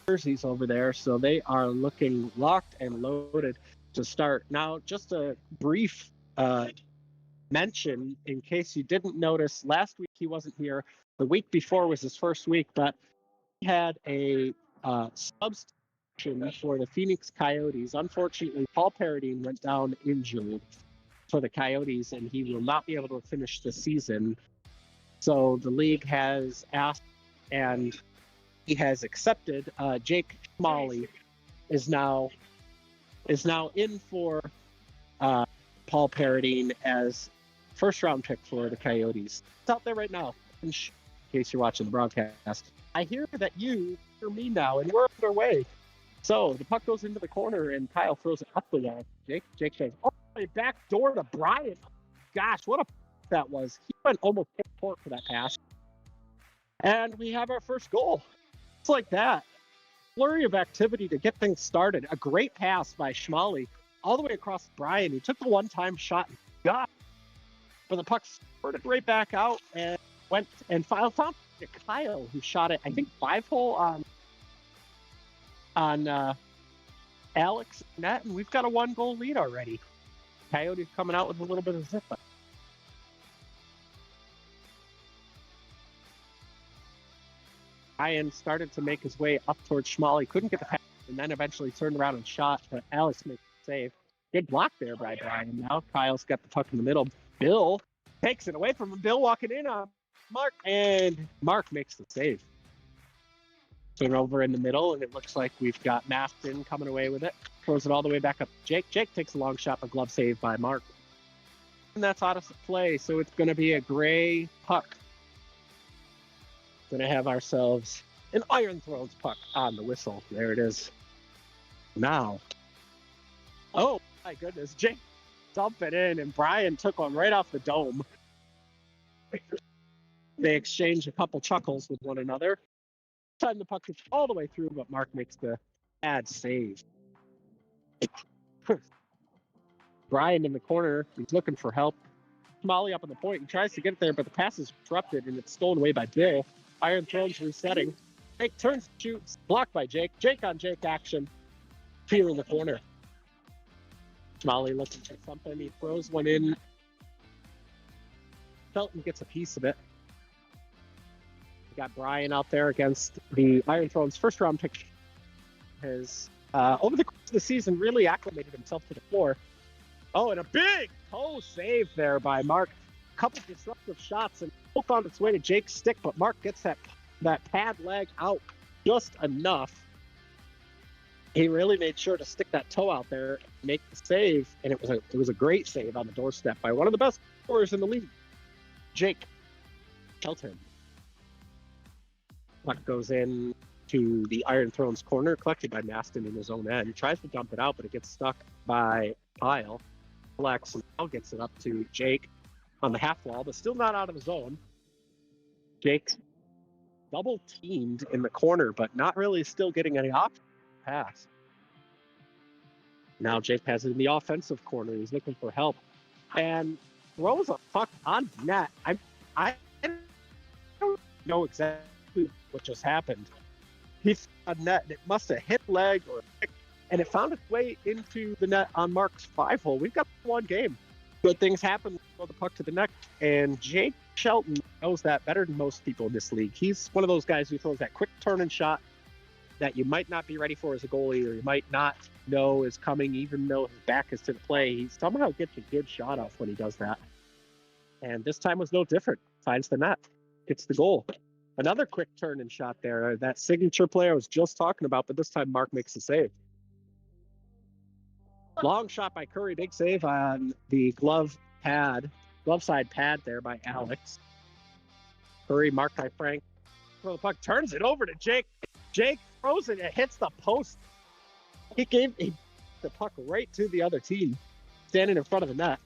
jerseys over there, so they are looking locked and loaded to start. Now, just a brief mention in case you didn't notice, last week he wasn't here. The week before was his first week, but he had a substitution for the Phoenix Coyotes. Unfortunately, Paul Paradine went down injured for the Coyotes, and he will not be able to finish the season. So the league has asked, and he has accepted. Jake Schmalley is now in for Paul Paradine as first round pick for the Coyotes. It's out there right now. In case you're watching the broadcast, I hear that you hear me now, and we're underway. So the puck goes into the corner, and Kyle throws it up the wall. Jake says, "Oh, back door to Brian." Gosh, what a that was! He went almost court for that pass, and we have our first goal. It's like that. Flurry of activity to get things started. A great pass by Schmalley all the way across Brian. He took the one-time shot and got, but the puck spurted right back out and went and found Kyle, who shot it, I think, 5-hole on Alex net, and we've got a 1-goal lead already. Coyotes coming out with a little bit of zip. Brian started to make his way up towards Schmalley, couldn't get the pass, and then eventually turned around and shot, but Alex makes the save. Good block there by Brian. Now Kyle's got the puck in the middle. Bill takes it away from him. Bill walking in on Mark, and Mark makes the save. Turn over in the middle, and it looks like we've got Maston coming away with it. Throws it all the way back up to Jake. Jake takes a long shot, but glove save by Mark. And that's out of play, so it's going to be a gray puck. Going to have ourselves an Iron Thrones puck on the whistle. There it is. Now. Oh, my goodness. Jake dumped it in, and Brian took one right off the dome. They exchange a couple chuckles with one another. This time the puck gets all the way through, but Mark makes the bad save. Brian in the corner. He's looking for help. Schmalley up on the point. He tries to get it there, but the pass is disrupted, and it's stolen away by Bill. Iron Thrones resetting. Jake turns, shoots, blocked by Jake. Jake on Jake action. Here in the corner. Schmalley looking for something. He throws one in. Felton gets a piece of it. We got Brian out there against the Iron Thrones first round pick. Has over the course of the season really acclimated himself to the floor. Oh, and a big toe save there by Mark. Couple disruptive shots, and both found its way to Jake's stick, but Mark gets that pad leg out just enough. He really made sure to stick that toe out there and make the save, and it was a great save on the doorstep by one of the best scorers in the league, Jake Shelton. Puck goes in to the Iron Thrones corner, collected by Maston in his own end. He tries to dump it out, but it gets stuck by Kyle. Alex now gets it up to Jake on the half wall, but still not out of his zone. Jake double teamed in the corner, but not really still getting any option pass. Now Jake has it in the offensive corner. He's looking for help and throws a puck on net. I don't know exactly what just happened. He's on net, and it must have hit leg or kick, and it found its way into the net on Mark's 5-hole. We've got one game. Good things happen. Throw the puck to the net, and Jake Shelton knows that better than most people in this league. He's one of those guys who throws that quick turn and shot that you might not be ready for as a goalie, or you might not know is coming, even though his back is to the play. He somehow gets a good shot off when he does that. And this time was no different. Finds the net, gets the goal. Another quick turn and shot there. That signature play I was just talking about, but this time Mark makes the save. Long shot by Curry, big save on the glove side pad there by Alex. Curry marked by Frank. Throw the puck, turns it over to Jake. Jake throws it, it hits the post. He gave the puck right to the other team, standing in front of the net.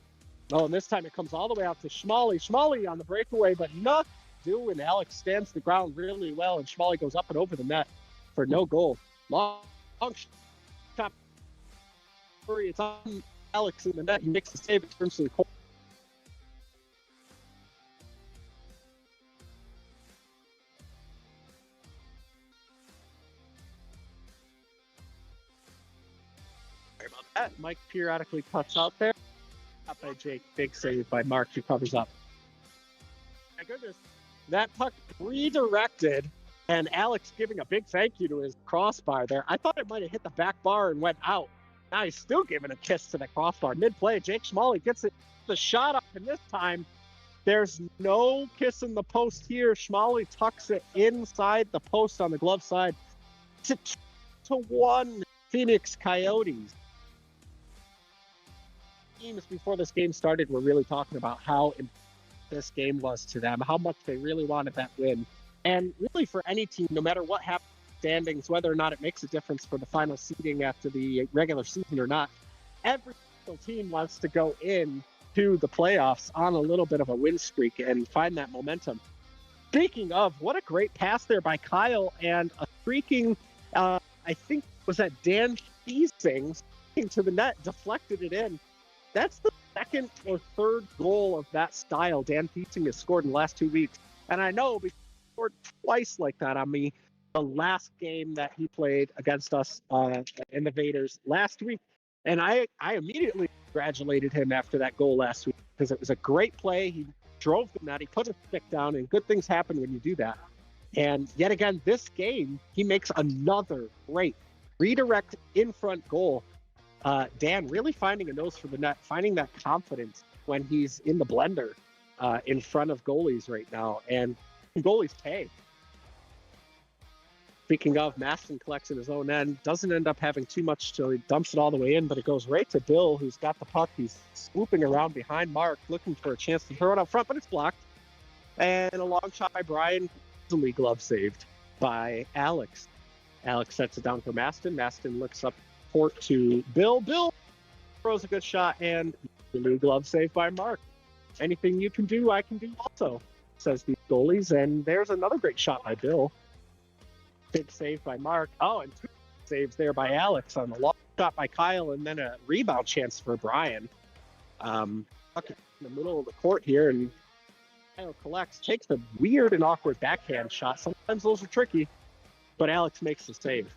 Oh, and this time it comes all the way out to Schmalley. Schmalley on the breakaway, but nothing to do, and Alex stands the ground really well, and Schmalley goes up and over the net for no goal. Long shot. It's on Alex in the net. He makes the save. It turns to the corner. Mike periodically cuts out there. Up by Jake. Big save by Mark, who covers up. My goodness. That puck redirected, and Alex giving a big thank you to his crossbar there. I thought it might have hit the back bar and went out. Now he's still giving a kiss to the crossbar. Mid-play, Jake Schmalley gets it, the shot up, and this time there's no kiss in the post here. Schmalley tucks it inside the post on the glove side. It's 2-1 Phoenix Coyotes. Teams before this game started were really talking about how important this game was to them, how much they really wanted that win. And really for any team, no matter what happens standings, whether or not it makes a difference for the final seeding after the regular season or not, every single team wants to go in to the playoffs on a little bit of a win streak and find that momentum. Speaking of, what a great pass there by Kyle, and a streaking, I think, was that Dan Thiesing to the net, deflected it in. That's the second or third goal of that style Dan Thiesing has scored in the last 2 weeks. And I know because he scored twice like that on me the last game that he played against us in the Vaders last week. And I immediately congratulated him after that goal last week because it was a great play. He drove the net, he put his stick down, and good things happen when you do that. And yet again, this game, he makes another great redirect in front goal. Dan really finding a nose for the net, finding that confidence when he's in the blender in front of goalies right now. And goalies pay. Speaking of, Maston collects in his own end, doesn't end up having too much till he dumps it all the way in, but it goes right to Bill, who's got the puck. He's swooping around behind Mark, looking for a chance to throw it up front, but it's blocked. And a long shot by Brian, easily glove saved by Alex. Alex sets it down for Maston. Maston looks up court to Bill. Bill throws a good shot, and the new glove save by Mark. Anything you can do, I can do also, says these goalies. And there's another great shot by Bill. Big save by Mark. Oh, and two saves there by Alex on the long shot by Kyle, and then a rebound chance for Brian. In the middle of the court here, and Kyle collects, takes the weird and awkward backhand shot. Sometimes those are tricky, but Alex makes the save.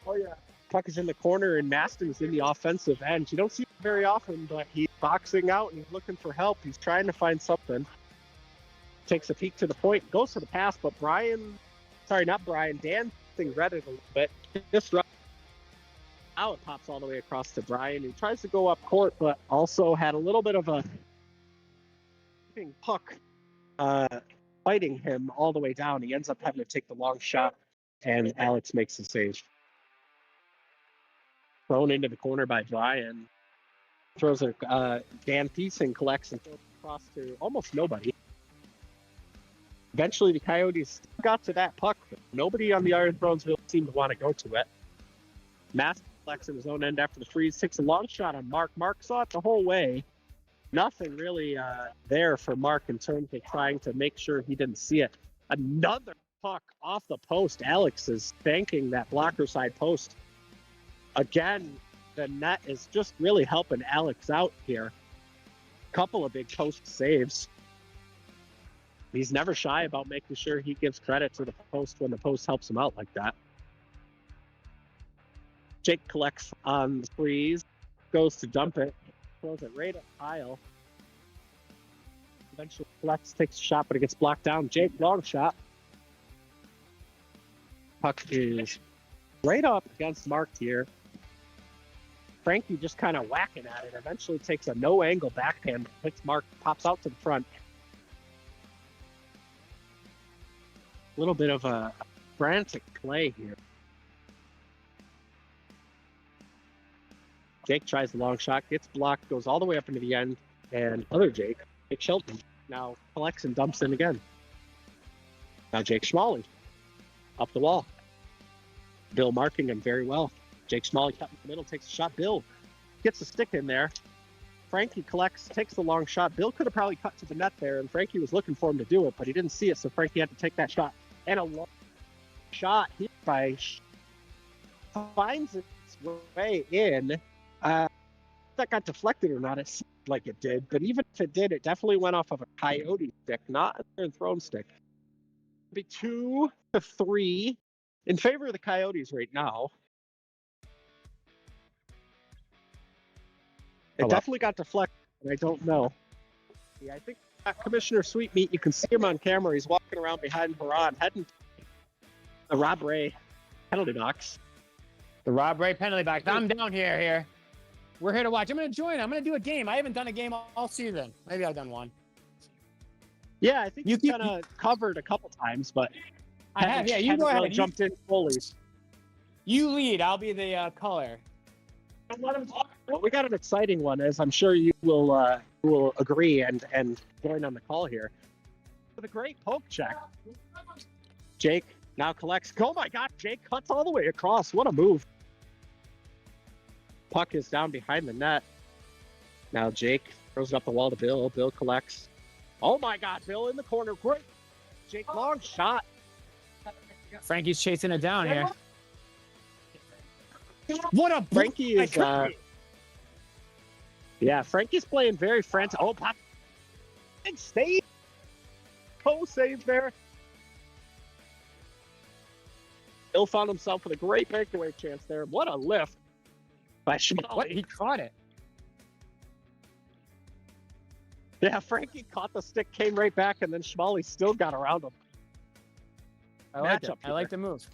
Oh, yeah. Puck is in the corner, and Maston's in the offensive end. You don't see it very often, but he's boxing out, and he's looking for help. He's trying to find something. Takes a peek to the point, goes to the pass, but Dan read it a little bit. Now it pops all the way across to Brian. He tries to go up court, but also had a little bit of a puck fighting him all the way down. He ends up having to take the long shot, and Alex makes the save. Thrown into the corner by Brian. Throws a Dan Thiesing collects and throws across to almost nobody. Eventually, the Coyotes got to that puck, but nobody on the Iron Thrones really seemed to want to go to it. Maston collects in his own end after the freeze, takes a long shot on Mark. Mark saw it the whole way. Nothing really there for Mark in terms of trying to make sure he didn't see it. Another puck off the post. Alex is thanking that blocker side post. Again, the net is just really helping Alex out here. Couple of big post saves. He's never shy about making sure he gives credit to the post when the post helps him out like that. Jake collects on the freeze, goes to dump it, throws it right at Kyle. Eventually collects, takes a shot, but it gets blocked down. Jake, long shot. Puck is right up against Mark here. Frankie just kind of whacking at it. Eventually takes a no-angle backhand, hits Mark, pops out to the front. A little bit of a frantic play here. Jake tries the long shot, gets blocked, goes all the way up into the end, and other Jake Shelton, now collects and dumps in again. Now Jake Schmalley, up the wall. Bill marking him very well. Jake Schmalley cut in the middle, takes a shot. Bill gets a stick in there. Frankie collects, takes the long shot. Bill could have probably cut to the net there, and Frankie was looking for him to do it, but he didn't see it, so Frankie had to take that shot. And a long shot here by finds its way in. That got deflected or not, it seemed like it did, but even if it did, it definitely went off of a Coyote stick, not a thrown stick. It'll be 2-3 in favor of the Coyotes right now. It definitely got deflected, and I don't know. I think Commissioner Sweetmeat, you can see him on camera. He's walking around behind Haran, heading to the Rob Ray penalty box. The Rob Ray penalty box. I'm down here. We're here to watch. I'm going to join. I'm going to do a game. I haven't done a game all season. Maybe I've done one. Yeah, I think you kind of covered a couple times, but I have. Yeah, you go ahead. Jumped in fully. You lead. I'll be the color. Let him talk. Well, we got an exciting one, as I'm sure you will agree and join on the call here. With a great poke check. Jake now collects. Oh my God, Jake cuts all the way across. What a move. Puck is down behind the net. Now Jake throws it up the wall to Bill. Bill collects. Oh my God, Bill in the corner. Great. Jake, long shot. Frankie's chasing it down here. What a Frankie is. Yeah, Frankie's playing very frantic. Oh, pop. Big save. Co-save there. Bill found himself with a great breakaway chance there. What a lift by Schmally. What? He caught it. Yeah, Frankie caught the stick, came right back, and then Schmally still got around him. I like it. I like the move.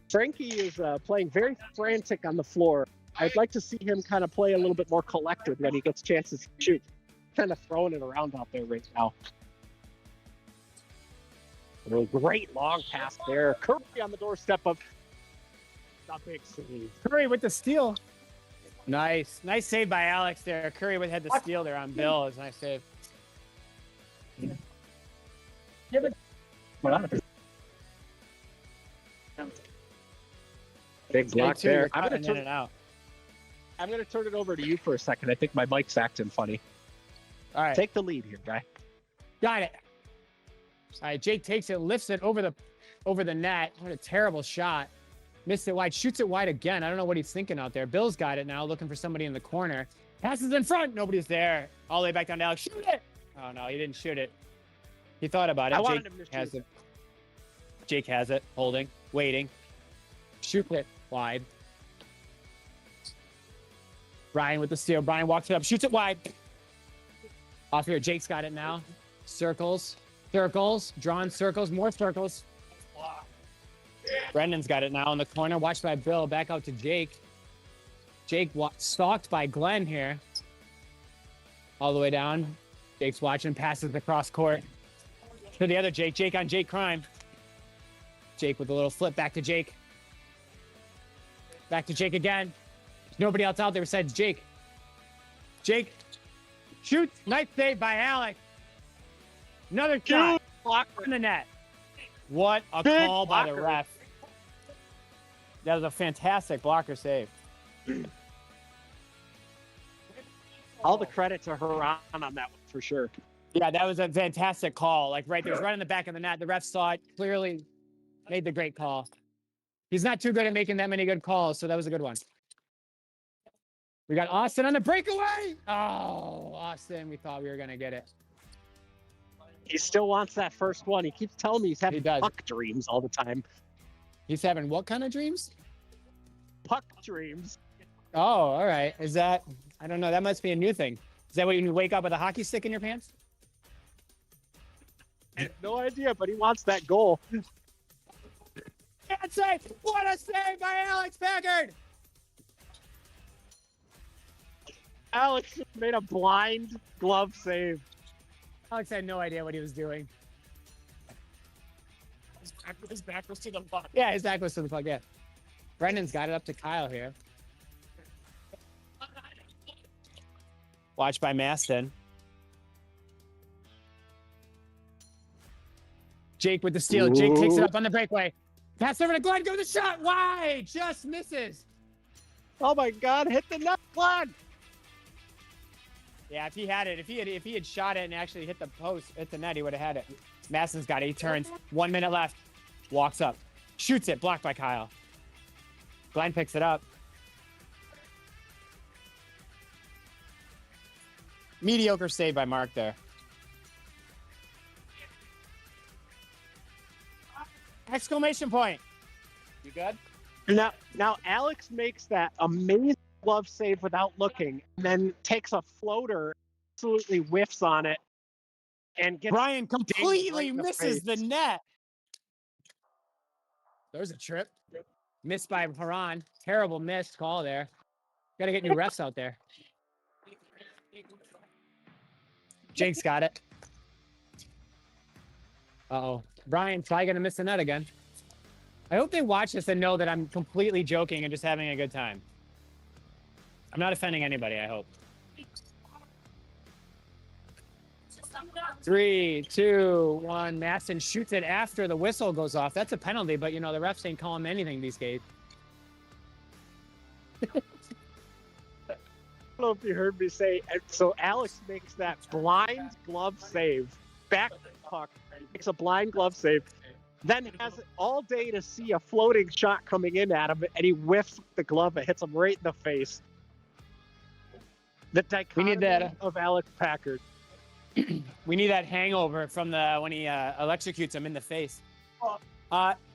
Frankie is playing very frantic on the floor. I'd like to see him kind of play a little bit more collected when he gets chances to shoot. Kind of throwing it around out there right now. A great long pass there. Curry on the doorstep of the big save. Curry with the steal. Nice save by Alex there. Curry had the steal there on Bill. It's a nice save. Big block there. I'm going to turn it over to you for a second. I think my mic's acting funny. All right. Take the lead here, guy. Got it. All right, Jake takes it, lifts it over the net. What a terrible shot. Missed it wide, shoots it wide again. I don't know what he's thinking out there. Bill's got it now, looking for somebody in the corner. Passes in front. Nobody's there. All the way back down to Alex. Shoot it. Oh, no, he didn't shoot it. He thought about it. I wanted him to has it. Jake has it, holding, waiting. Shoot it wide. Brian with the steal. Brian walks it up, shoots it wide. Off here, Jake's got it now. Circles, drawn circles, more circles. Brendan's got it now in the corner. Watched by Bill. Back out to Jake. Jake stalked by Glenn here. All the way down. Jake's watching. Passes across court. To the other Jake. Jake on Jake crime. Jake with a little flip back to Jake. Back to Jake again. There's nobody else out there besides Jake. Jake shoots. Nice save by Alex. Another shot. Block in the net. What a big call by the ref. That was a fantastic blocker save. All the credit to Haran on that one for sure. Yeah, that was a fantastic call. Like right there, right in the back of the net. The ref saw it, clearly made the great call. He's not too good at making that many good calls, so that was a good one. We got Austin on the breakaway. Oh, Austin, we thought we were going to get it. He still wants that first one. He keeps telling me he's having puck dreams all the time. He's having what kind of dreams? Puck dreams. Oh, all right. Is that, I don't know. That must be a new thing. Is that when you wake up with a hockey stick in your pants? I have no idea, but he wants that goal. Can't say. What a save by Alex Packard. Alex made a blind glove save. Alex had no idea what he was doing. His back was to the puck. Yeah, his back was to the puck, yeah. Brendan's got it up to Kyle here. Watched by Maston. Jake with the steal. Ooh. Jake takes it up on the breakaway. Pass over to Glenn. Go with the shot. Wide. Just misses. Oh, my God. Hit the net, Glenn. Yeah, if he had it, if he had shot it and actually hit the post, hit the net, he would have had it. Maston's got it. He turns. 1 minute left. Walks up. Shoots it. Blocked by Kyle. Glenn picks it up. Mediocre save by Mark there. Exclamation point. You good? Now Alex makes that amazing glove save without looking, and then takes a floater, absolutely whiffs on it, and gets Brian dinged completely right in the misses the face. net. There's a trip. Missed by Haran. Terrible missed call there. Got to get new refs out there. Jake's got it. Uh-oh. Brian's probably going to miss the net again. I hope they watch this and know that I'm completely joking and just having a good time. I'm not offending anybody, I hope. 3, 2, 1. Maston shoots it after the whistle goes off. That's a penalty, but, you know, the refs ain't calling anything these days. I don't know if you heard me say, so Alex makes that blind glove save. Back puck, makes a blind glove save. Then has it all day to see a floating shot coming in at him, and he whiffs the glove. It hits him right in the face. The dichotomy of Alex Packard. We need that hangover from when he electrocutes him in the face.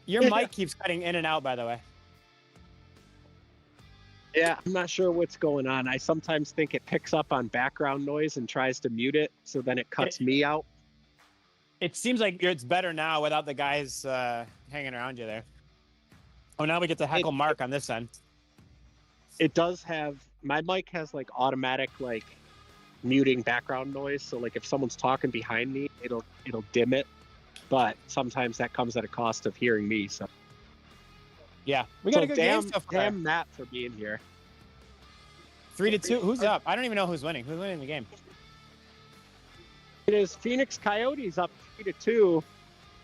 Your mic keeps cutting in and out, by the way. Yeah, I'm not sure what's going on. I sometimes think it picks up on background noise and tries to mute it, so then it cuts me out. It seems like it's better now without the guys hanging around you there. Oh, now we get to heckle Mark on this end. It does have, my mic has like automatic like muting background noise, so like if someo's talking behind me, it'll dim it. But sometimes that comes at a cost of hearing me. So yeah, we got a good game so far. Damn Matt for being here. 3-2. Who's up? I don't even know who's winning. Who's winning the game? It is Phoenix Coyotes up 3-2.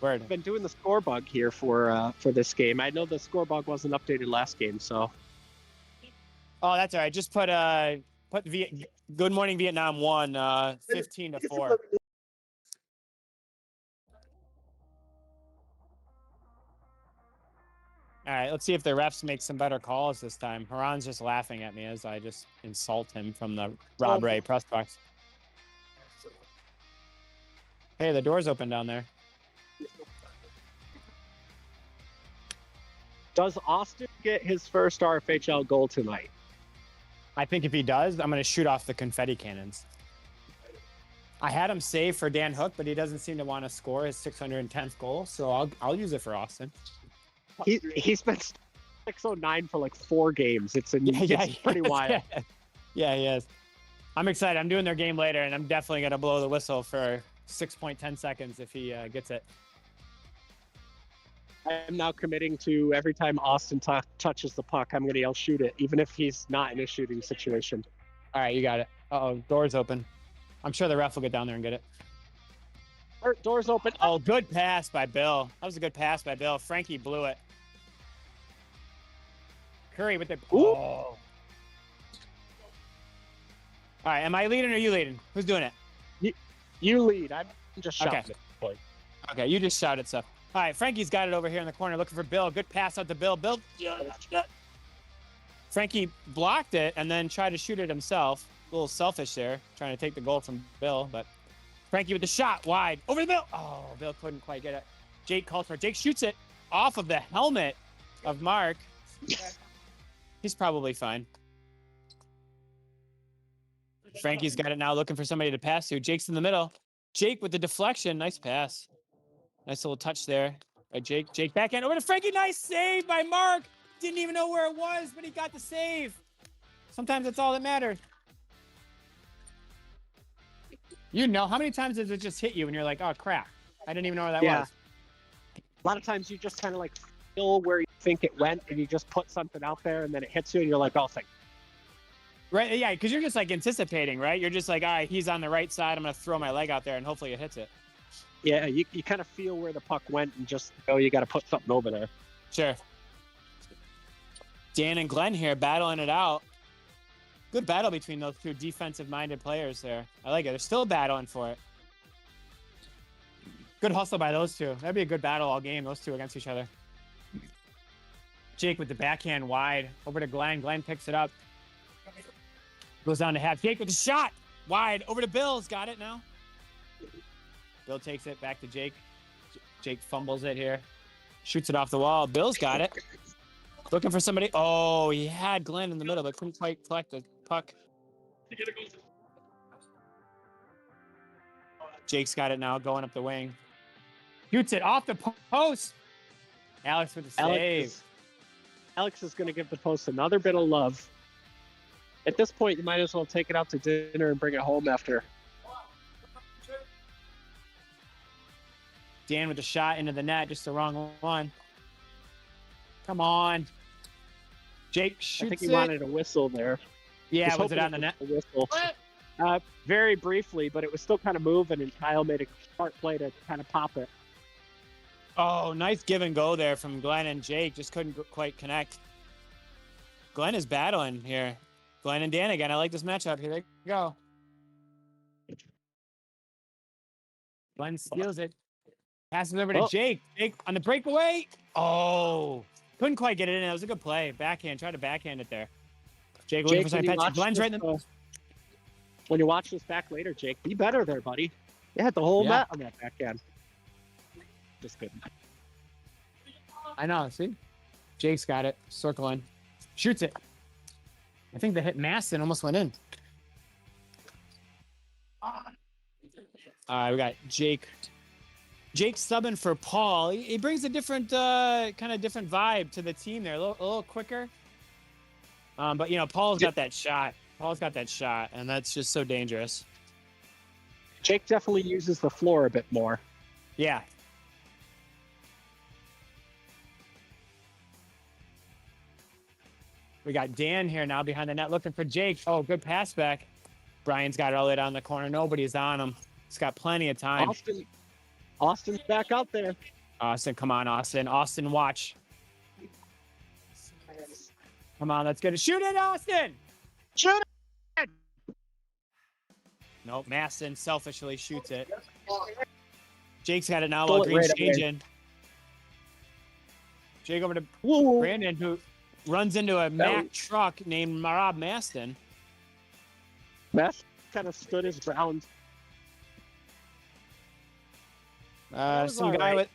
Word. I've been doing the score bug here for this game. I know the score bug wasn't updated last game, so. Oh, that's all right. Just put Good Morning Vietnam 1, 15-4. All right, let's see if the refs make some better calls this time. Haran's just laughing at me as I just insult him from the Rob Ray press box. Hey, the door's open down there. Does Austin get his first RFHL goal tonight? I think if he does, I'm going to shoot off the confetti cannons. I had him save for Dan Hook, but he doesn't seem to want to score his 610th goal, so I'll use it for Austin. He's been 609 for like 4 games. It's pretty wild. Yeah, he is. I'm excited. I'm doing their game later, and I'm definitely going to blow the whistle for 6.10 seconds if he gets it. I'm now committing to every time Austin touches the puck, I'm going to yell shoot it, even if he's not in a shooting situation. All right, you got it. Uh-oh, door's open. I'm sure the ref will get down there and get it. Door's open. Oh, good pass by Bill. That was a good pass by Bill. Frankie blew it. Curry with the... Ooh. Oh. All right, am I leading or you leading? Who's doing it? You lead. I'm just shouting it. Okay, you just shouted stuff. All right, Frankie's got it over here in the corner looking for Bill. Good pass out to Bill. Bill. Frankie blocked it and then tried to shoot it himself. A little selfish there, trying to take the goal from Bill, but Frankie with the shot wide over the Bill. Oh, Bill couldn't quite get it. Jake calls for it. Jake shoots it off of the helmet of Mark. He's probably fine. Frankie's got it now, looking for somebody to pass to. Jake's in the middle. Jake with the deflection. Nice pass. Nice little touch there by Jake. Jake backhand over to Frankie. Nice save by Mark. Didn't even know where it was, but he got the save. Sometimes that's all that matters. You know, how many times does it just hit you and you're like, oh, crap. I didn't even know where that was. A lot of times you just kind of like feel where you think it went and you just put something out there and then it hits you and you're like, oh, thank you. Right, yeah, because you're just like anticipating, right? You're just like, all right, he's on the right side. I'm going to throw my leg out there and hopefully it hits it. Yeah, you kind of feel where the puck went and just know you got to put something over there. Sure. Dan and Glenn here battling it out. Good battle between those two defensive-minded players there. I like it. They're still battling for it. Good hustle by those two. That'd be a good battle all game, those two against each other. Jake with the backhand wide. Over to Glenn. Glenn picks it up. Goes down to half. Jake with the shot. Wide. Over to Bill's. Got it now. Bill takes it back to Jake. Jake fumbles it here. Shoots it off the wall. Bill's got it. Looking for somebody. Oh, he had Glenn in the middle, but couldn't quite collect the puck. Jake's got it now, going up the wing. Shoots it off the post. Alex with the save. Alex is going to give the post another bit of love. At this point, you might as well take it out to dinner and bring it home after. Dan with the shot into the net, just the wrong one. Come on. Jake shoots it. I think he wanted a whistle there. Yeah, was it on the net? A whistle. Very briefly, but it was still kind of moving, and Kyle made a smart play to kind of pop it. Oh, nice give and go there from Glenn and Jake. Just couldn't quite connect. Glenn is battling here. Glenn and Dan again. I like this matchup. Here they go. Glenn steals it. Passes over to Jake. Jake on the breakaway. Oh, couldn't quite get it in. It was a good play. Backhand. Tried to backhand it there. Jake looking for some catch. Glenn's right in the... When you watch this back later, Jake, be better there, buddy. You had the whole net on that backhand. Just good. I know. See? Jake's got it. Circling. Shoots it. I think the hit Maston almost went in. We got Jake. Jake subbing for Paul. He brings a different, kind of different vibe to the team there. A little quicker. But, you know, Paul's got that shot. Paul's got that shot, and that's just so dangerous. Jake definitely uses the floor a bit more. Yeah. We got Dan here now behind the net looking for Jake. Oh, good pass back. Brian's got it all the way down the corner. Nobody's on him. He's got plenty of time. Austin's back out there. Austin, come on, Austin. Austin, watch. Come on, let's get it. Shoot it, Austin! Shoot it! Nope, Maston selfishly shoots it. Jake's got it now while Green's changing. Jake over to Brandon, who runs into a Mack truck named Rob Maston. Maston kind of stood his ground. Some guy with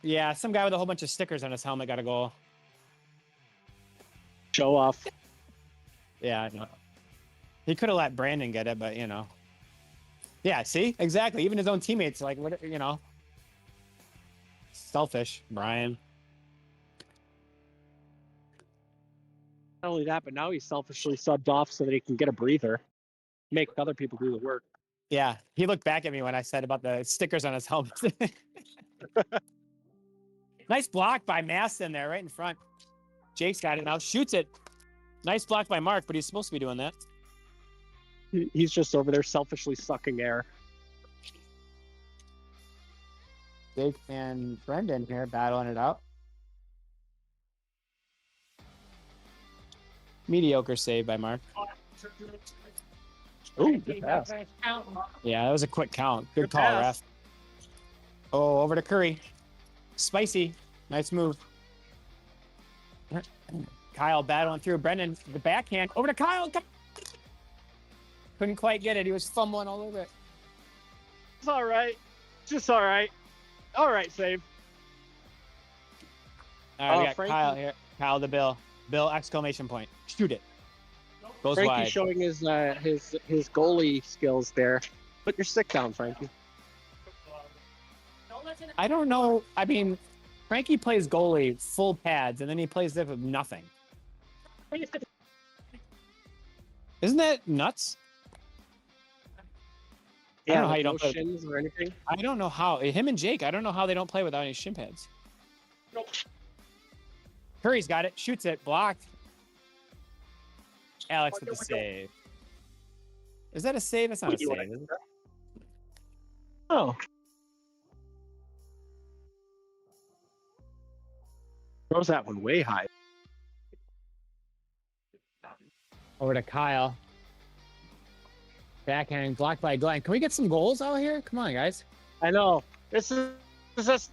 a whole bunch of stickers on his helmet got a goal. Show off. Yeah, no. He could have let Brandon get it, but you know. Yeah, see? Exactly. Even his own teammates, like, what, you know. Selfish, Brian. Not only that, but now he's selfishly subbed off so that he can get a breather. Make other people do the work. Yeah, he looked back at me when I said about the stickers on his helmet. Nice block by Maston there, right in front. Jake's got it now. Shoots it. Nice block by Mark, but he's supposed to be doing that. He's just over there selfishly sucking air. Jake and Brendan here battling it out. Mediocre save by Mark. Ooh, good pass. Yeah, that was a quick count. Good call, ref. Oh, over to Curry. Spicy. Nice move. Kyle battling through. Brendan, the backhand. Over to Kyle. Couldn't quite get it. He was fumbling all over it. It's all right. Just all right. All right, save. All right, we got Frankie. Kyle here. Kyle to Bill. Bill, exclamation point. Shoot it. Goes Frankie's wide. showing his goalie skills there. Put your stick down, Frankie. I don't know. I mean, Frankie plays goalie full pads, and then he plays it with nothing. Isn't that nuts? Yeah, I don't know how you don't no play shins or anything. I don't know how. Him and Jake, I don't know how they don't play without any shin pads. Nope. Curry's got it. Shoots it. Blocked. Alex with the save. Is that a save? It's not a save, is it? Oh. Throws that one way high. Over to Kyle. Backhand blocked by Glenn. Can we get some goals out here? Come on, guys. I know. This is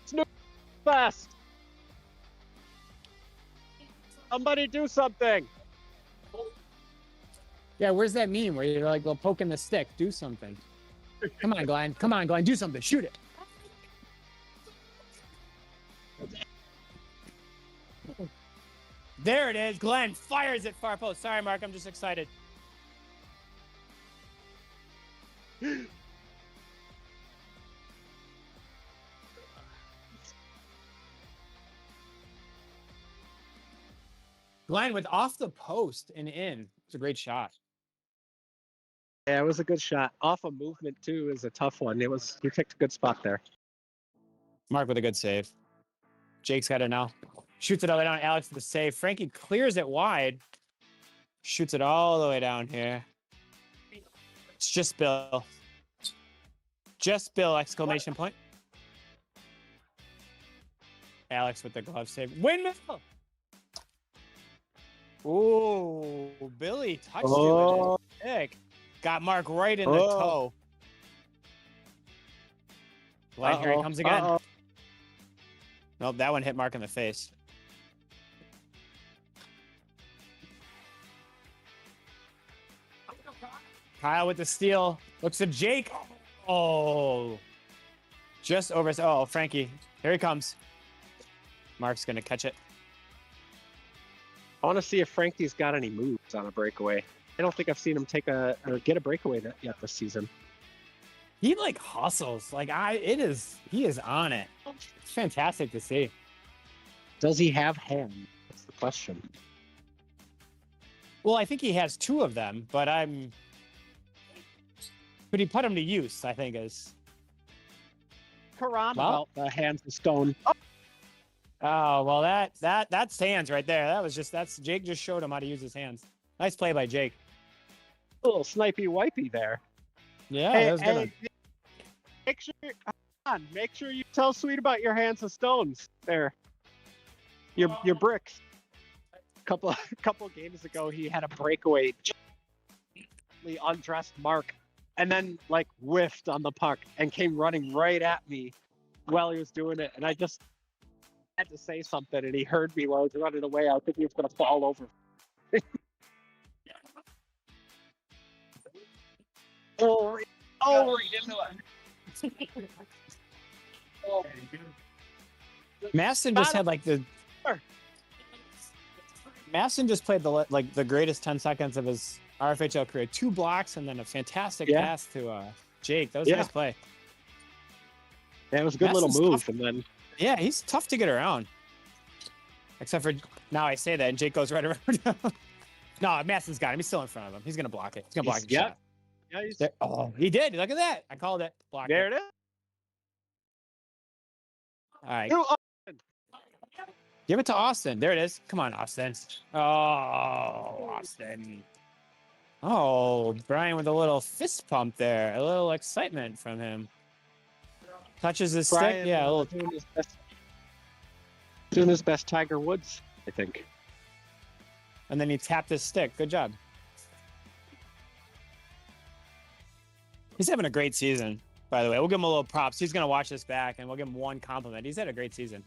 Snoop Fest. Somebody do something. Yeah, where's that meme where you're like poking the stick? Do something. Come on, Glenn. Come on, Glenn. Do something. Shoot it. There it is. Glenn fires it far post. Sorry, Mark. I'm just excited. Glenn with off the post and in. It's a great shot. Yeah, it was a good shot. Off of movement too is a tough one. He picked a good spot there. Mark with a good save. Jake's got it now. Shoots it all the way down. Alex with the save. Frankie clears it wide. Shoots it all the way down here. It's just Bill. Just Bill! Exclamation point. Alex with the glove save. Windmill! Ooh, Billy touched it with his stick. Got Mark right in the toe. Glenn, here he comes again. Nope, that one hit Mark in the face. Kyle with the steal. Looks at Jake. Oh. Just over. Oh, Frankie. Here he comes. Mark's going to catch it. I want to see if Frankie's got any moves on a breakaway. I don't think I've seen him get a breakaway yet this season. He like hustles. He is on it. It's fantastic to see. Does he have hands? That's the question. Well, I think he has two of them, but he put them to use, I think is. Karan about the hands of stone. Oh, well, that's hands right there. That's Jake just showed him how to use his hands. Nice play by Jake. A little snipey wipey there. Yeah, that was good. Make sure you tell Sweet about your hands of stones there. Your bricks. Couple games ago, he had a breakaway, undressed Mark, and then like whiffed on the puck and came running right at me while he was doing it, and I just had to say something, and he heard me while I was running away. I think he was going to fall over. right into it. Masson just had Masson just played the greatest 10 seconds of his RFHL career. 2 blocks and then a fantastic pass to Jake. That was a nice play. Yeah, it was a good Masson's little move. tough. And then he's tough to get around. Except for now I say that and Jake goes right around. No, Masson's got him. He's still in front of him. He's going to block it. He's going to block the shot. Yeah, he's there. Oh, he did. Look at that. I called it. Blocked there. It It is. All right. Give it to Austin. There it is. Come on, Austin. Oh, Austin. Oh, Brian with a little fist pump there. A little excitement from him. Touches his stick. Yeah, a little. Doing his best Tiger Woods, I think. And then he tapped his stick. Good job. He's having a great season, by the way. We'll give him a little props. He's going to watch this back, and we'll give him one compliment. He's had a great season.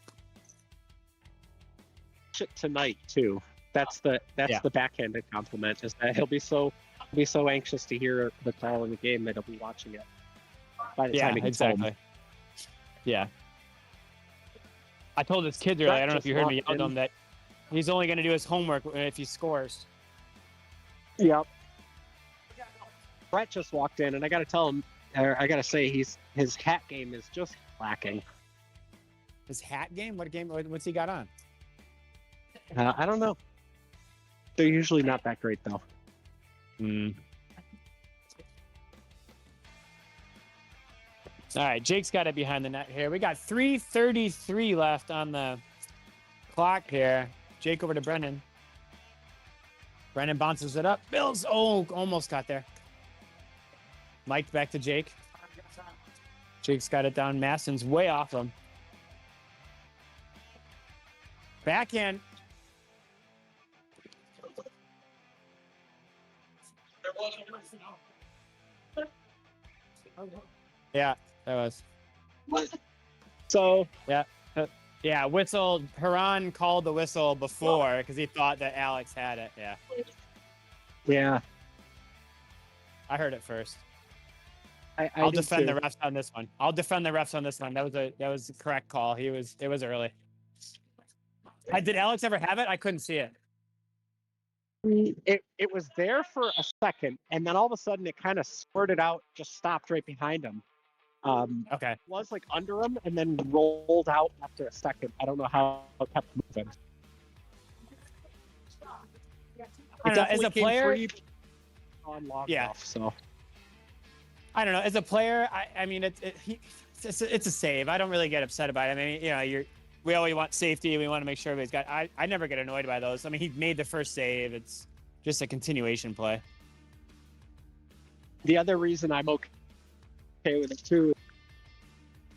Tonight too. That's the backhanded compliment, is that he'll be so anxious to hear the call in the game that he'll be watching it by the time he gets home. Yeah. I told his kids earlier, I don't know if you heard me yell at him, that he's only going to do his homework if he scores. Yep. Brett just walked in, and I got to tell him, I got to say, his hat game is just lacking. His hat game? What game? What's he got on? I don't know. They're usually not that great, though. All right, Jake's got it behind the net here. We got 3:33 left on the clock here. Jake over to Brennan. Brennan bounces it up. Bills, almost got there. Mike back to Jake. Jake's got it down. Masson's way off him. Backhand. Yeah, that was. So yeah, whistle. Haran called the whistle before because he thought that Alex had it. Yeah. I heard it first. I'll defend the refs on this one. That was the correct call. It was early. Did Alex ever have it? I couldn't see it. It was there for a second, and then all of a sudden it kind of squirted out, just stopped right behind him. Okay. It was like under him and then rolled out after a second. I don't know how it kept moving. I don't know, as a player, on logged yeah. off, so I don't know. As a player, I mean, it's a save. I don't really get upset about it. I mean, you know, we always want safety. We want to make sure everybody's got. I never get annoyed by those. I mean, he made the first save. It's just a continuation play. The other reason I'm okay with it too,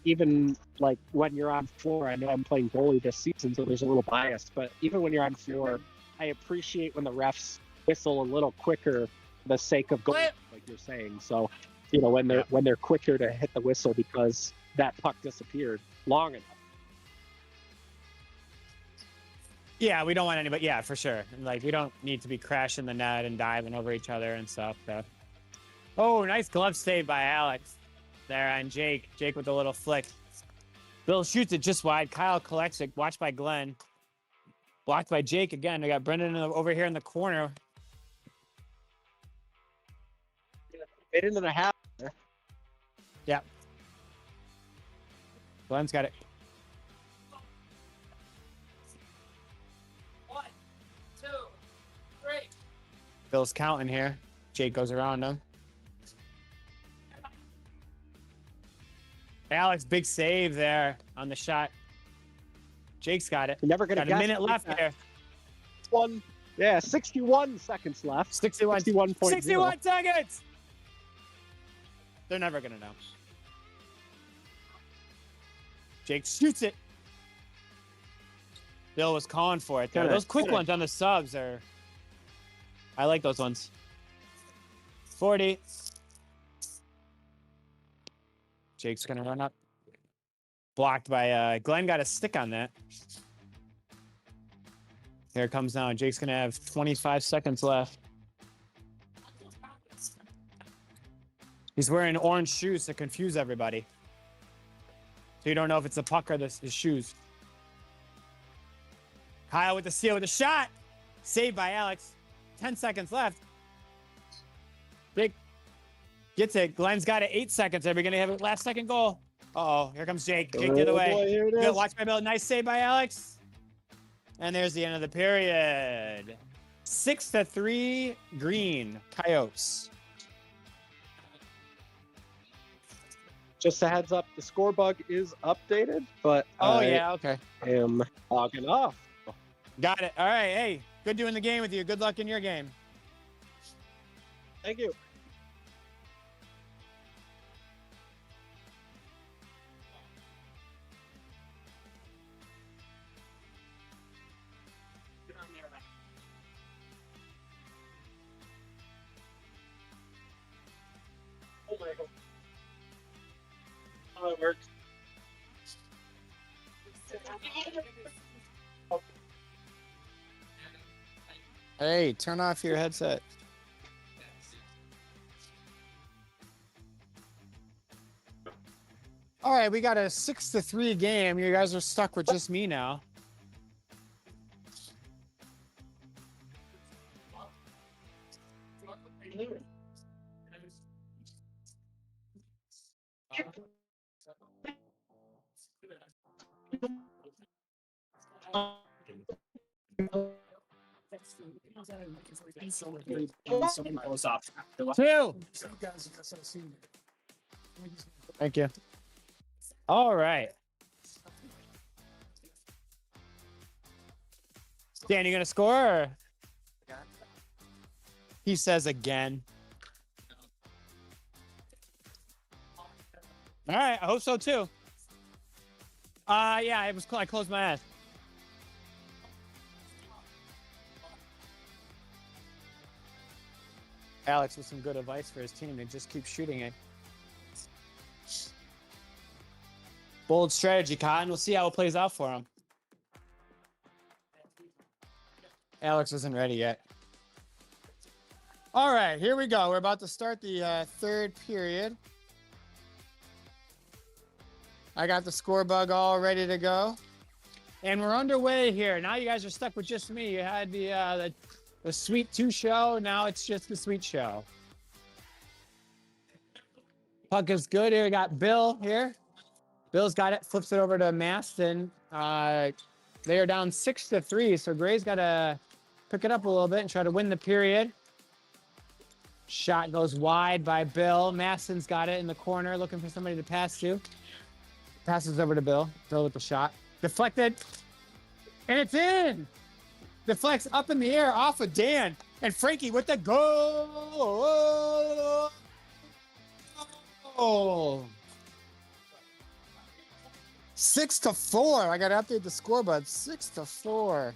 even like when you're on floor, I know I'm playing goalie this season, so there's a little bias, but even when you're on floor, I appreciate when the refs whistle a little quicker for the sake of goalie, like you're saying. So, you know, when they're quicker to hit the whistle because that puck disappeared long enough. Yeah, we don't want anybody. Yeah, for sure. And like, we don't need to be crashing the net and diving over each other and stuff. So. Oh, nice glove save by Alex there on Jake. Jake with a little flick. Bill shoots it just wide. Kyle collects it. Watched by Glenn. Blocked by Jake again. We got Brendan over here in the corner. 8.5. Yeah. Glenn's got it. 1, 2, 3. Bill's counting here. Jake goes around him. Alex, big save there on the shot. Jake's got it. You're never gonna got a minute left here. 61 seconds left. 61 seconds. They're never gonna know. Jake shoots it. Bill was calling for it there. Those quick ones on the subs are. I like those ones. 40. Jake's gonna run up. Blocked by Glenn. Got a stick on that. Here it comes now. Jake's gonna have 25 seconds left. He's wearing orange shoes to confuse everybody. So you don't know if it's the puck or his shoes. Kyle with the steal with the shot. Saved by Alex. 10 seconds left. Jake gets it. Glenn's got it. 8 seconds. Are we going to have a last second goal? Uh-oh. Here comes Jake. Jake the other way. Boy, here it is. Watch my Bill. Nice save by Alex. And there's the end of the period. 6-3 Green Coyotes. Just a heads up, the score bug is updated, but yeah, okay. I am logging off. Got it. All right. Hey, good doing the game with you. Good luck in your game. Thank you. Oh my God. Oh, it works. Hey, turn off your headset. All right, we got a 6-3 game. You guys are stuck with just me now. Two. Thank you. All right. Dan, you gonna score? Or? He says again. All right, I hope so too. Yeah, I closed my eyes. Alex with some good advice for his team to just keep shooting it. Bold strategy, Cotton. We'll see how it plays out for him. Alex isn't ready yet. All right, here we go. We're about to start the third period. I got the score bug all ready to go. And we're underway here. Now you guys are stuck with just me. You had the the Sweet 2 show. Now it's just the Sweet show. Puck is good here. We got Bill here. Bill's got it, flips it over to Maston. They are down 6-3, so Gray's got to pick it up a little bit and try to win the period. Shot goes wide by Bill. Maston's got it in the corner, looking for somebody to pass to. Passes over to Bill. Bill with the shot. Deflected. And it's in. Deflects up in the air off of Dan. And Frankie with the goal. Oh. 6-4. I got to update the scoreboard. 6-4.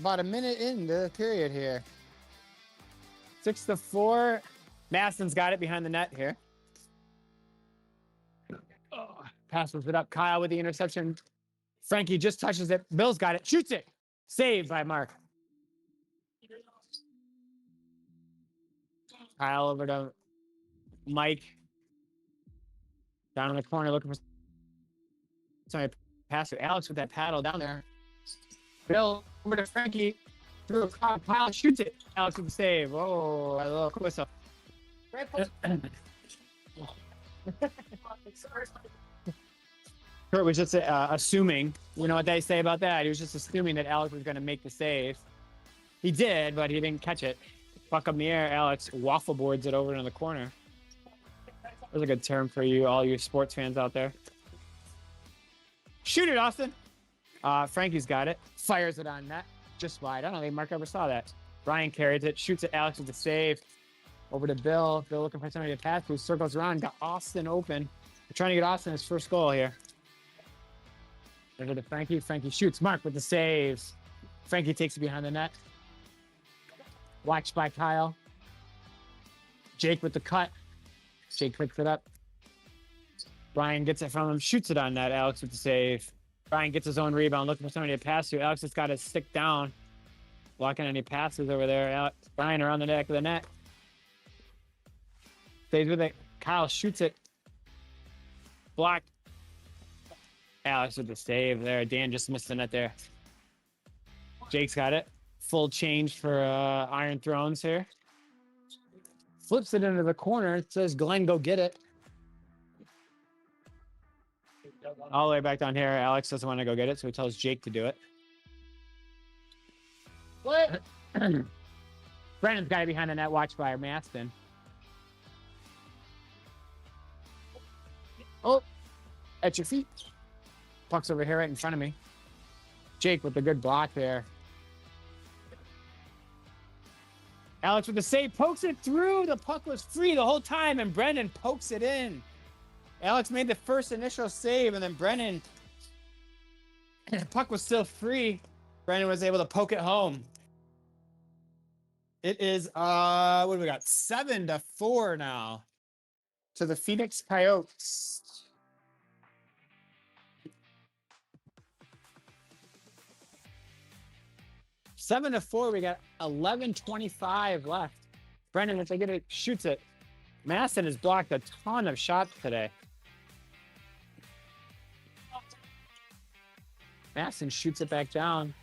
About a minute into the period here. 6-4. Maston's got it behind the net here. Passes it up. Kyle with the interception. Frankie just touches it. Bill's got it. Shoots it. Saved by Mark. Kyle over to Mike. Down in the corner looking for somebody to pass it. Alex with that paddle down there. Bill over to Frankie. Through a crowd. Kyle shoots it. Alex with the save. Oh, a little whistle. Kurt was just assuming. You know what they say about that? He was just assuming that Alex was going to make the save. He did, but he didn't catch it. Puck up in the air. Alex waffle boards it over in the corner. That's a good term for you, all you sports fans out there. Shoot it, Austin. Frankie's got it. Fires it on net. Just wide. I don't think Mark ever saw that. Brian carries it. Shoots at Alex with the save. Over to Bill. Bill looking for somebody to pass. Who circles around. Got Austin open. We're trying to get Austin his first goal here. Over to Frankie. Frankie shoots. Mark with the saves. Frankie takes it behind the net. Watched by Kyle. Jake with the cut. Jake picks it up. Brian gets it from him. Shoots it on net. Alex with the save. Brian gets his own rebound. Looking for somebody to pass to. Alex has got his stick down. Blocking any passes over there. Brian around the back of the net. Stays with it. Kyle shoots it. Blocked. Alex with the save there. Dan just missed the net there. Jake's got it. Full change for Iron Thrones here. Flips it into the corner. It says, Glenn, go get it. All the way back down here. Alex doesn't want to go get it, so he tells Jake to do it. What? Brennan's got it behind the net, watched by Maston. Oh, at your feet. Puck's over here right in front of me. Jake with the good block there. Alex with the save, pokes it through. The puck was free the whole time, and Brennan pokes it in. Alex made the first initial save, and then Brennan, the puck was still free. Brennan was able to poke it home. It is, what do we got? 7-4 now to the Phoenix Coyotes. Seven to 4, we got 11:25 left. Brennan, if they get it, shoots it. Maston has blocked a ton of shots today. Maston shoots it back down.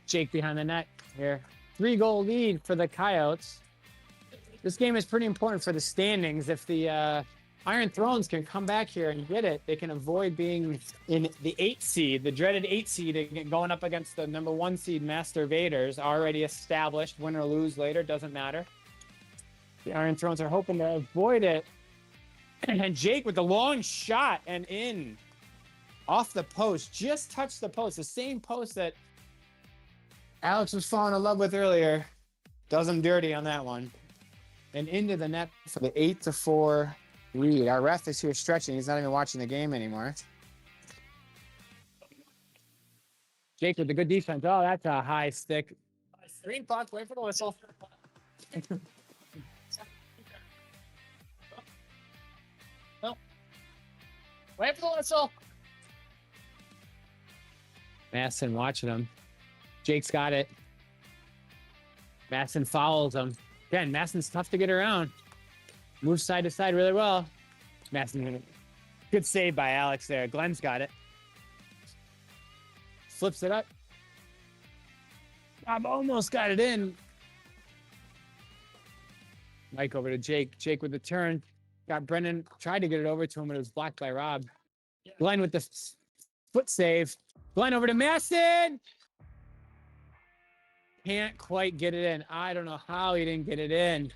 Jake behind the net here. 3-goal lead for the Coyotes. This game is pretty important for the standings. If the Iron Thrones can come back here and get it, they can avoid being in the 8th seed, the dreaded 8th seed, going up against the number 1 seed Master Vaders, already established. Win or lose later, doesn't matter. The Iron Thrones are hoping to avoid it. And Jake with the long shot and in. Off the post, just touched the post, the same post that Alex was falling in love with earlier. Does him dirty on that one. And into the net for the 8-4 lead. Our ref is here stretching. He's not even watching the game anymore. Jake with the good defense. Oh, that's a high stick. Green puck, wait for the whistle. No. Wait for the whistle. Maston watching him. Jake's got it. Maston follows him. Again, Maston's tough to get around. Moves side to side really well. Maston, good save by Alex there. Glenn's got it. Flips it up. I've almost got it in. Mike over to Jake. Jake with the turn. Got Brennan. Tried to get it over to him, but it was blocked by Rob. Glenn with the foot save. Glenn over to Maston. Can't quite get it in. I don't know how he didn't get it in.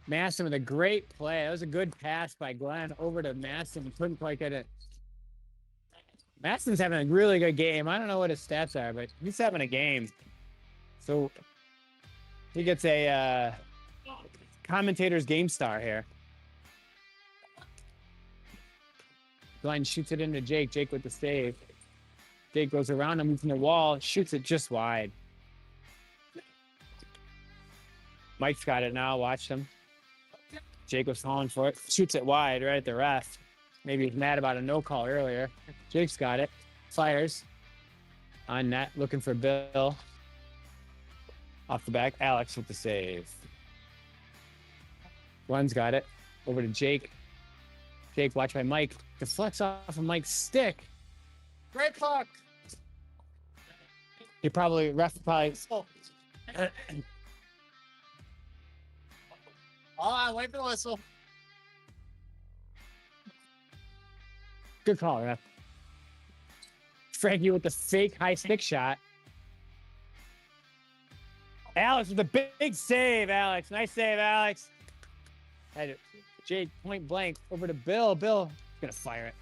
Maston with a great play. That was a good pass by Glenn over to Maston. Couldn't quite get it. Maston's having a really good game. I don't know what his stats are, but he's having a game. So he gets a commentator's game star here. Glenn shoots it into Jake. Jake with the save. Jake goes around him from the wall, shoots it just wide. Mike's got it now. Watch him. Jake was falling for it. Shoots it wide right at the ref. Maybe he's mad about a no call earlier. Jake's got it. Fires. On net, looking for Bill. Off the back. Alex with the save. Glenn's got it. Over to Jake. Jake, watched by Mike. Deflects off of Mike's stick. Great puck. He probably, ref probably. Wait for the whistle. Good call, ref. Frankie with the fake high stick shot. Alex with the big save, Alex. Nice save, Alex. Had it. Jake point blank over to Bill. Bill gonna fire it.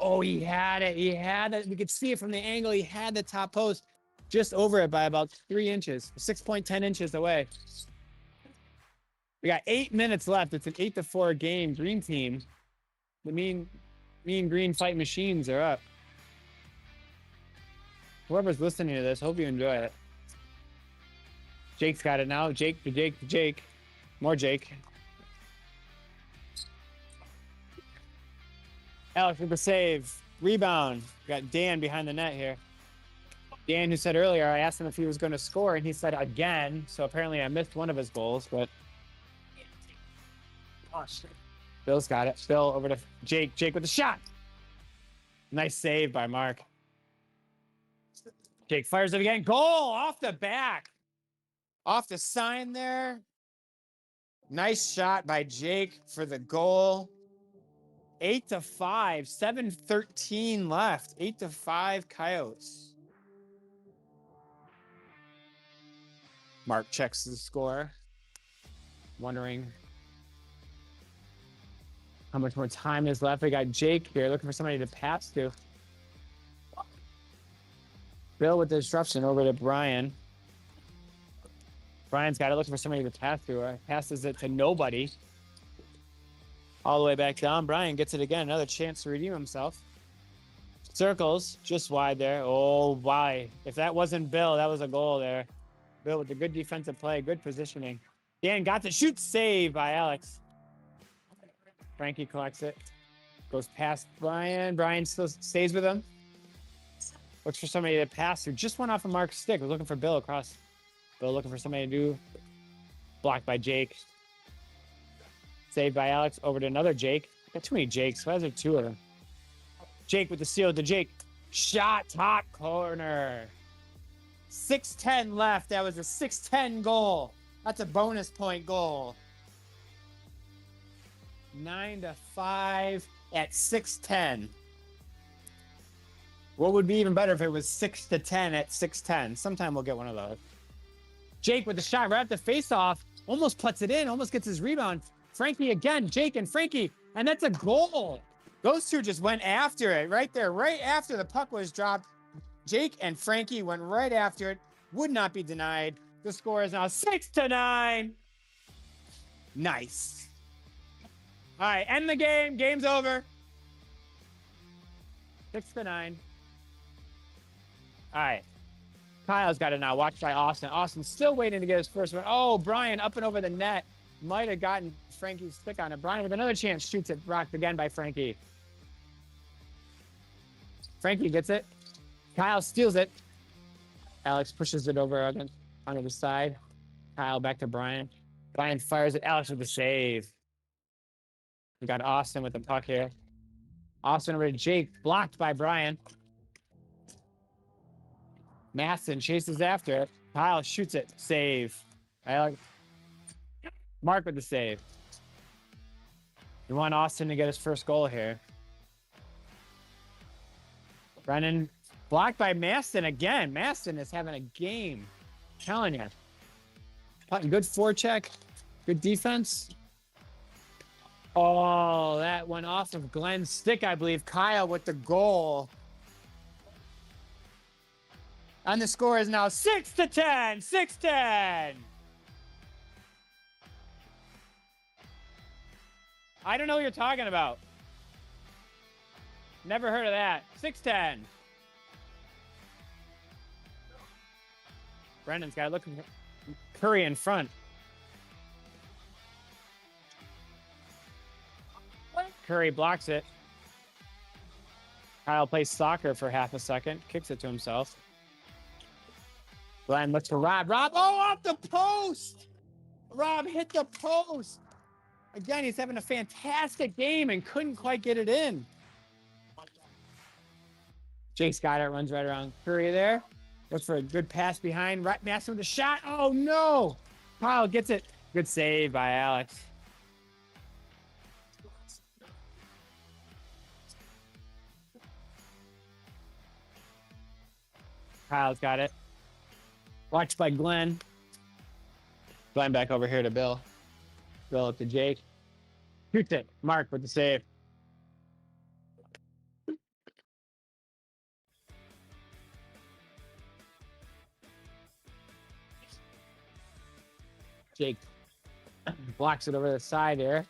Oh, he had it. He had it. We could see it from the angle. He had the top post just over it by about 3 inches, 6.10 inches away. We got 8 minutes left. It's an 8-4 game. Green team. The mean green fight machines are up. Whoever's listening to this, hope you enjoy it. Jake's got it now. Jake to Jake to Jake. More Jake. Alex with the save. Rebound. We got Dan behind the net here. Dan, who said earlier, I asked him if he was going to score, and he said again. So apparently I missed one of his goals, but Bill's got it. Bill over to Jake. Jake with the shot. Nice save by Mark. Jake fires it again. Goal off the back. Off the sign there. Nice shot by Jake for the goal. 8-5, 7:13 left. 8-5 Coyotes. Mark checks the score. Wondering how much more time is left. We got Jake here looking for somebody to pass to. Bill with the disruption over to Brian. Brian's got it looking for somebody to pass to. Passes it to nobody. All the way back down. Brian gets it again. Another chance to redeem himself. Circles just wide there. Oh, why? If that wasn't Bill, that was a goal there. Bill with the good defensive play, good positioning. Dan got the shoot, save by Alex. Frankie collects it. Goes past Brian. Brian still stays with him. Looks for somebody to pass who just went off of Mark's stick. Was looking for Bill across. Bill looking for somebody to do. Blocked by Jake. Saved by Alex. Over to another Jake. Got too many Jakes. Why is there 2 of them? Jake with the seal to Jake. Shot top corner. 6:10 left. That was a 6:10 goal. That's a bonus point goal. 9-5 at 6:10. What would be even better if it was 6-10 at 6:10? Sometime we'll get one of those. Jake with the shot right at the face-off. Almost puts it in. Almost gets his rebound. Frankie again. Jake and Frankie. And that's a goal. Those two just went after it right there. Right after the puck was dropped. Jake and Frankie went right after it. Would not be denied. The score is now 6-9. Nice. All right, end the game. Game's over. 6-9. All right. Kyle's got it now. Watched by Austin. Austin still waiting to get his first one. Oh, Brian up and over the net. Might have gotten Frankie's stick on it. Brian with another chance. Shoots it. Rocked again by Frankie. Frankie gets it. Kyle steals it. Alex pushes it over onto the side. Kyle back to Brian. Brian fires it. Alex with the save. We got Austin with the puck here. Austin over to Jake. Blocked by Brian. Maston chases after it. Kyle shoots it. Save. Mark with the save. You want Austin to get his first goal here. Brennan blocked by Maston again. Maston is having a game. I'm telling you. Good forecheck. Good defense. Oh, that went off of Glenn's stick, I believe. Kyle with the goal. And the score is now 6-10. 6-10. I don't know what you're talking about. Never heard of that. 6-10. Brendan's got to look Curry in front. Curry blocks it. Kyle plays soccer for half a second. Kicks it to himself. Glenn looks for Rob. Rob, oh, off the post! Rob hit the post. Again, he's having a fantastic game and couldn't quite get it in. Jake's got it, runs right around Curry there. Looks for a good pass behind. Right, Maston with a shot. Oh, no. Kyle gets it. Good save by Alex. Kyle's got it. Watched by Glenn. Glenn back over here to Bill. Bill up to Jake. Shoots it. Mark with the save. Jake blocks it over the side here.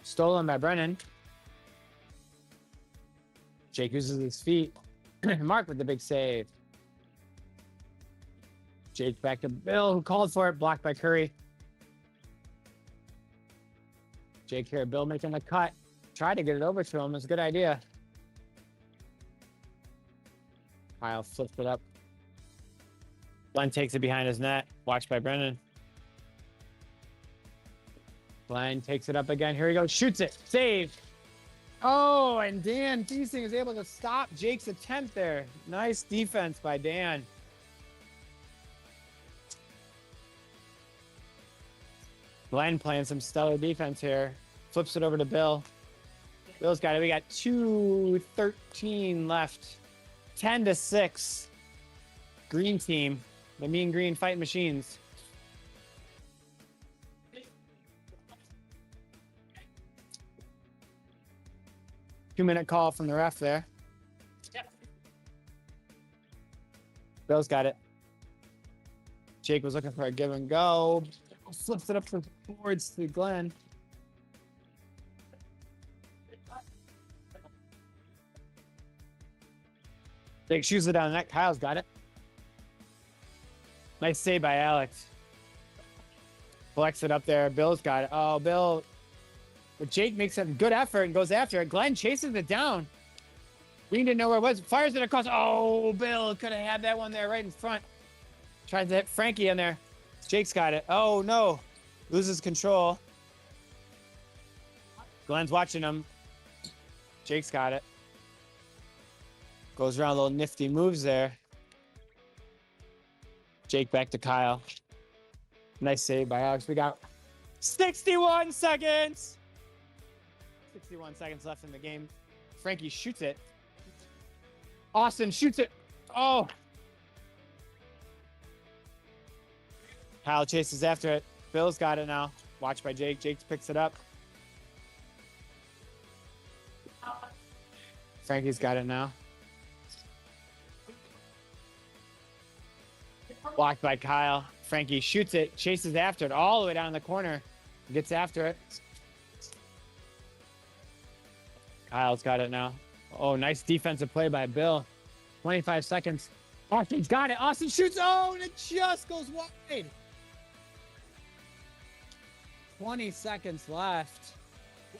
Stolen by Brennan. Jake uses his feet. Mark with the big save. Jake back to Bill, who called for it. Blocked by Curry. Jake here. Bill making the cut. Tried to get it over to him. It's a good idea. Kyle flips it up. Glenn takes it behind his net. Watched by Brennan. Glenn takes it up again. Here he goes. Shoots it. Save. Oh, and Dan Thiesing is able to stop Jake's attempt there. Nice defense by Dan. Glenn playing some stellar defense here. Flips it over to Bill. Bill's got it. We got 2:13 left. 10-6. Green team. The Mean Green Fighting Machines. Two-minute call from the ref there. Bill's got it. Jake was looking for a give and go. Flips it up towards to Glenn. Jake shoots it down the net. Kyle's got it. Nice save by Alex. Flex it up there. Bill's got it. Oh, Bill. But Jake makes a good effort and goes after it. Glenn chases it down. We didn't know where it was. Fires it across. Oh, Bill could have had that one there right in front. Tries to hit Frankie in there. Jake's got it. Oh, no. Loses control. Glenn's watching him. Jake's got it. Goes around little nifty moves there. Jake back to Kyle. Nice save by Alex. We got 61 seconds. 61 seconds left in the game. Frankie shoots it. Austin shoots it. Oh. Kyle chases after it. Bill's got it now. Watched by Jake. Jake picks it up. Frankie's got it now. Blocked by Kyle. Frankie shoots it. Chases after it all the way down in the corner. Gets after it. Kyle's got it now. Oh, nice defensive play by Bill. 25 seconds. Austin's got it. Austin shoots. Oh, and it just goes wide. 20 seconds left.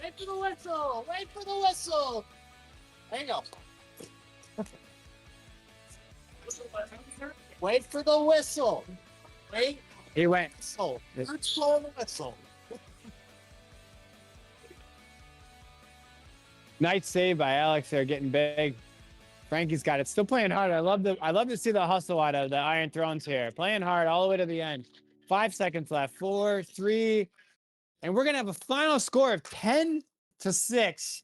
Wait for the whistle. Wait for the whistle. There you go. Wait for the whistle. Wait. He went. Oh, let's blow the whistle. Nice save by Alex there, getting big. Frankie's got it. Still playing hard. I love to see the hustle out of the Iron Thrones here. Playing hard all the way to the end. 5 seconds left. 4, 3, and we're gonna have a final score of 10-6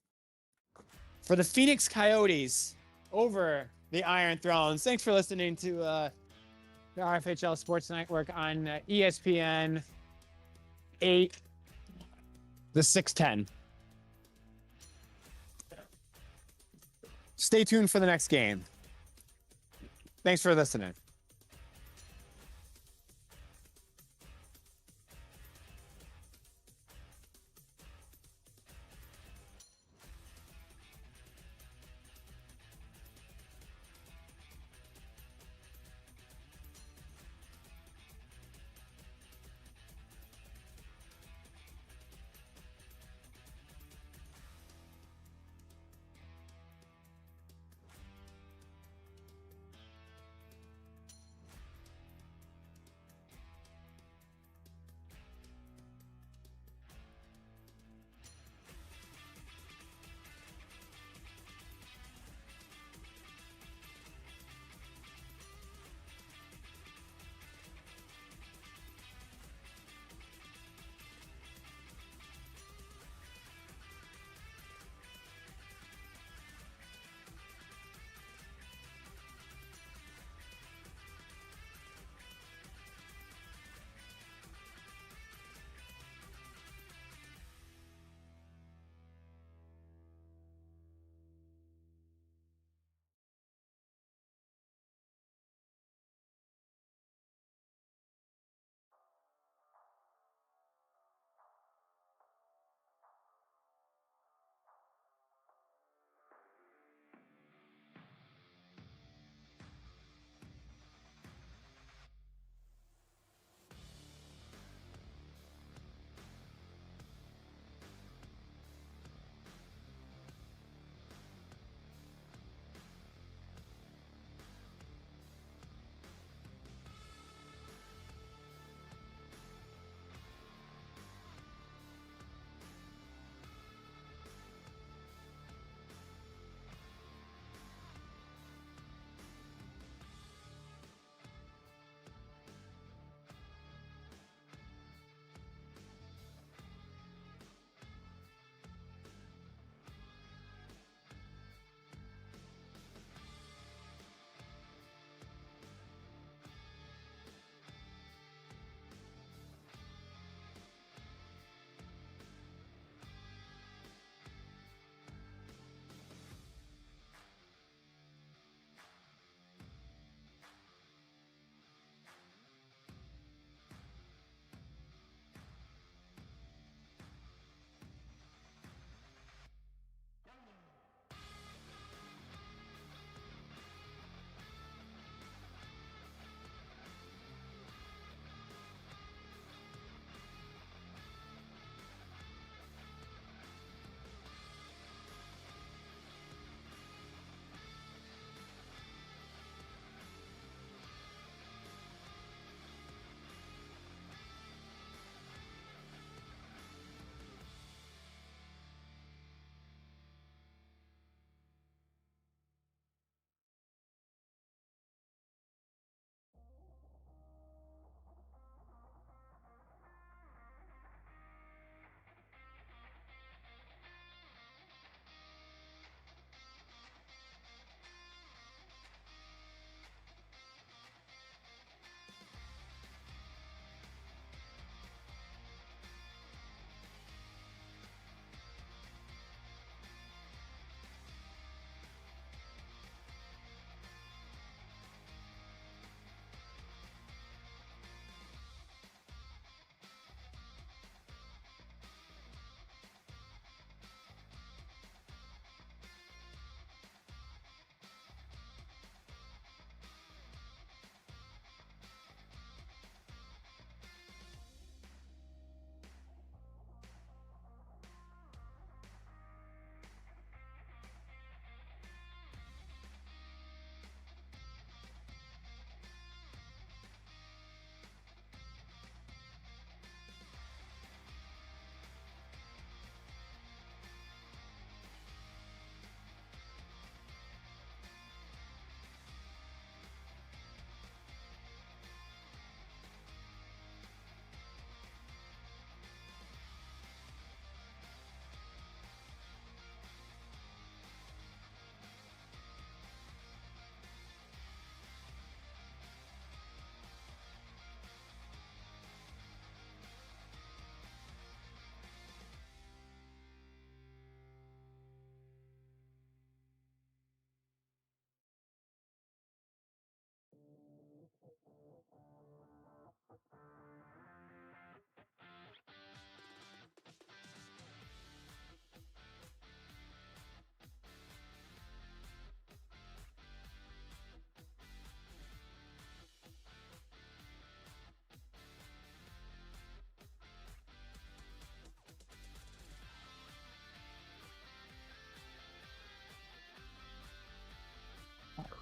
for the Phoenix Coyotes over the Iron Thrones. Thanks for listening to the RFHL Sports Network on ESPN 8, the 610. Stay tuned for the next game. Thanks for listening.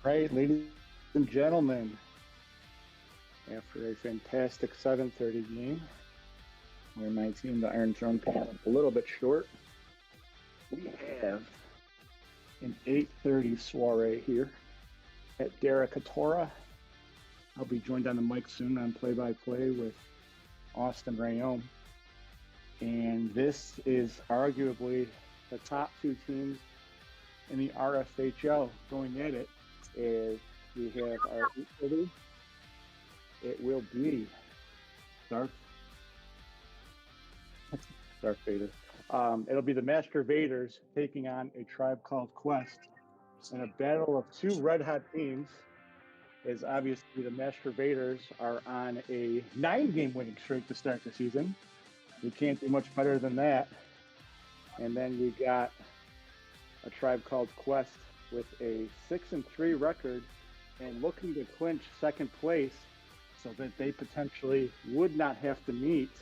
Right, ladies and gentlemen, after a fantastic 7:30 game, where my team, the Iron Throne, came up a little bit short, we have an 8:30 soiree here at Dericatora. I'll be joined on the mic soon on play-by-play with Austin Rayome. And this is arguably the top two teams in the RFHL going at it. As we have our 8:30, it will be Darth Vader. It'll be the Master Vaders taking on a Tribe Called Quest in a battle of two red hot teams. As obviously the Master Vaders are on a 9-game winning streak to start the season. We can't do much better than that. And then we got a Tribe Called Quest with a 6-3 record and looking to clinch second place so that they potentially would not have to meet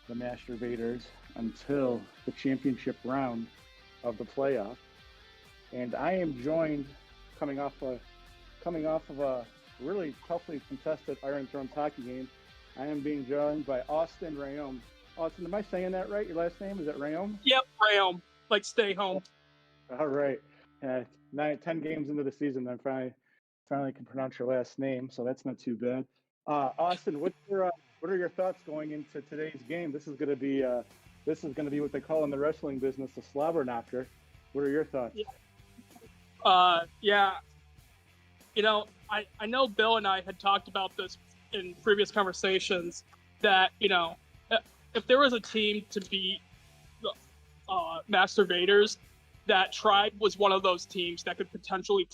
the Master Vaders until the championship round of the playoff. And I am joined coming off of a really toughly contested Iron Thrones hockey game. I am being joined by Austin Rayome. Austin, am I saying that right? Your last name, is that Rayome? Yep, Rayome. Like stay home. All right. 10 games into the season, I finally can pronounce your last name, so that's not too bad. Austin, what are your thoughts going into today's game? This is going to be what they call in the wrestling business a slobber knocker. What are your thoughts? Yeah. You know, I know Bill and I had talked about this in previous conversations that, you know, if there was a team to beat the Master Vaders, that Tribe was one of those teams that could potentially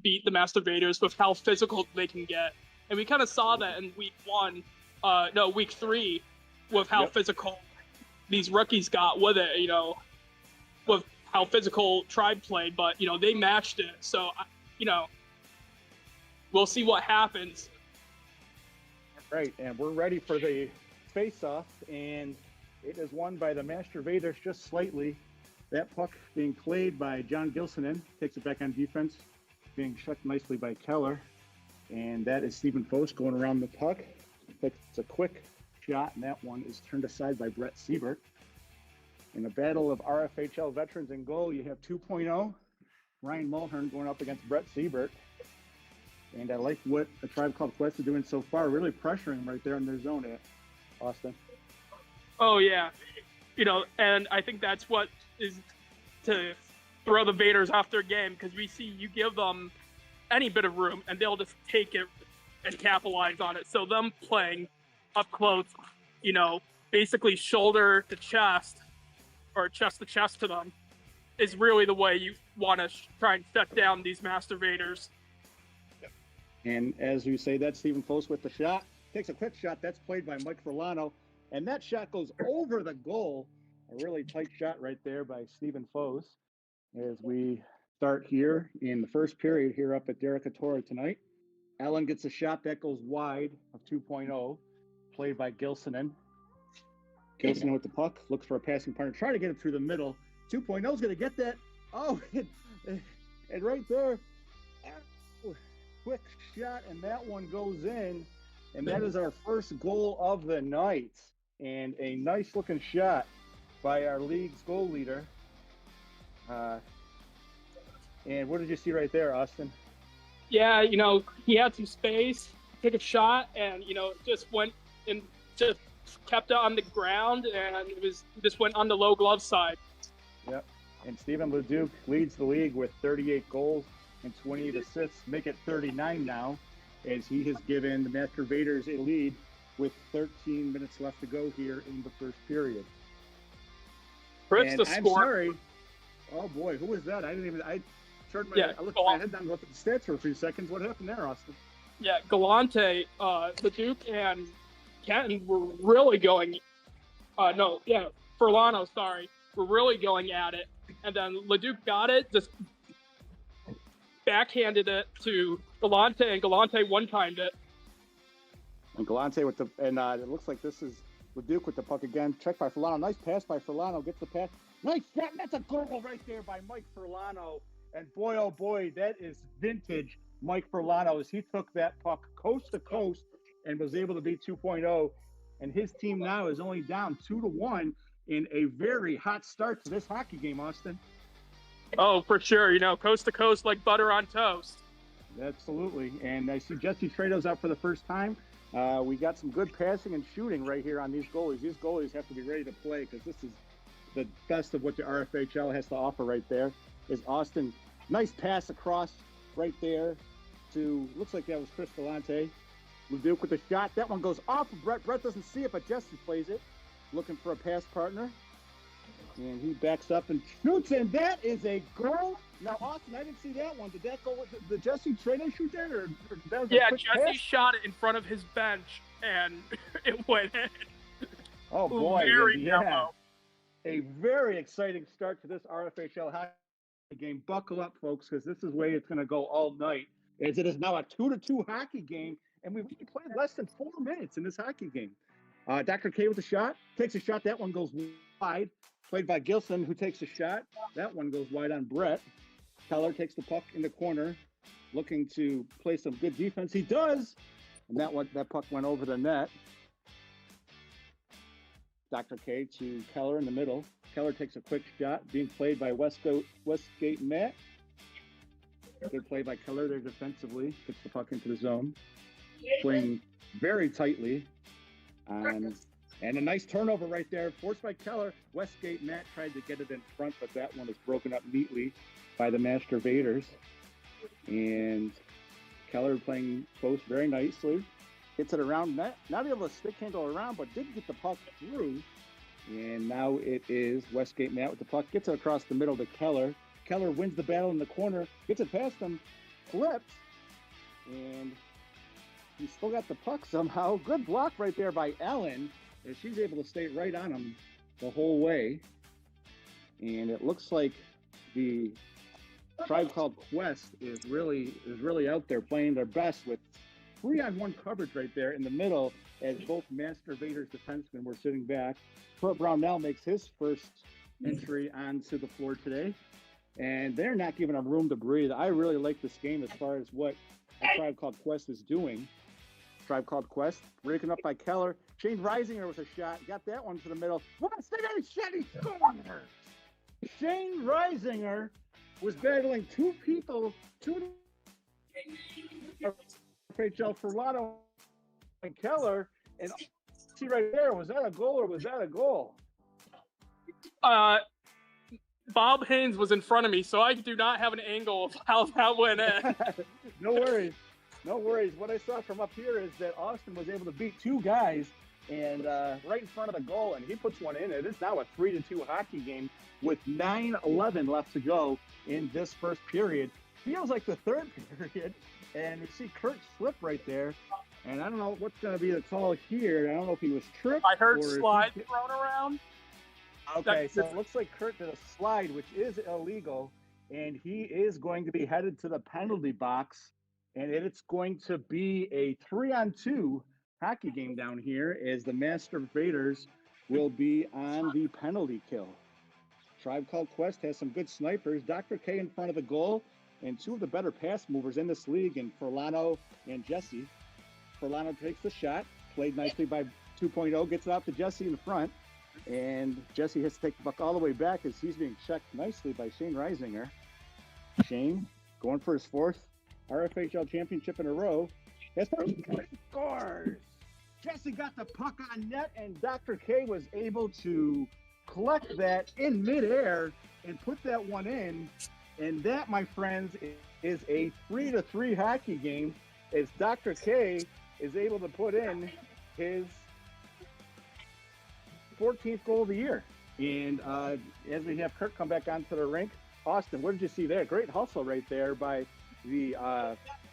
beat the Master Vaders with how physical they can get. And we kind of saw that in week 3 with how physical these rookies got with it, you know, with how physical Tribe played, but, you know, they matched it. So, you know, we'll see what happens. Right, and we're ready for the face-off, and it is won by the Master Vaders just slightly. That puck being played by John Gilsonen, takes it back on defense, being checked nicely by Keller. And that is Stephen Fost going around the puck. It's a quick shot, and that one is turned aside by Brett Siebert. In a battle of RFHL veterans in goal, you have 2.0, Ryan Mulhern going up against Brett Siebert. And I like what the Tribe Called Quest is doing so far, really pressuring right there in their zone at Austin. Oh, yeah. You know, and I think that's what is to throw the Vaders off their game, because we see you give them any bit of room and they'll just take it and capitalize on it. So them playing up close, you know, basically shoulder to chest or chest to chest to them is really the way you want to try and shut down these Master Vaders. And as you say, that's Stephen Fost with the shot. Takes a quick shot. That's played by Mike Furlano. And that shot goes over the goal. A really tight shot right there by Stephen Fost as we start here in the first period here up at Dericatora tonight. Allen gets a shot that goes wide of 2.0, played by Gilsonen. Gilsonen with the puck, looks for a passing partner, try to get it through the middle. 2.0 is going to get that. Oh, and right there, quick shot, and that one goes in. And that is our first goal of the night. And a nice looking shot by our league's goal leader. And what did you see right there, Austin? Yeah, you know, he had some space, took a shot, and, you know, just went and just kept it on the ground, and it was just went on the low glove side. Yep. And Stephen Leduc leads the league with 38 goals and 28 assists, make it 39 now, as he has given the Master Vaders a lead with 13 minutes left to go here in the first period. Fritz, the I'm score. sorry. Oh boy, who was that? I looked at my head down and looked at the stats for a few seconds. What happened there, Austin? Yeah, Galante, Leduc, and Kenton were really going. Furlano, sorry, were really going at it, and then Leduc got it, just backhanded it to Galante, and Galante one-timed it. And Galante with it looks like this is Leduc with the puck again. Checked by Furlano. Nice pass by Furlano. Gets the pass. Nice shot. That's a goal right there by Mike Furlano. And boy, oh boy, that is vintage Mike Furlano as he took that puck coast to coast and was able to beat 2.0. And his team now is only down 2-1 in a very hot start to this hockey game, Austin. Oh, for sure. Coast to coast like butter on toast. Absolutely. And I see Jesse Trados out for the first time. We got some good passing and shooting right here on these goalies. These goalies have to be ready to play because this is the best of what the RFHL has to offer right there. Is Austin. Nice pass across right there to, looks like that was Chris Galante. Leduc with a shot. That one goes off of Brett. Brett doesn't see it, but Jesse plays it. Looking for a pass partner. And he backs up and shoots, and that is a goal. Now, Austin, I didn't see that one. Did that go with the Jesse Trader shoot there? Or that was yeah, a quick Jesse pass? shot it in front of his bench, and it went in. Oh, boy. Very yeah. yellow. A very exciting start to this RFHL hockey game. Buckle up, folks, because this is the way it's going to go all night. As it is now a 2-2 hockey game, and we've played less than 4 minutes in this hockey game. Dr. K with a shot. Takes a shot. That one goes wide. Played by Gilson, who takes a shot. That one goes wide on Brett. Keller takes the puck in the corner, looking to play some good defense. He does. And that puck went over the net. Dr. K to Keller in the middle. Keller takes a quick shot, being played by Westgate Matt. Good play by Keller there defensively. Gets the puck into the zone. Playing very tightly. And a nice turnover right there, forced by Keller. Westgate Matt tried to get it in front, but that one is broken up neatly by the Masturbators. And Keller playing close very nicely. Gets it around net. Not able to stick handle around, but did get the puck through. And now it is Westgate Matt with the puck. Gets it across the middle to Keller. Keller wins the battle in the corner. Gets it past him. Flips. And he's still got the puck somehow. Good block right there by Ellen. And she's able to stay right on him the whole way. And it looks like the Tribe Called Quest is really out there playing their best with 3-on-1 coverage right there in the middle as both Masturbators defensemen were sitting back. Kurt Brownell makes his first entry onto the floor today. And they're not giving him room to breathe. I really like this game as far as what a Tribe Called Quest is doing. Tribe Called Quest, breaking up by Keller. Shane Reisinger with a shot, got that one to the middle. What a shot, he scored! Shane Reisinger was battling two RFHL Furlano and Keller, and see right there, was that a goal or was that a goal? Bob Haynes was in front of me, so I do not have an angle of how that went in. No worries. No worries. What I saw from up here is that Austin was able to beat two guys and right in front of the goal, and he puts one in. It is now a 3-2 hockey game with 9:11 left to go in this first period. Feels like the third period, and you see Kurt slip right there. And I don't know what's going to be the call here. I don't know if he was tripped. I heard or slide thrown around. Okay, so it looks like Kurt did a slide, which is illegal, and he is going to be headed to the penalty box. And it's going to be a 3-on-2 hockey game down here as the Masturbators will be on the penalty kill. Tribe Called Quest has some good snipers. Dr. K in front of the goal and two of the better pass movers in this league in Furlano and Jesse. Furlano takes the shot, played nicely by 2.0, gets it out to Jesse in the front. And Jesse has to take the puck all the way back as he's being checked nicely by Shane Reisinger. Shane going for his fourth RFHL championship in a row. That's first scores. Jesse got the puck on net, and Dr. K was able to collect that in midair and put that one in. And that, my friends, is a 3-3 hockey game as Dr. K is able to put in his 14th goal of the year. And as we have Kurt come back onto the rink, Austin, what did you see there? Great hustle right there by the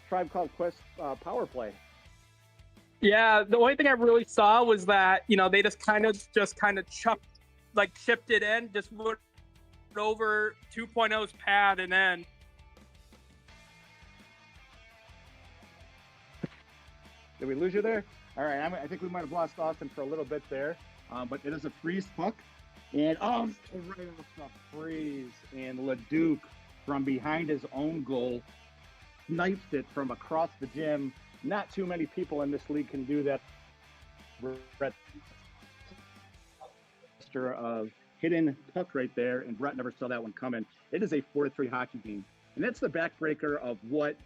Tribe Called Quest power play. Yeah, the only thing I really saw was that, they just kind of chipped it in, just went over 2.0's pad and then. Did we lose you there? All right, I think we might have lost Austin for a little bit there, but it is a freeze puck. And right off the freeze, and Leduc from behind his own goal, snipes it from across the gym. Not too many people in this league can do that. Of hidden puck right there, and Brett never saw that one coming. It is a 4-3 hockey game, and that's the backbreaker of what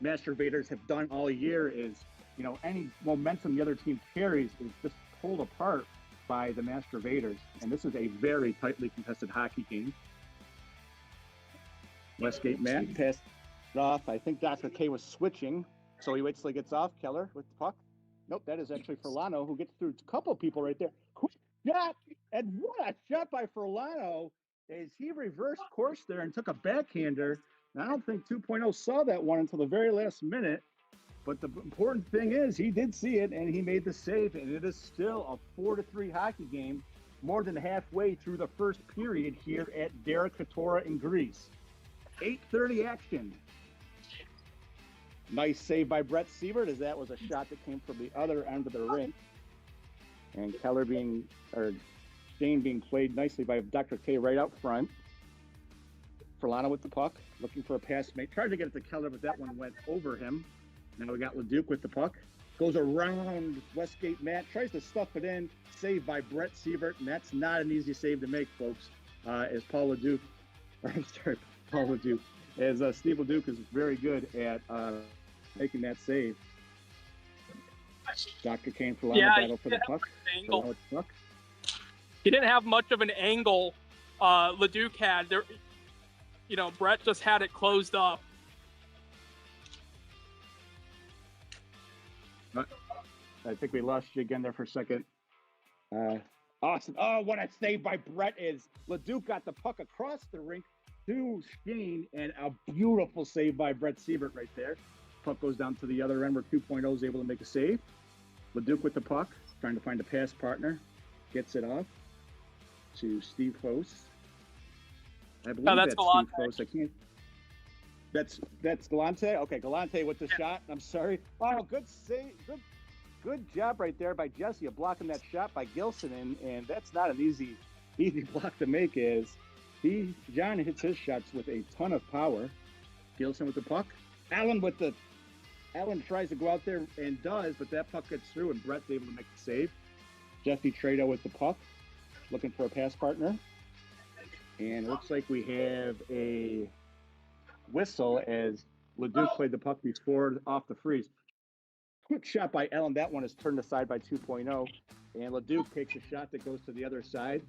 Masturbators have done all year. Is, you know, any momentum the other team carries is just pulled apart by the Masturbators, and this is a very tightly contested hockey game. Westgate Matt passed it off. I think Dr. K was switching, so he waits till he gets off. Keller with the puck. Nope, that is actually Furlano, who gets through a couple of people right there. Quick shot, and what a shot by Furlano as he reversed course there and took a backhander. And I don't think 2.0 saw that one until the very last minute. But the important thing is he did see it, and he made the save, and it is still a 4-3 hockey game, more than halfway through the first period here at Derek Katora in Greece. 8:30 action. Nice save by Brett Siebert, as that was a shot that came from the other end of the rink. And Shane being played nicely by Dr. K right out front. Furlano with the puck, looking for a pass mate. Tried to get it to Keller, but that one went over him. Now we got LeDuc with the puck. Goes around Westgate Matt, tries to stuff it in. Saved by Brett Siebert, and that's not an easy save to make, folks. As Paul LeDuc as Steve LeDuc is very good at making that save. Dr. Kane for battle for the puck. He didn't have much of an angle. LeDuc had there. You know, Brett just had it closed up. I think we lost you again there for a second. Awesome. Oh, what a save by Brett is. LeDuc got the puck across the rink to Shane, and a beautiful save by Brett Siebert right there. Puck goes down to the other end where 2.0 is able to make a save. LeDuc with the puck, trying to find a pass partner. Gets it off to Steve Foss. I believe that's Steve Foss. I can't. That's Galante. Okay, Galante with the shot. I'm sorry. Oh, good save. Good job right there by Jesse of blocking that shot by Gilson, and that's not an easy block to make. John hits his shots with a ton of power. Gilson with the puck. Allen tries to go out there and does, but that puck gets through, and Brett's able to make the save. Jesse Trado with the puck, looking for a pass partner. And it looks like we have a whistle as LeDuc played the puck before off the freeze. Quick shot by Allen. That one is turned aside by 2.0. And LeDuc takes a shot that goes to the other side.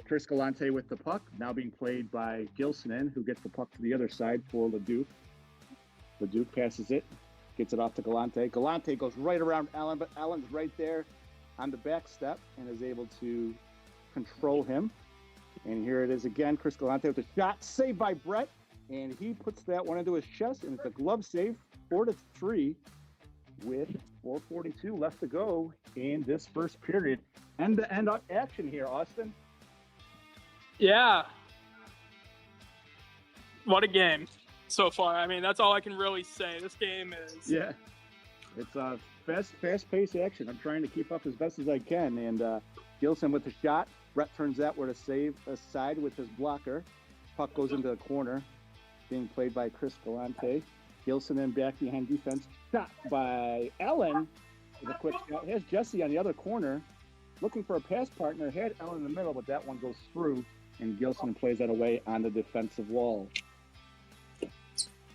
Chris Galante with the puck, now being played by Gilsonen, who gets the puck to the other side for LeDuc. LeDuc passes it, gets it off to Galante. Galante goes right around Allen, but Allen's right there on the back step and is able to control him. And here it is again, Chris Galante with a shot, saved by Brett, and he puts that one into his chest, and it's a glove save, 4-3, with 4:42 left to go in this first period. End-to-end action here, Austin. Yeah. What a game so far. I mean, that's all I can really say. This game is... Yeah. It's a fast-paced action. I'm trying to keep up as best as I can. And Gilson with the shot. Brett turns that where to save aside with his blocker. Puck goes into the corner, being played by Chris Galante. Gilson in back behind defense. Shot by Allen with a quick shot. Here's Jesse on the other corner, looking for a pass partner. Had Allen in the middle, but that one goes through, and Gilson plays that away on the defensive wall.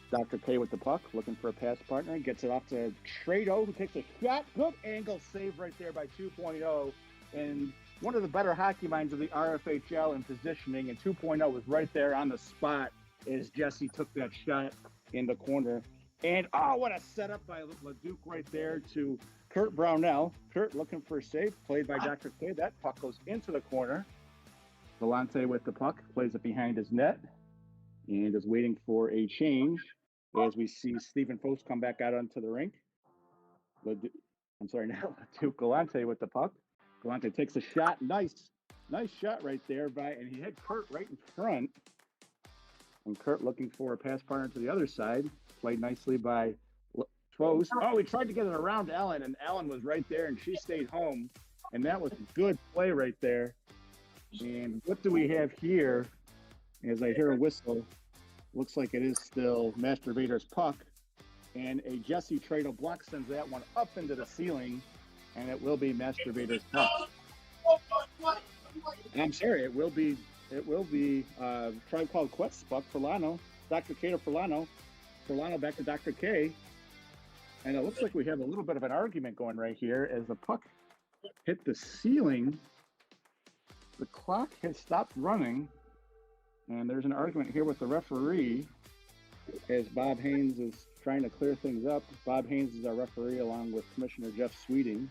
Dr. K with the puck, looking for a pass partner. Gets it off to Trado, who takes a shot. Good angle save right there by 2.0. And one of the better hockey minds of the RFHL in positioning, and 2.0 was right there on the spot as Jesse took that shot in the corner. And what a setup by LeDuc right there to Kurt Brownell. Kurt looking for a save, played by Dr. K. That puck goes into the corner. Galante with the puck, plays it behind his net, and is waiting for a change as we see Stephen Foss come back out onto the rink. LeDuc Galante with the puck. Galante takes a shot. Nice shot right there and he had Kurt right in front. And Kurt looking for a pass partner to the other side. Played nicely by Foss. He tried to get it around Allen, and Allen was right there, and she stayed home. And that was a good play right there. And what do we have here? as I hear a whistle. Looks like it is still Masturbator's puck. And a Jesse Tradle block sends that one up into the ceiling, and it will be Masturbator's puck. And I'm sorry, it will be Tribe Called Quest's puck. Furlano, Dr. K to Furlano. Furlano back to Dr. K. And it looks like we have a little bit of an argument going right here as the puck hit the ceiling. The clock has stopped running, and there's an argument here with the referee as Bob Haynes is trying to clear things up. Bob Haynes is our referee along with Commissioner Jeff Sweeting,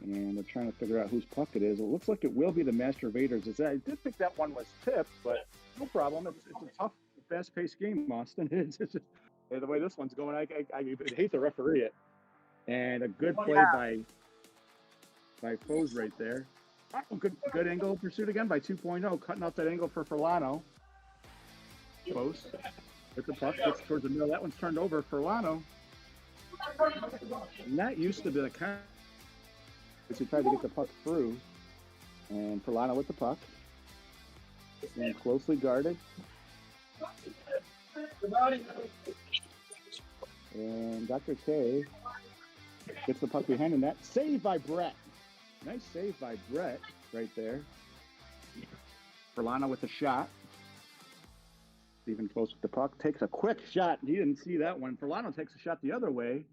and they're trying to figure out whose puck it is. It looks like it will be the Masturbators. I did think that one was tipped, but no problem. It's a tough, fast-paced game, Austin. It's just, the way this one's going, I hate to referee it. And a good play by Foes right there. Oh, good angle pursuit again by 2.0, cutting out that angle for Furlano. Foes with the puck, gets towards the middle. That one's turned over. Furlano. Not used to the kind. He tried to get the puck through. And Furlano with the puck. And closely guarded. And Dr. K gets the puck behind him. That save by Brett. Nice save by Brett right there. Furlano with the shot. Even close with the puck. Takes a quick shot. He didn't see that one. Furlano takes a shot the other way.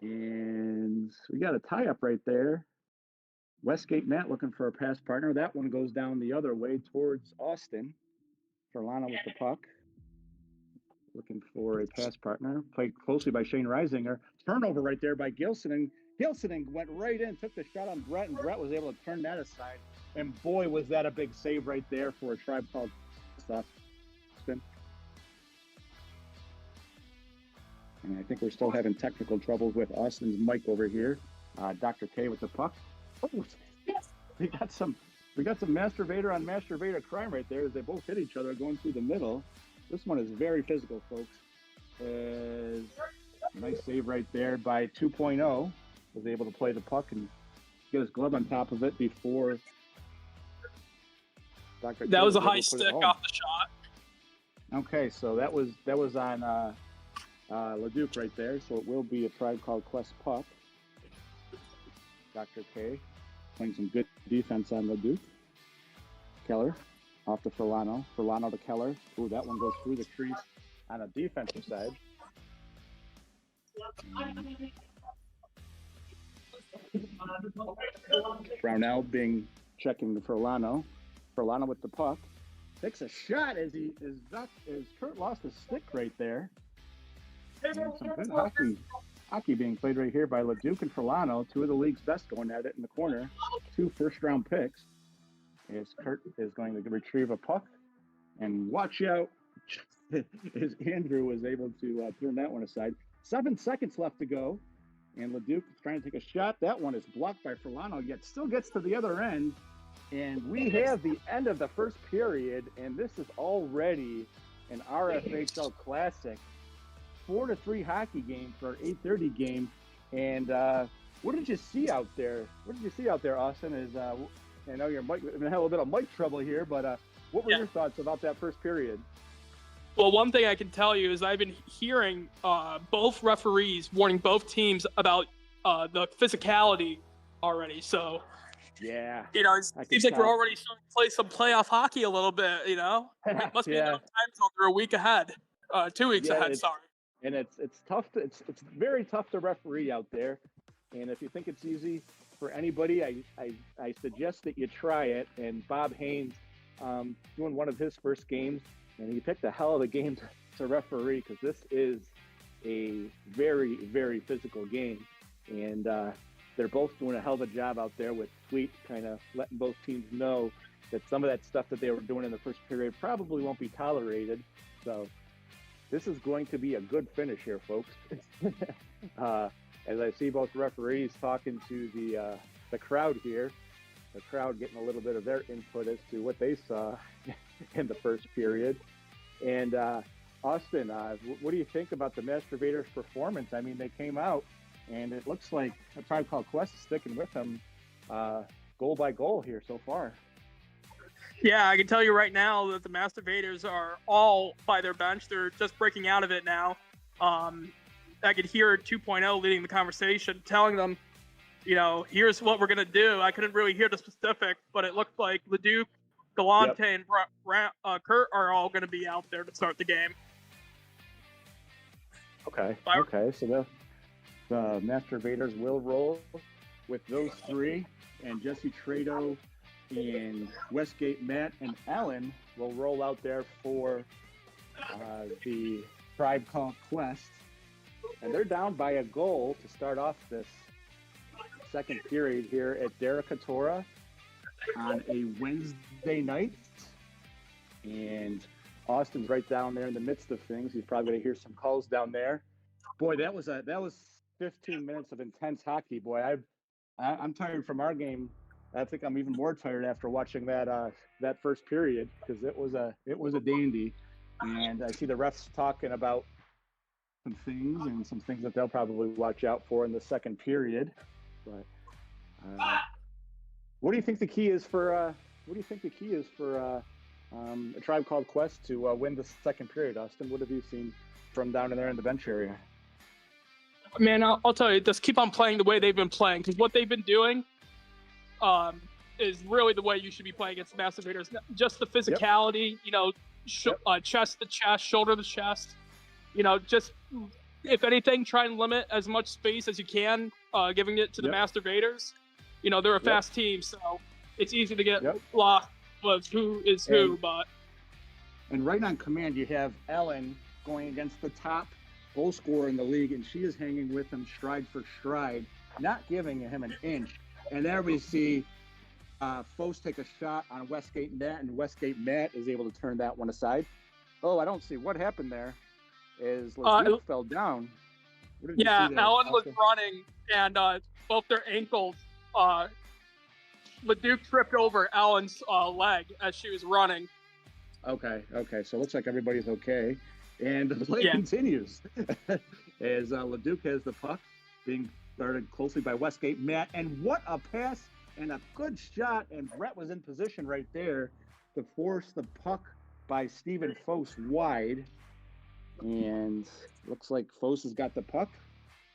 And we got a tie-up right there. Westgate Matt looking for a pass partner. That one goes down the other way towards Austin. Furlano with the puck. Looking for a pass partner. Played closely by Shane Reisinger. Turnover right there by Gilson. And Gilson went right in, took the shot on Brett, and Brett was able to turn that aside. And boy, was that a big save right there for a Tribe Called Quest. And I think we're still having technical troubles with Austin's mic over here. Dr. K with the puck. Oh, we got some masturbator on masturbator crime right there as they both hit each other going through the middle. This one is very physical, folks. Nice save right there by 2.0. Was able to play the puck and get his glove on top of it before Dr. That was a high stick off the shot. Okay, so that was on Leduc right there, so it will be a Tribe Called Quest puck. Dr. K playing some good defense on Leduc. Keller off to Furlano. Furlano to Keller. Ooh, that one goes through the crease on a defensive side. Brownell checking the Furlano. Furlano with the puck. Takes a shot as Kurt lost his stick right there. And some good hockey being played right here by Leduc and Furlano, two of the league's best going at it in the corner. 2 first-round picks. As Kurt is going to retrieve a puck. And watch out, as Andrew was able to turn that one aside. 7 seconds left to go. And Leduc is trying to take a shot. That one is blocked by Furlano, yet still gets to the other end. And we have the end of the first period, and this is already an RFHL classic. 4-3 hockey game for our 8:30 game. And what did you see out there? Austin? I know you're having a little bit of mic trouble here, but what were your thoughts about that first period? Well, one thing I can tell you is I've been hearing both referees warning both teams about the physicality already. So, yeah, it seems like we're already starting to play some playoff hockey a little bit. It must be enough time zone. They're a week ahead, 2 weeks ahead. Sorry. And it's tough it's very tough to referee out there. And if you think it's easy for anybody, I suggest that you try it. And Bob Haynes doing one of his first games, and he picked a hell of a game to referee because this is a very, very physical game. And they're both doing a hell of a job out there with Sweet kind of letting both teams know that some of that stuff that they were doing in the first period probably won't be tolerated. So this is going to be a good finish here, folks. As I see both referees talking to the crowd here, the crowd getting a little bit of their input as to what they saw in the first period. And Austin, what do you think about the Masturbators' performance? I mean, they came out, and it looks like a Tribe Called Quest is sticking with them goal by goal here so far. Yeah, I can tell you right now that the Masturbators are all by their bench. They're just breaking out of it now. I could hear 2.0 leading the conversation, telling them, here's what we're going to do. I couldn't really hear the specifics, but it looked like Leduc, Galante, and Kurt are all going to be out there to start the game. Okay. So the Masturbators will roll with those three, and Jesse Trado and Westgate Matt and Allen will roll out there for the Tribe Called Quest. And they're down by a goal to start off this second period here at Dericatora on a Wednesday night. And Austin's right down there in the midst of things. He's probably going to hear some calls down there. Boy, that was 15 minutes of intense hockey. Boy, I'm tired from our game. I think I'm even more tired after watching that first period, because it was a dandy. And I see the refs talking about some things that they'll probably watch out for in the second period. But what do you think the key is for a Tribe Called Quest to win the second period, Austin? What have you seen from down in there in the bench area? Man, I'll tell you, just keep on playing the way they've been playing, because what they've been doing is really the way you should be playing against the Masturbators. Just the physicality, chest to chest, shoulder to chest. Just, if anything, try and limit as much space as you can, giving it to the Masturbators. They're a fast team, so it's easy to get lost with who is who. And right on command, you have Ellen going against the top goal scorer in the league, and she is hanging with him stride for stride, not giving him an inch. And there we see Foss take a shot on Westgate Matt, and Westgate Matt is able to turn that one aside. Oh, I don't see what happened there. Is Leduc fell down. Ellen was running, and both their ankles, Leduc tripped over Ellen's leg as she was running. Okay. So it looks like everybody's okay. And the play continues as Leduc has the puck, being started closely by Westgate Matt. And what a pass and a good shot. And Brett was in position right there to force the puck by Stephen Foss wide. And looks like Foss has got the puck.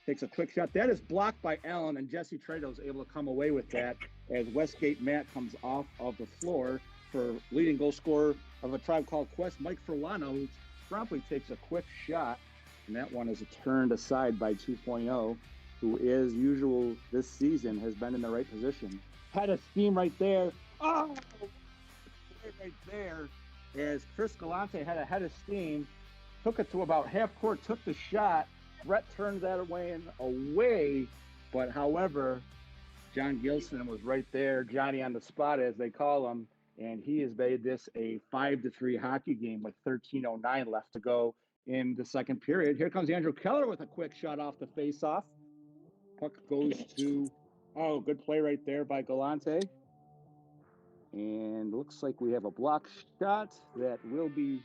Takes a quick shot. That is blocked by Allen, and Jesse Trado is able to come away with that as Westgate Matt comes off of the floor for leading goal scorer of a Tribe Called Quest, Mike Furlano, who promptly takes a quick shot. And that one is turned aside by 2.0, who, as usual this season, has been in the right position. Had a steam right there. Oh! Right there. As Chris Galante had a head of steam, took it to about half court, took the shot. Brett turned that away. But however, John Gilson was right there, Johnny on the spot, as they call him, and he has made this a 5-3 hockey game with 13:09 left to go in the second period. Here comes Andrew Keller with a quick shot off the face-off. Puck goes to, good play right there by Galante. And looks like we have a block shot that will be,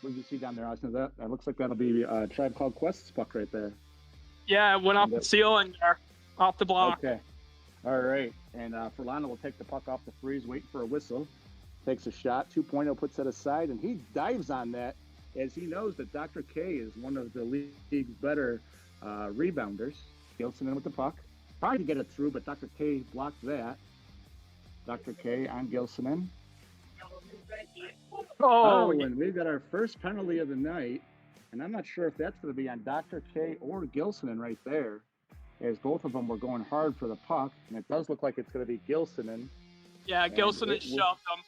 what do you see down there, Austin? That looks like that'll be Tribe Called Quest's puck right there. Yeah, it went off the ceiling there, off the block. Okay. All right. And Furlano will take the puck off the freeze, waiting for a whistle. Takes a shot. 2.0 puts that aside, and he dives on that as he knows that Dr. K is one of the league's better rebounders. Gilson in with the puck. Trying to get it through, but Dr. K blocked that. Dr. K on Gilson. And we've got our first penalty of the night, and I'm not sure if that's going to be on Dr. K or Gilson right there, as both of them were going hard for the puck, and it does look like it's going to be Gilson. Yeah, Gilson shoved them.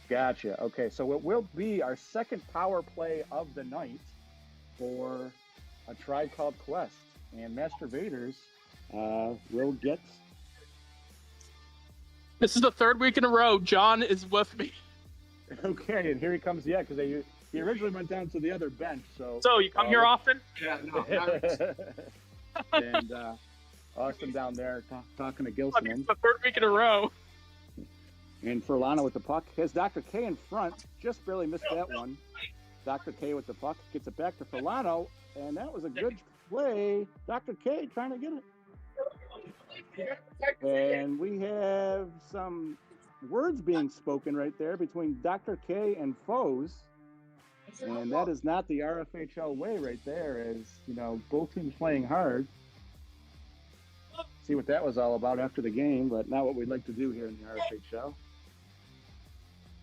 Gotcha. Okay, so it will be our second power play of the night for a Tribe Called Quest, and Masturbators will get. This is the third week in a row. John is with me. Okay, and here he comes. Yeah, because he originally went down to the other bench. So you come here often? Yeah, no. And Austin down there talking to Gilson. It's the third week in a row. And Furlano with the puck has Dr. K in front. Just barely missed that one. Dr. K with the puck gets it back to Furlano, and that was a good play. Dr. K trying to get it. And we have some words being spoken right there between Dr. K and Foes. And that is not the RFHL way right there, as, you know, both teams playing hard. See what that was all about after the game, but not what we'd like to do here in the RFHL.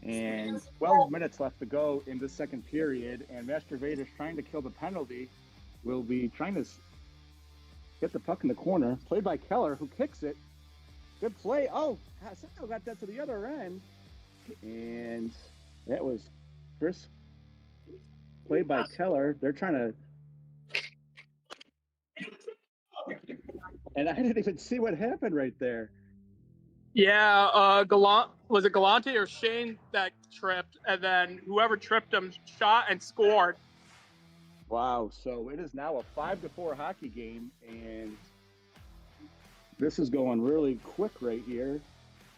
And 12 minutes left to go in the second period, and Master Vader's trying to kill the penalty. Will be trying to get the puck in the corner. Played by Keller, who kicks it. Good play. Oh, Hassan got that to the other end. And that was Chris. Played by Keller. They're trying to... And I didn't even see what happened right there. Yeah, was it Galante or Shane that tripped, and then whoever tripped him shot and scored. Wow, so it is now a 5-4 hockey game, and this is going really quick right here.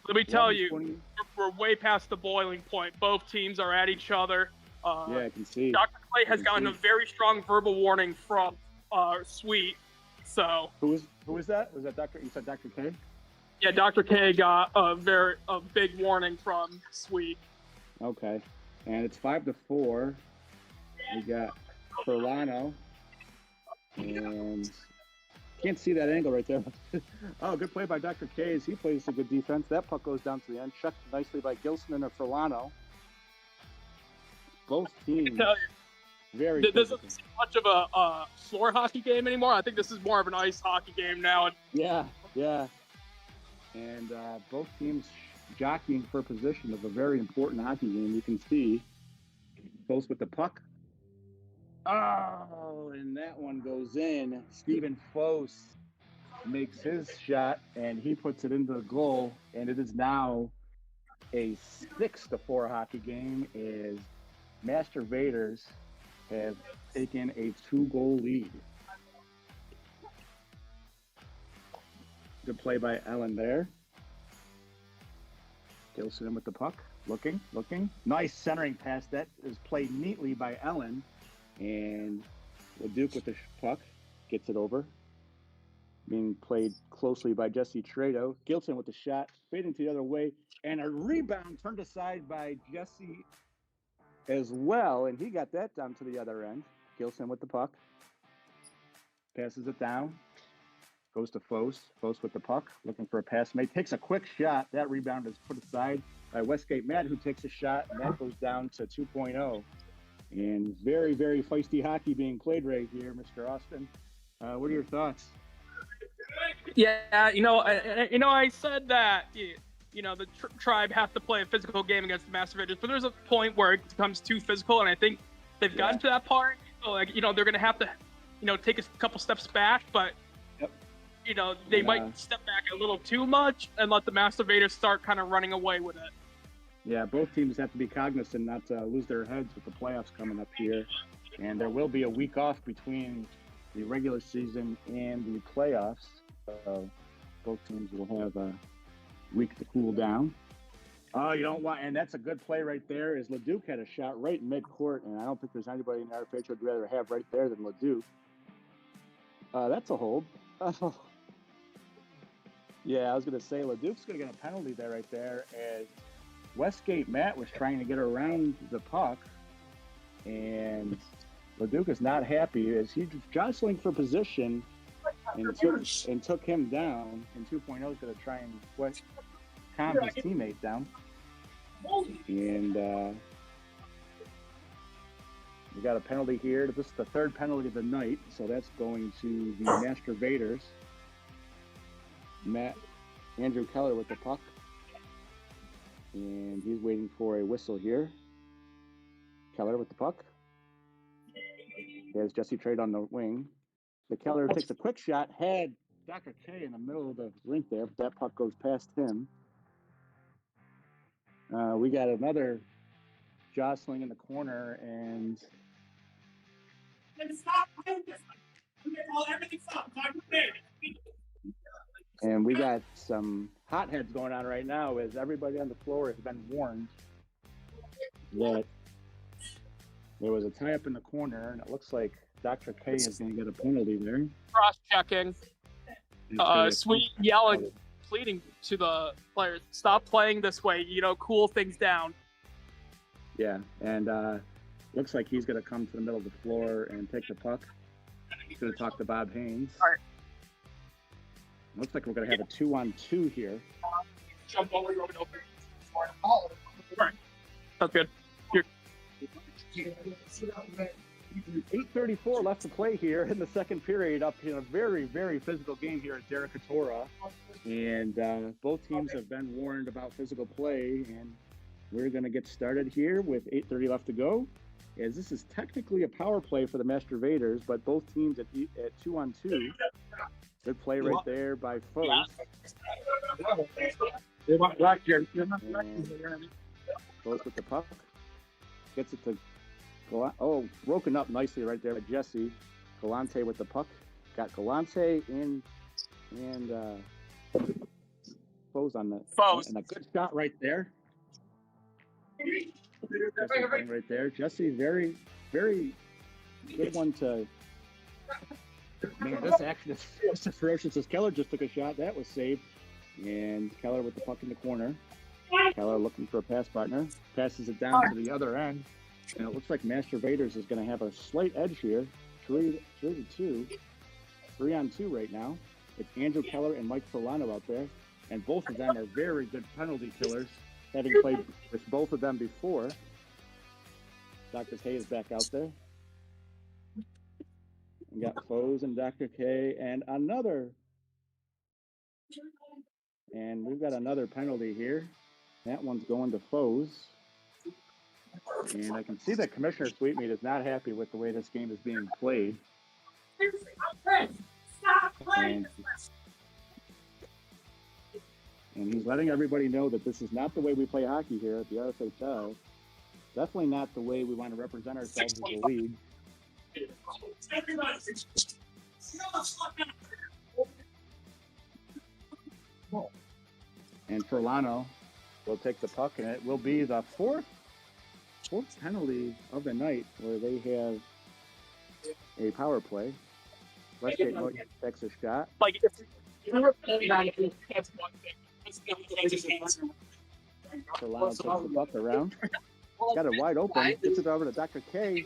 Let me tell you, we're way past the boiling point. Both teams are at each other. Yeah, I can see. Dr. Clay has gotten a very strong verbal warning from Sweet. So who was that? Was that Dr. You said Dr. K? Yeah, Dr. K got a big warning from Sweet. Okay, and it's 5-4. We got Ferlano, and can't see that angle right there. Oh, good play by Dr. K as he plays a good defense. That puck goes down to the end, checked nicely by Gilson and Ferlano. Both teams very. This isn't much of a floor hockey game anymore. I think this is more of an ice hockey game now. Yeah. And both teams jockeying for position of a very important hockey game. You can see close with the puck. Oh, and that one goes in. Stephen Foes makes his shot, and he puts it into the goal. And it is now a 6-4 hockey game as Master Vaders have taken a 2-goal lead. Good play by Ellen there. Gilson with the puck. Looking. Nice centering pass. That is played neatly by Ellen. And LeDuc with the puck gets it over. Being played closely by Jesse Trado. Gilson with the shot. Fading to the other way. And a rebound turned aside by Jesse as well. And he got that down to the other end. Gilson with the puck. Passes it down. Goes to Foes. Foes with the puck. Looking for a pass mate. Takes a quick shot. That rebound is put aside by Westgate Matt, who takes a shot. And that goes down to 2.0. And very, very feisty hockey being played right here, Mr. Austin. What are your thoughts? Yeah, I said that, the Tribe have to play a physical game against the Master Vaders, but there's a point where it becomes too physical, and I think they've gotten to that part. So, they're going to have to, take a couple steps back, but, they might step back a little too much and let the Master Vaders start kind of running away with it. Yeah, both teams have to be cognizant not to lose their heads with the playoffs coming up here. And there will be a week off between the regular season and the playoffs. So both teams will have a week to cool down. Oh, you don't want, and that's a good play right there, is LeDuc had a shot right in midcourt, and I don't think there's anybody in the RFHL would rather have right there than LeDuc. That's a hold. Oh. Yeah, I was going to say LeDuc's going to get a penalty there right there, as Westgate Matt was trying to get around the puck, and LeDuc is not happy as he's jostling for position and took him down. And 2.0 is going to try and calm his teammate down. And we got a penalty here. This is the third penalty of the night, so that's going to the Master Vaders. Andrew Keller with the puck. And he's waiting for a whistle here. Keller with the puck. There's Jesse Trade on the wing. The Keller takes a quick shot. Had Dr. K in the middle of the rink there, but that puck goes past him. We got another jostling in the corner, and we got some hotheads going on right now, as everybody on the floor has been warned that there was a tie-up in the corner, and it looks like Dr. K is going to get a penalty there. Cross-checking. Sweet pleading to the players, stop playing this way, cool things down. Yeah, and looks like he's going to come to the middle of the floor and take the puck. He's going to talk to Bob Haynes. All right. Looks like we're going to have a 2-on-2 here. Jump over, over. All right. That's good. 8:34 left to play here in the second period, up in a very, very physical game here at Derek-Katora. And both teams have been warned about physical play, and we're going to get started here with 8:30 left to go, as this is technically a power play for the Masturbators, but both teams at 2-on-2. Good play right there by Foes. They want black here. Foes with the puck. Gets it to broken up nicely right there by Jesse. Galante with the puck. Got Galante and Foes on the and a good shot right there. Jesse right there. Jesse, very, very good one to. Man, this action is ferocious. As Keller just took a shot, that was saved, and Keller with the puck in the corner. Keller looking for a pass partner, passes it down to the other end, and it looks like Masturbators is going to have a slight edge here. 3-2, 3-on-2 right now. It's Andrew Keller and Mike Ferlano out there, and both of them are very good penalty killers, having played with both of them before. Dr. K is back out there. We got Foes and Dr. K and we've got another penalty here. That one's going to Foes. And I can see that Commissioner Sweetmeat is not happy with the way this game is being played. And he's letting everybody know that this is not the way we play hockey here at the RFHL. Definitely not the way we want to represent ourselves as a league. And Ferlano will take the puck, and it will be the fourth penalty of the night where they have a power play. Westgate takes a shot. Like, if you're playing on it, that's one thing. Ferlano takes the puck around. Got it wide open. Gets it over to Dr. K.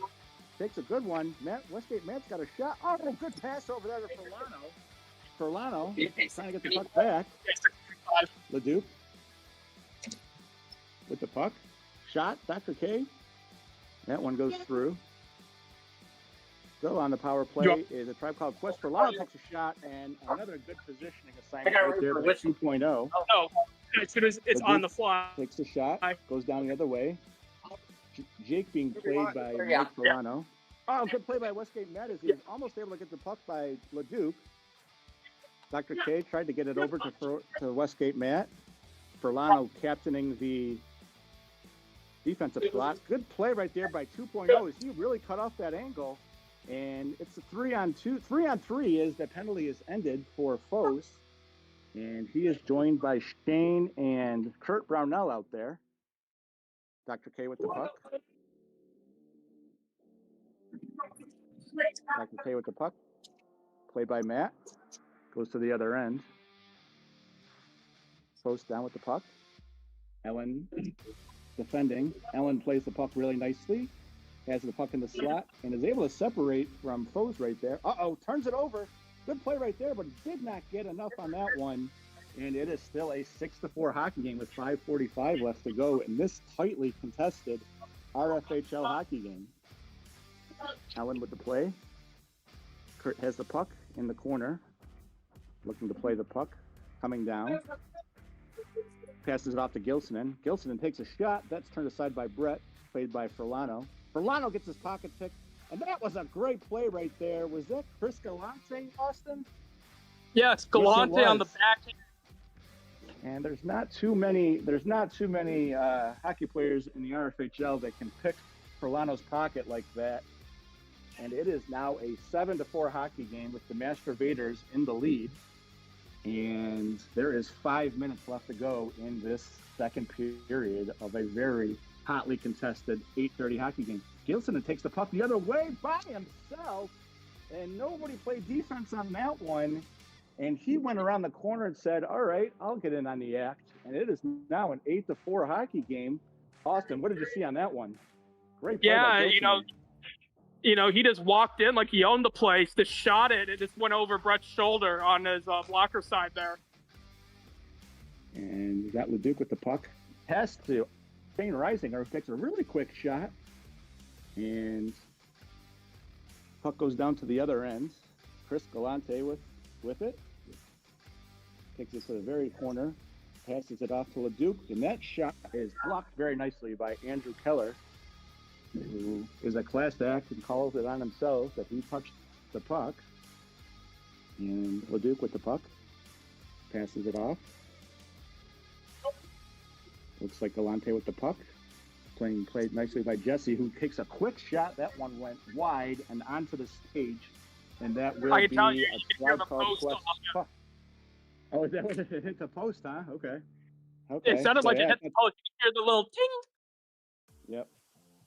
Takes a good one. Westgate Matt's got a shot. Oh, good pass over there to Ferlano. Ferlano trying to get the puck back. Leduc with the puck. Shot, Dr. K. That one goes through. Still on the power play is a Tribe Called Quest. Ferlano takes a shot, and another good positioning assignment right there by 2.0. Oh, as soon as it's on the fly. Takes a shot, goes down the other way. Jake being played by Mike Ferlano. Oh, good play by Westgate Matt as he was almost able to get the puck by Leduc. Dr. K tried to get it over to Westgate Matt. Ferlano captaining the defensive slot. Good play right there by 2.0 as he really cut off that angle. And it's a 3-on-2. 3-on-3 is the penalty is ended for Foes. And he is joined by Shane and Kurt Brownell out there. Dr. K with the puck. Dr. K with the puck. Played by Matt. Goes to the other end. Post down with the puck. Ellen defending. Ellen plays the puck really nicely. Has the puck in the slot and is able to separate from Foes right there. Turns it over. Good play right there, but did not get enough on that one. And it is still a 6-4 hockey game with 5:45 left to go in this tightly contested RFHL hockey game. Allen with the play. Kurt has the puck in the corner. Looking to play the puck. Coming down. Passes it off to Gilsonen. Gilsonen takes a shot. That's turned aside by Brett. Played by Ferlano. Ferlano gets his pocket picked. And that was a great play right there. Was that Chris Galante, Austin? Yes, Galante on the back. And there's not too many hockey players in the RFHL that can pick Ferlano's pocket like that. And it is now a 7-4 hockey game with the Masturbators in the lead. And there is 5 minutes left to go in this second period of a very hotly contested 8:30 hockey game. Gilson takes the puck the other way by himself, and nobody played defense on that one. And he went around the corner and said, all right, I'll get in on the act. And it is now an 8-4 hockey game. Austin, what did you see on that one? Great play by Yeah, he just walked in like he owned the place, just shot it, it just went over Brett's shoulder on his blocker side there. And we got Leduc with the puck. Pass to Shane Reisinger, who takes a really quick shot. And puck goes down to the other end. Chris Galante with it. Takes it to the very corner. Passes it off to Leduc. And that shot is blocked very nicely by Andrew Keller, who is a class act and calls it on himself that he touched the puck. And Leduc with the puck. Passes it off. Looks like Galante with the puck. Played nicely by Jesse, who takes a quick shot. That one went wide and onto the stage. And that will be a Tribe Called Quest puck. Oh, is that what it hit the post, huh? Okay. It sounded like it hit the post. You hear the little ting. Yep.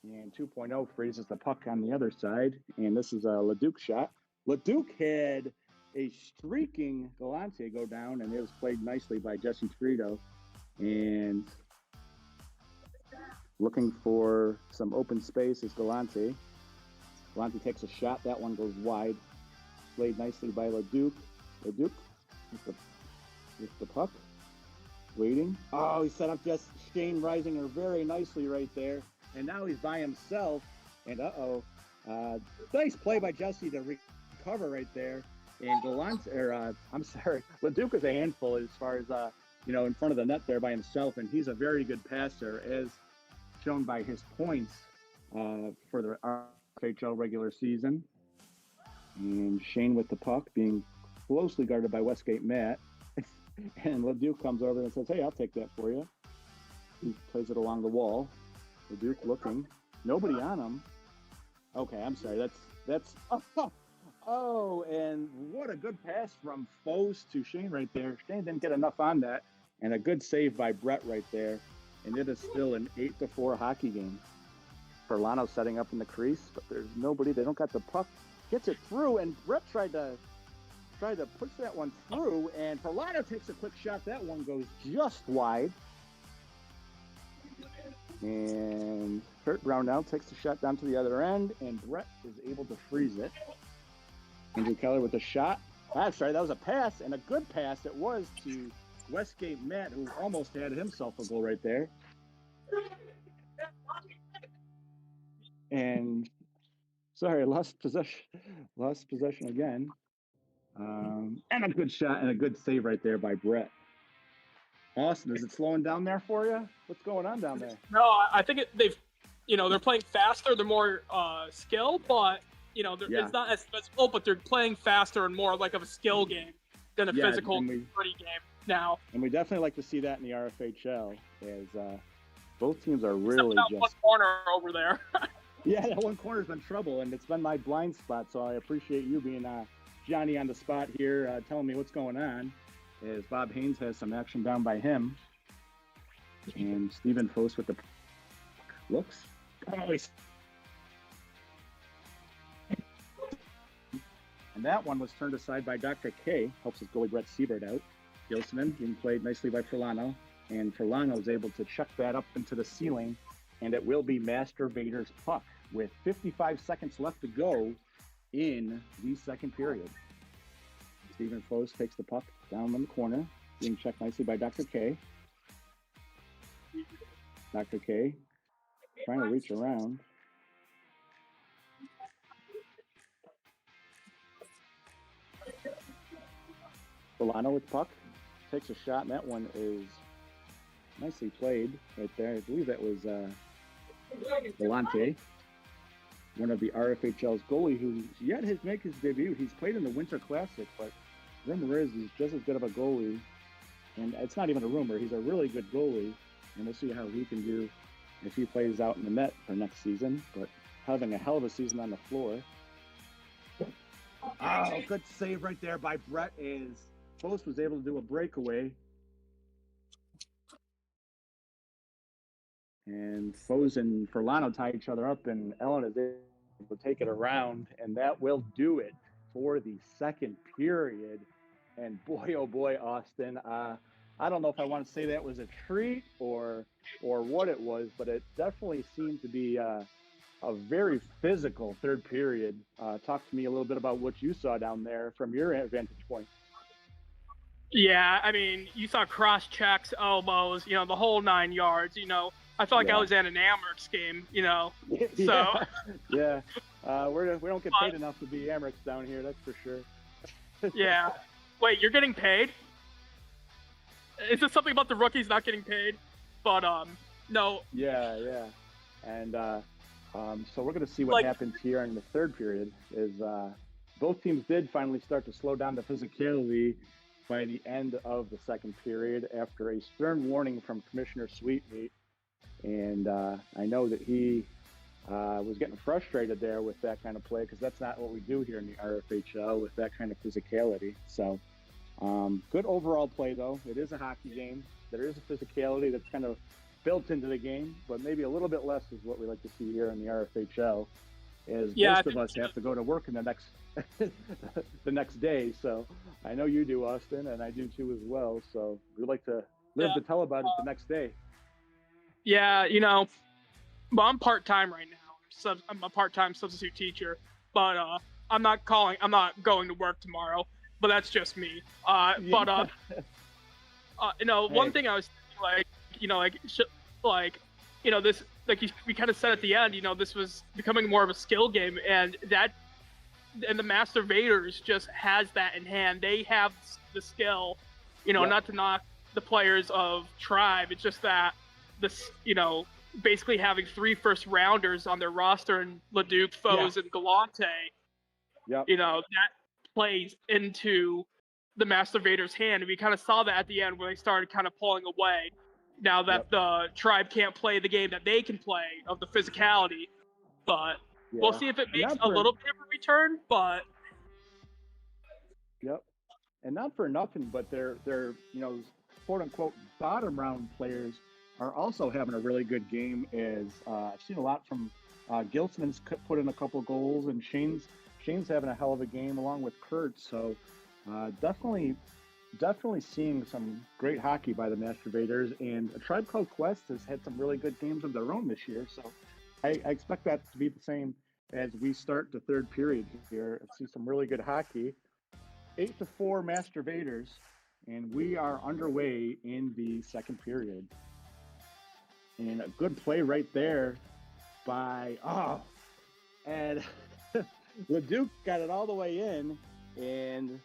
And 2.0 freezes the puck on the other side. And this is a Leduc shot. Leduc had a streaking Galante go down, and it was played nicely by Jesse Frito. And looking for some open space is Galante. Galante takes a shot. That one goes wide. Played nicely by Leduc. Leduc with the puck. Waiting. Oh, he set up just Shane Reisinger very nicely right there. And now he's by himself. And nice play by Jesse to recover right there. And Leduc is a handful as far as in front of the net there by himself, and he's a very good passer, as shown by his points for the RFHL regular season. And Shane with the puck, being closely guarded by Westgate Matt. And Leduc comes over and says, hey, I'll take that for you. He plays it along the wall. Leduc looking. Nobody on him. Okay, I'm sorry. That's oh, and what a good pass from Foes to Shane right there. Shane didn't get enough on that. And a good save by Brett right there. And it is still an 8-4 hockey game. Perlano setting up in the crease, but there's nobody. They don't got the puck. Gets it through, and Brett tried to push that one through, and Perlano takes a quick shot. That one goes just wide. And Kurt Brownell takes the shot down to the other end, and Brett is able to freeze it. Andrew Keller with a shot. I'm sorry, that was a pass, and a good pass it was to Westgate Matt, who almost had himself a goal right there. And sorry, lost possession again. And a good shot and a good save right there by Brett. Austin, is it slowing down there for you? What's going on down there? No, I think they're playing faster. They're more skilled, but it's not as physical. But they're playing faster and more like of a skill game than a physical gritty game now. And we definitely like to see that in the RFHL, as both teams are really just one corner over there. Yeah, that one corner's been trouble, and it's been my blind spot. So I appreciate you being Johnny on the spot here, telling me what's going on. As Bob Haynes has some action down by him. And Stephen Foss with the looks. And that one was turned aside by Dr. K. Helps his goalie Brett Siebert out. Gilsman being played nicely by Furlano. And Furlano is able to chuck that up into the ceiling. And it will be Master Vader's puck with 55 seconds left to go in the second period. Stephen Foss takes the puck down in the corner, being checked nicely by Dr. K. Dr. K trying to reach around. Solano with puck, takes a shot, and that one is nicely played right there. I believe that was Galante, one of the RFHL's goalie who yet has made his debut. He's played in the Winter Classic, but rumor is he's just as good of a goalie. And it's not even a rumor. He's a really good goalie, and we'll see how he can do if he plays out in the net for next season. But having a hell of a season on the floor. Oh, good save right there by Brett as Foss was able to do a breakaway. And Foss and Furlano tie each other up, and Ellen is able to take it around, and that will do it for the second period. And boy, oh boy, Austin, I don't know if I want to say that was a treat or what it was, but it definitely seemed to be a very physical third period. Talk to me a little bit about what you saw down there from your vantage point. Yeah, I mean, you saw cross checks, elbows, the whole 9 yards. I felt like I was at an Amerks game. So yeah, we don't get paid enough to be Amerks down here. That's for sure. Yeah. Wait, you're getting paid? Is this something about the rookies not getting paid? But no. Yeah. And so we're gonna see what happens here in the third period. Is both teams did finally start to slow down the physicality by the end of the second period after a stern warning from Commissioner Sweetmeat. And I know that he was getting frustrated there with that kind of play, because that's not what we do here in the RFHL with that kind of physicality. So good overall play, though. It is a hockey game. There is a physicality that's kind of built into the game, but maybe a little bit less is what we like to see here in the RFHL, as most of us have to go to work in the next day. So I know you do, Austin, and I do too as well. So we like to live to tell about it the next day. Yeah, well, I'm part-time right now. I'm a part-time substitute teacher, but I'm not going to work tomorrow. But that's just me. But one thing I was thinking, this, we kind of said at the end, this was becoming more of a skill game, and the Master Vaders just has that in hand. They have the skill, not to knock the players of Tribe. It's just that basically having 3 first-rounders on their roster, and Leduc, Foes, and Galante, that plays into the Master Vaders' hand. And we kind of saw that at the end where they started kind of pulling away. Now that the Tribe can't play the game that they can play of the physicality, but we'll see if it makes a little bit of a return. But and not for nothing, but they're quote unquote bottom round players are also having a really good game. I've seen a lot from Gilsman's put in a couple goals, and Shane's having a hell of a game along with Kurt. So definitely seeing some great hockey by the Master Vaders, and A Tribe Called Quest has had some really good games of their own this year. So I expect that to be the same as we start the third period here and see some really good hockey. 8-4 Master Vaders, and we are underway in the second period. And a good play right there by and Leduc got it all the way in, and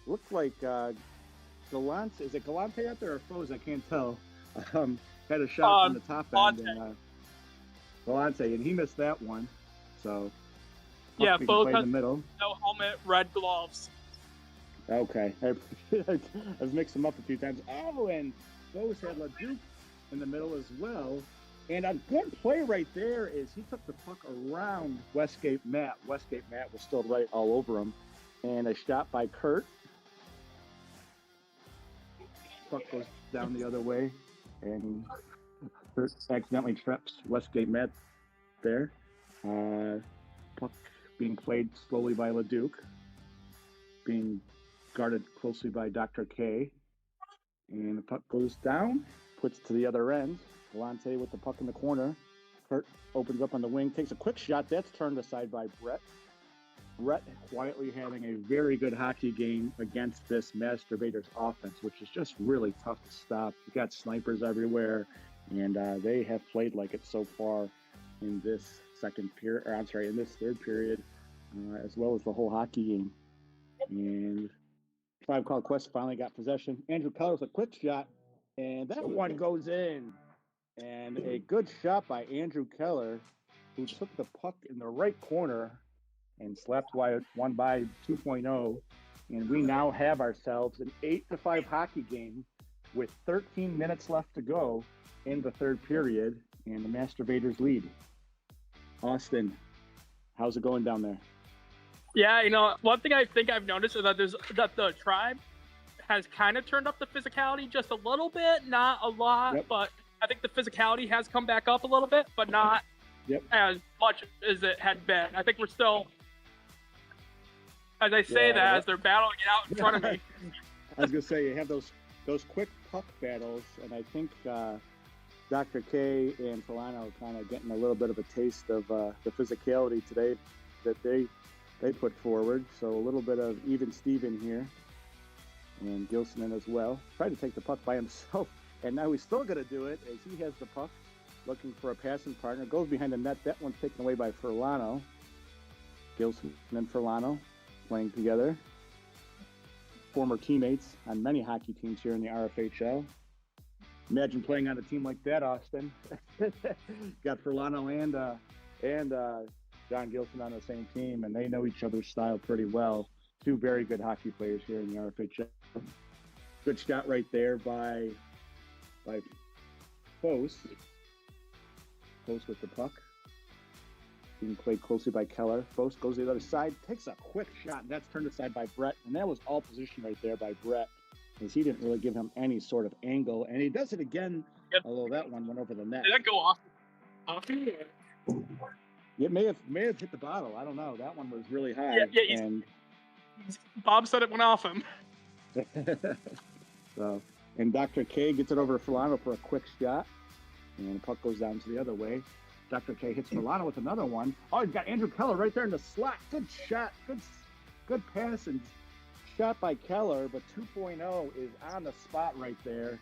looked like Galante, is it Galante out there or Foes? I can't tell. Had a shot from the top end, and Galante, and he missed that one. So Foes in the middle. No helmet, red gloves. Okay, I've mixed them up a few times. And Foes had Leduc in the middle as well. And a good play right there is he took the puck around Westgate Matt. Westgate Matt was still right all over him. And a shot by Kurt. Puck goes down the other way. And Kurt accidentally traps Westgate Matt there. Puck being played slowly by Leduc. Being guarded closely by Dr. K. And the puck goes down. Puts to the other end. Galante with the puck in the corner. Kurt opens up on the wing, takes a quick shot. That's turned aside by Brett. Brett quietly having a very good hockey game against this Master Vaders offense, which is just really tough to stop. You got snipers everywhere, and they have played like it so far in this in this third period, as well as the whole hockey game. And Tribe Called Quest finally got possession. Andrew Keller with a quick shot, and that one goes in. And a good shot by Andrew Keller, who took the puck in the right corner and slapped one by 2.0. And we now have ourselves an 8-5 hockey game with 13 minutes left to go in the third period, and the Master Vaders lead. Austin, how's it going down there? Yeah, one thing I think I've noticed is that the Tribe has kind of turned up the physicality just a little bit, not a lot, but I think the physicality has come back up a little bit, but not as much as it had been. I think we're still, as I say as they're battling it out in front of me, I was gonna say you have those quick puck battles, and I think Dr. K and Polano kind of getting a little bit of a taste of the physicality today that they put forward. So a little bit of even Steven here, and Gilson in as well. Tried to take the puck by himself, and now he's still gonna do it as he has the puck, looking for a passing partner. Goes behind the net. That one's taken away by Furlano. Gilson and Furlano playing together. Former teammates on many hockey teams here in the RFHL. Imagine playing on a team like that, Austin. Got Furlano and John Gilson on the same team, and they know each other's style pretty well. Two very good hockey players here in the RFHL. Good shot right there by Fos. Fos with the puck. Being played closely by Keller. Fos goes to the other side, takes a quick shot, and that's turned aside by Brett. And that was all position right there by Brett, as he didn't really give him any sort of angle. And he does it again, although that one went over the net. Did that go off? It may have hit the bottle. I don't know. That one was really high. Yeah, and Bob said it went off him. So, and Dr. K gets it over to Furlano for a quick shot, and the puck goes down to the other way. Dr. K hits Furlano with another one. Oh, he's got Andrew Keller right there in the slot. Good shot. Good pass and shot by Keller, but 2.0 is on the spot right there.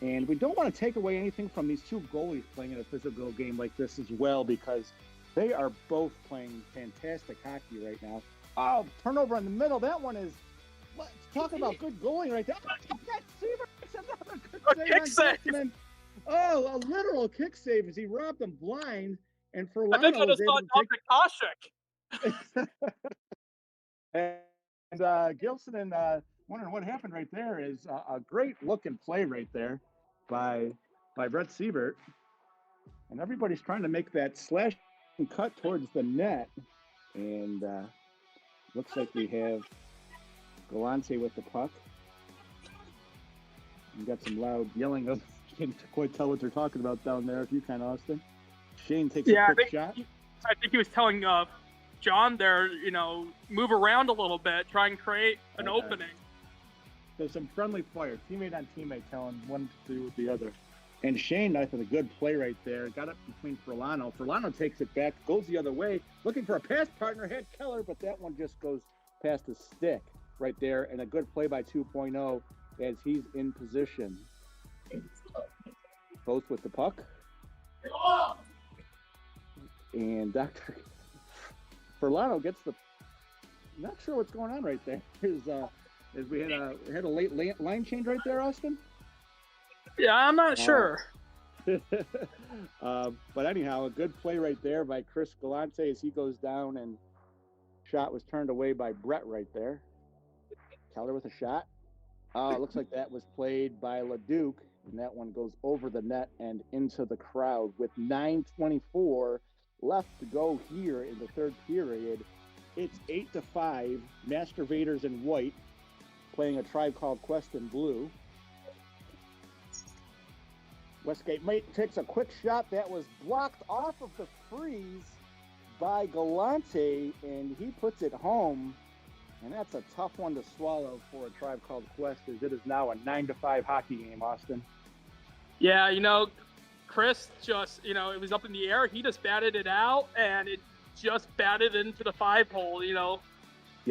And we don't want to take away anything from these two goalies playing in a physical game like this as well, because they are both playing fantastic hockey right now. Oh, turnover in the middle. That one is, talk about good goaling right there. Another good kick save. Oh, a literal kick save as he robbed him blind, and Furlano I think I was just able thought to take. And Gilson and wondering what happened right there is a great look and play right there by Brett Siebert, and everybody's trying to make that slash and cut towards the net, and looks like we have Galante with the puck. We got some loud yelling of. Can't quite tell what they're talking about down there if you can, Austin. Shane takes a quick shot. I think he was telling John there, move around a little bit, try and create an opening. So some friendly fire, teammate on teammate, telling one to do with the other. And Shane, I thought a good play right there. Got up between Furlano. Furlano takes it back, goes the other way, looking for a pass partner, had Keller, but that one just goes past the stick right there. And a good play by 2.0 as he's in position. Both with the puck. And Dr. Furlano gets the. Not sure what's going on right there. Is we had a late line change right there, Austin? Yeah, I'm not sure. But anyhow, a good play right there by Chris Galante as he goes down, and shot was turned away by Brett right there. Keller with a shot. It looks like that was played by LeDuc, and that one goes over the net and into the crowd with 9:24 left to go here in the third period. It's 8-5, Masturbators in white, playing a Tribe Called Quest in blue. Westgate Mate takes a quick shot that was blocked off of the freeze by Galante, and he puts it home. And that's a tough one to swallow for a Tribe Called Quest, as it is now a 9-5 hockey game, Austin. Yeah, Chris just, it was up in the air. He just batted it out, and it just batted into the 5-hole, Yep.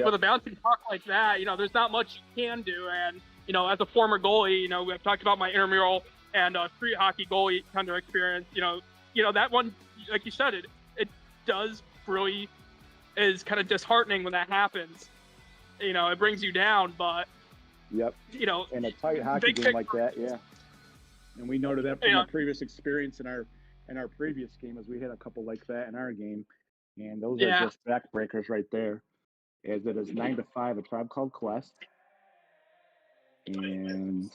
With a bouncing puck like that, there's not much you can do. And, as a former goalie, I've talked about my intramural and street hockey goalie kind of experience. That one, like you said, it does really is kind of disheartening when that happens. It brings you down, but yep. In a tight hockey game like that, yeah. And we noted that from our previous experience in our previous game, as we had a couple like that in our game, and those are just backbreakers right there. As it is 9-5, a Tribe Called Quest, and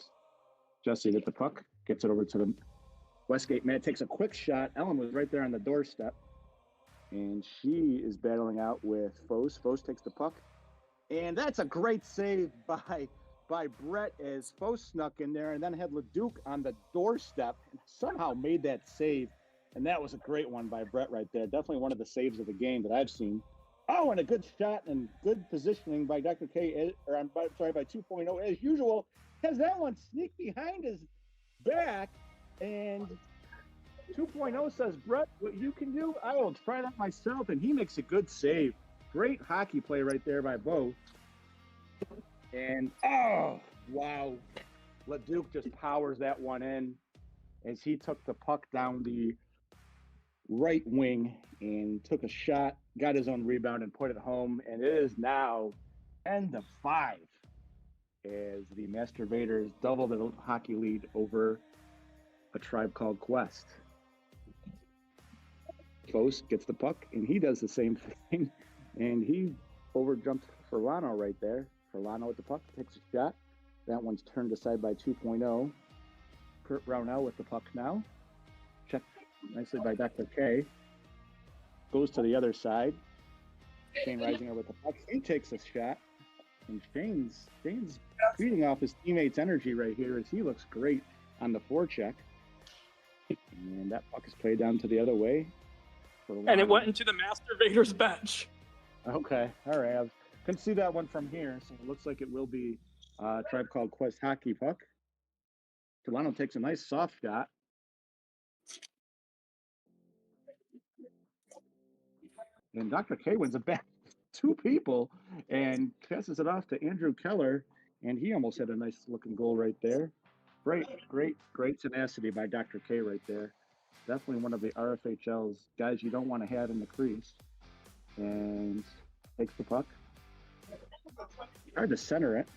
Jesse hit the puck, gets it over to the Westgate. Matt takes a quick shot. Ellen was right there on the doorstep, and she is battling out with Fos. Fos takes the puck, and that's a great save by Brett as Fos snuck in there and then had LeDuc on the doorstep and somehow made that save. And that was a great one by Brett right there. Definitely one of the saves of the game that I've seen. Oh, and a good shot and good positioning by Dr. K, or I'm sorry, by 2.0 as usual, has that one sneak behind his back, and 2.0 says, Brett, what you can do, I will try that myself, and he makes a good save. Great hockey play right there by both. And, oh, wow. LeDuc just powers that one in as he took the puck down the right wing and took a shot, got his own rebound, and put it home. And it is now 10-5 as the Masturbators double the hockey lead over a Tribe Called Quest. Fos gets the puck, and he does the same thing. And he overjumped Furlano right there. Furlano with the puck, takes a shot. That one's turned aside by 2.0. Kurt Brownell with the puck now. Checked nicely by Dr. K. Goes to the other side. Shane Reisinger with the puck. He takes a shot. And Shane's feeding off his teammates' energy right here as he looks great on the forecheck. And that puck is played down to the other way. And it went into the Masturbators bench. Okay, all right. I couldn't see that one from here, so it looks like it will be Tribe Called Quest hockey puck. Delano takes a nice soft shot. And Dr. K wins it back two people and passes it off to Andrew Keller, and he almost had a nice looking goal right there. Great tenacity by Dr. K right there. Definitely one of the RFHL's guys you don't want to have in the crease. And takes the puck. Hard to center it.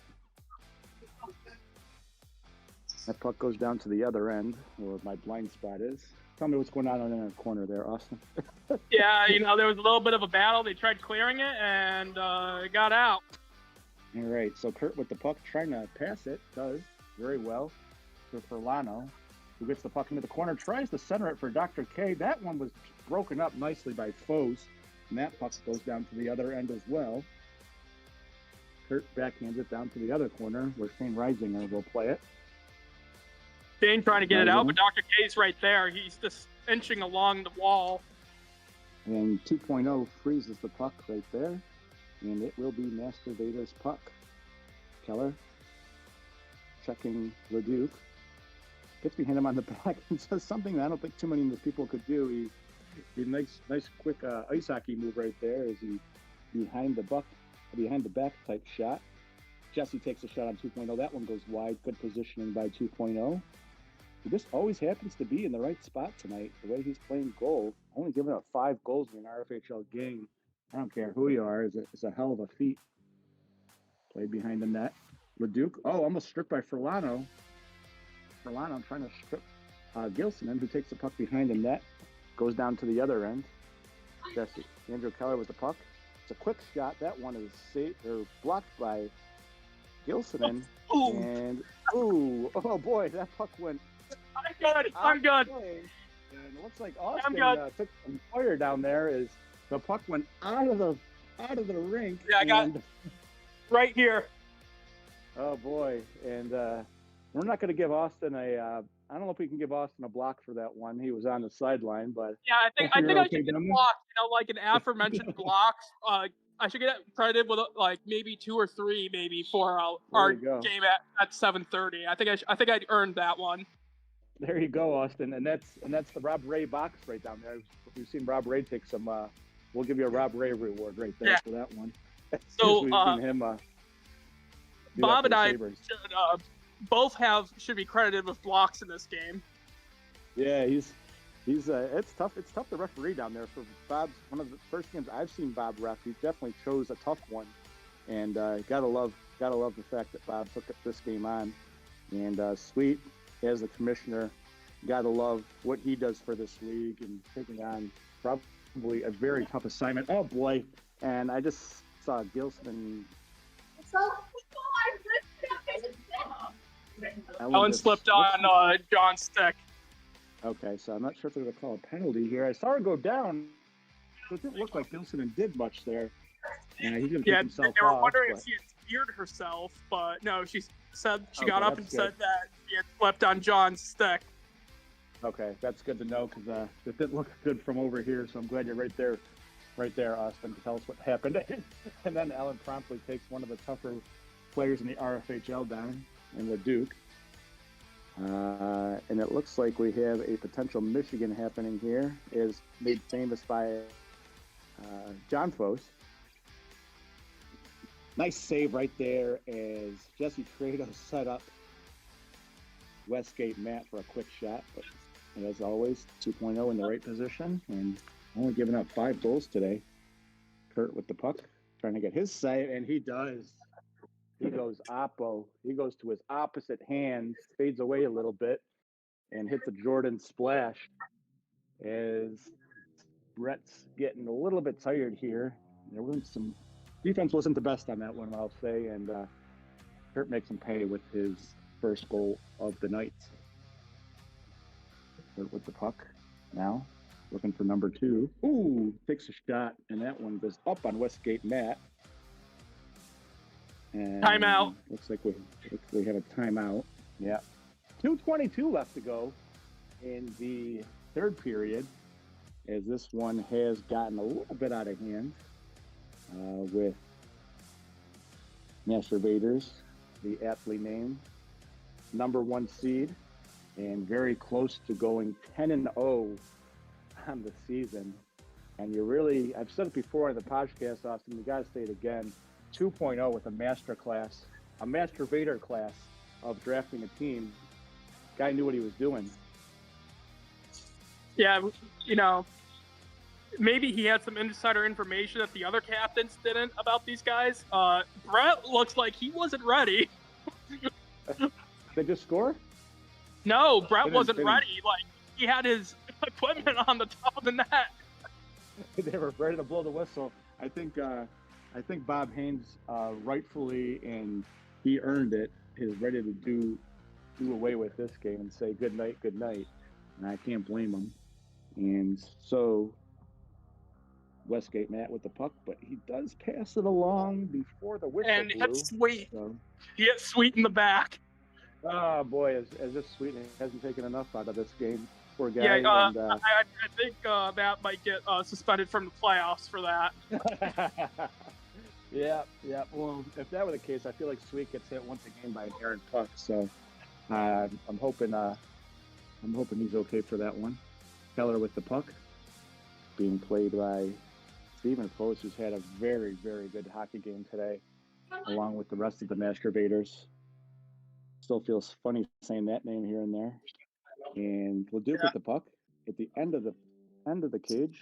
That puck goes down to the other end, where my blind spot is. Tell me what's going on in the corner there, Austin. Yeah, there was a little bit of a battle. They tried clearing it, and it got out. All right, so Kurt with the puck trying to pass it, does very well for Furlano, who gets the puck into the corner, tries to center it for Dr. K. That one was broken up nicely by Fos, and that puck goes down to the other end as well. Kurt backhands it down to the other corner, where Shane Reisinger will play it. Shane trying to get it out, but Dr. K's right there. He's just inching along the wall. And 2.0 freezes the puck right there, and it will be Masturbator's puck. Keller checking LeDuc. Gets behind him on the back and says something that I don't think too many of the people could do. He nice quick ice hockey move right there as he behind the back type shot. Jesse takes a shot on 2.0. That one goes wide. Good positioning by 2.0. He just always happens to be in the right spot tonight. The way he's playing goal, only giving up 5 goals in an RFHL game. I don't care who you are. It's a hell of a feat. Played behind the net. LeDuc. Oh, almost stripped by Furlano. Furlano trying to strip Gilson, who takes the puck behind the net. Goes down to the other end. Jesse. Andrew Keller with the puck. It's a quick shot. That one is blocked by Gilson. And oh boy, that puck went. I'm good. And it looks like Austin took some fire down there as the puck went out of the rink. Yeah, I got right here. Oh boy, and we're not going to give Austin I don't know if we can give Austin a block for that one. He was on the sideline, but yeah, I think I should get blocked. Like an aforementioned blocks. I should get credited with like maybe 2 or 3 maybe for our game at 7:30. I think I'd earned that one. There you go, Austin, and that's the Rob Ray box right down there. We've seen Rob Ray take some. We'll give you a Rob Ray reward right there for that one. So we've seen him. Bob and I should be credited with blocks in this game. Yeah, he's it's tough. It's tough to referee down there for Bob's one of the first games I've seen Bob ref. He definitely chose a tough one, and gotta love the fact that Bob took this game on. And Sweet, as the commissioner, gotta love what he does for this league and taking on probably a very tough assignment. Oh boy, and I just saw Gilson. Ellen slipped on John's stick. Okay, so I'm not sure if they're going to call a penalty here. I saw her go down, so it didn't look like Gilson did much there. He's going to take himself they were off, wondering if she had speared herself, but no, she said she got up and said that she had slipped on John's stick. Okay, that's good to know because it didn't look good from over here, so I'm glad you're right there right there, Austin, to tell us what happened. And then Ellen promptly takes one of the tougher players in the RFHL down, in the Duke. And it looks like we have a potential Michigan happening here, is made famous by John Foss. Nice save right there as Jesse Trado set up Westgate Matt for a quick shot. But as always, 2.0 in the right position and only giving up 5 goals today. Kurt with the puck, trying to get his save, and he does. He goes oppo. He goes to his opposite hand, fades away a little bit, and hits a Jordan splash as Brett's getting a little bit tired here. There wasn't some defense wasn't the best on that one, I'll say, and Kurt makes him pay with his first goal of the night. Kurt with the puck now, looking for number 2. Ooh, takes a shot, and that one goes up on Westgate Matt. And Timeout. Looks like we have a timeout. Yeah. 2:22 left to go in the third period, as this one has gotten a little bit out of hand with Masturbators, the aptly named number 1 seed, and very close to going 10-0 on the season. And you really, I've said it before in the podcast, Austin, you got to say it again, 2.0 with a master class, a Masturbator class of drafting a team. Guy knew what he was doing. Yeah, you know, maybe he had some insider information that the other captains didn't about these guys. Brett looks like he wasn't ready. They just score? No, Brett wasn't didn't. ready. Like, he had his equipment on the top of the net. They were ready to blow the whistle. I think Bob Haynes rightfully, and he earned it, is ready to do away with this game and say good night, and I can't blame him. And so Westgate Matt with the puck, but he does pass it along before the whistle And blew. it's Sweet. So, He hit Sweet in the back. oh boy, as if Sweet hasn't taken enough out of this game. Poor guy. Yeah, and, I think Matt might get suspended from the playoffs for that. Yeah. Well, if that were the case, I feel like Sweet gets hit once again by an errant puck. So I'm hoping he's okay for that one. Keller with the puck, being played by Stephen Foss, who's had a very, very good hockey game today, along with the rest of the Masturbators. Still feels funny saying that name here and there. And Leduc with the puck at the end of the cage.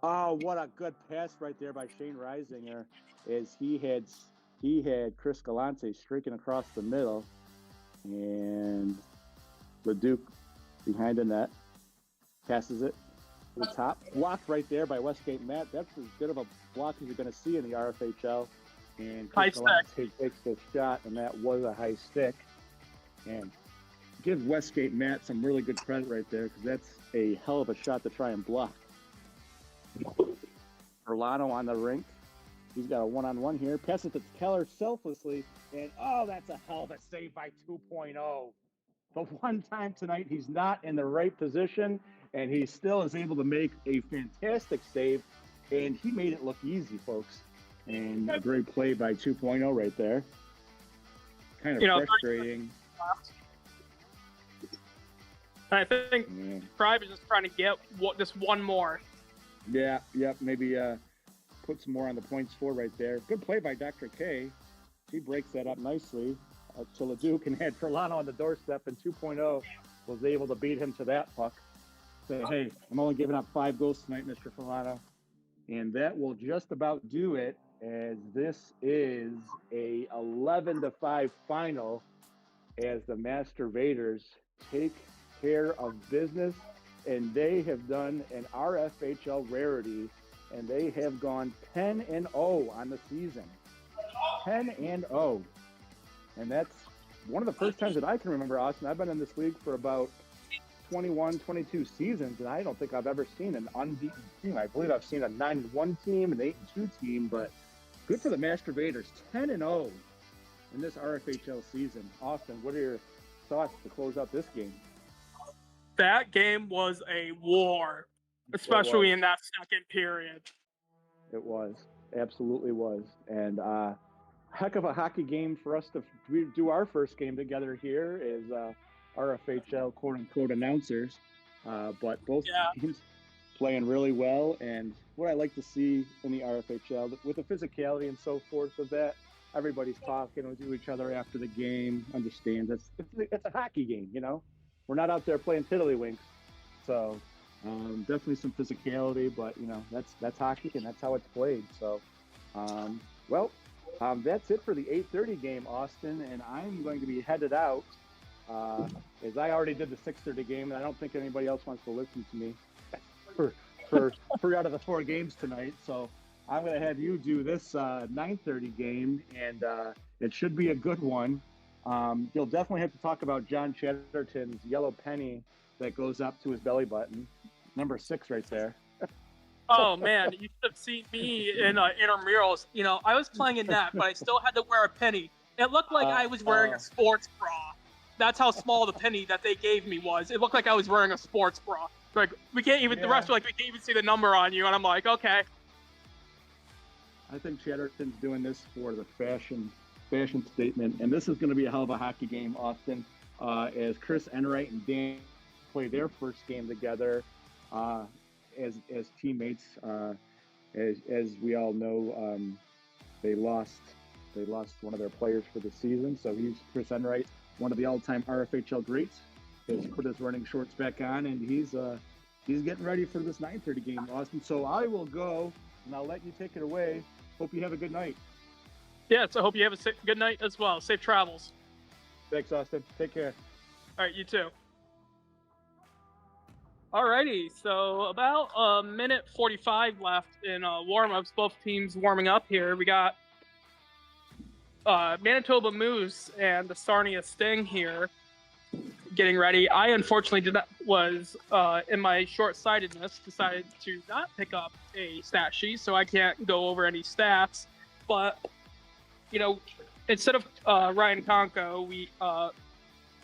Oh, what a good pass right there by Shane Reisinger, as he had Chris Galante streaking across the middle, and Leduc behind the net passes it to the top, blocked right there by Westgate Matt. That's as good of a block as you're going to see in the RFHL. And Chris Galante takes the shot, and that was a high stick. And give Westgate Matt some really good credit right there, because that's a hell of a shot to try and block. Orlano on the rink. He's got a one-on-one here. Passes to Keller selflessly, and that's a hell of a save by 2.0. The one time tonight he's not in the right position, and he still is able to make a fantastic save, and he made it look easy, folks. And a great play by 2.0 right there. Kind of frustrating. I think Tribe is just trying to get just one more. Yeah, maybe put some more on the points for right there. Good play by Dr. K. He breaks that up nicely to Leduc, and had Furlano on the doorstep, and 2.0 was able to beat him to that puck. Say, hey, I'm only giving up 5 goals tonight, Mr. Furlano. And that will just about do it, as this is a 11-5 final, as the Masturbators take care of business, and they have done an RFHL rarity, and they have gone 10-0 on the season. 10-0. And that's one of the first times that I can remember, Austin. I've been in this league for about 21, 22 seasons, and I don't think I've ever seen an unbeaten team. I believe I've seen a 9-1 team, an 8-2 team, but good for the Masturbators. 10-0 in this RFHL season. Austin, what are your thoughts to close out this game? That game was a war, especially in that second period. It was. Absolutely was. And heck of a hockey game for us to do our first game together here is RFHL quote-unquote announcers. But both teams playing really well. And what I like to see in the RFHL, with the physicality and so forth of that, everybody's talking to each other after the game, understands it's a hockey game, you know? We're not out there playing tiddlywinks. So definitely some physicality, but, you know, that's hockey, and that's how it's played. So, that's it for the 8:30 game, Austin, and I'm going to be headed out, as I already did the 6:30 game, and I don't think anybody else wants to listen to me for 3 out of the 4 games tonight. So I'm going to have you do this 9:30 game, and it should be a good one. You'll definitely have to talk about John Chatterton's yellow penny that goes up to his belly button. Number 6 right there. Oh man, you should have seen me in intramurals. You know, I was playing in that, but I still had to wear a penny. It looked like I was wearing a sports bra. That's how small the penny that they gave me was. It looked like I was wearing a sports bra. Like, we can't even, the rest were like, we can't even see the number on you. And I'm like, okay. I think Chatterton's doing this for the fashion statement. And this is going to be a hell of a hockey game, Austin, as Chris Enright and Dan play their first game together as teammates. As we all know, they lost one of their players for the season. So Chris Enright, one of the all-time RFHL greats, has put his running shorts back on, and he's getting ready for this 9:30 game, Austin. So I will go, and I'll let you take it away. Hope you have a good night. Yes, I hope you have a good night as well. Safe travels. Thanks, Austin. Take care. All right, you too. Alrighty, so about a minute 45 left in warm-ups. Both teams warming up here. We got Manitoba Moose and the Sarnia Sting here getting ready. I unfortunately was in my short-sightedness, decided to not pick up a stat sheet, so I can't go over any stats. But, you know, instead of Ryan Conco,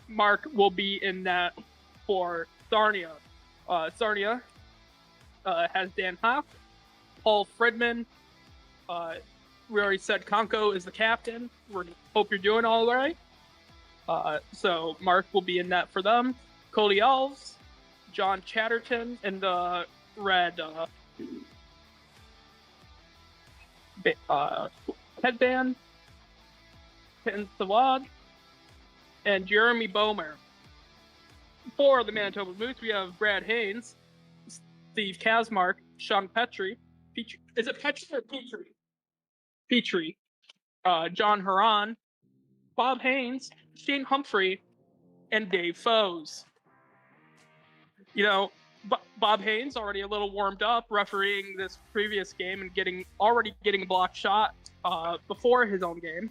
Mark will be in net for Sarnia. Sarnia has Dan Hoff, Paul Fridman. We already said Conco is the captain. We hope you're doing all right. So Mark will be in net for them. Cody Alves, John Chatterton in the red headband, Pin Sawad, and Jeremy Bomer. For the Manitoba Moose, we have Brad Haynes, Steve Kazmark, Sean Petrie. Is it Petrie or Petrie? Petrie. John Huron, Bob Haynes, Shane Humphrey, and Dave Foes. You know, Bob Haynes already a little warmed up, refereeing this previous game and already getting a blocked shot before his own game.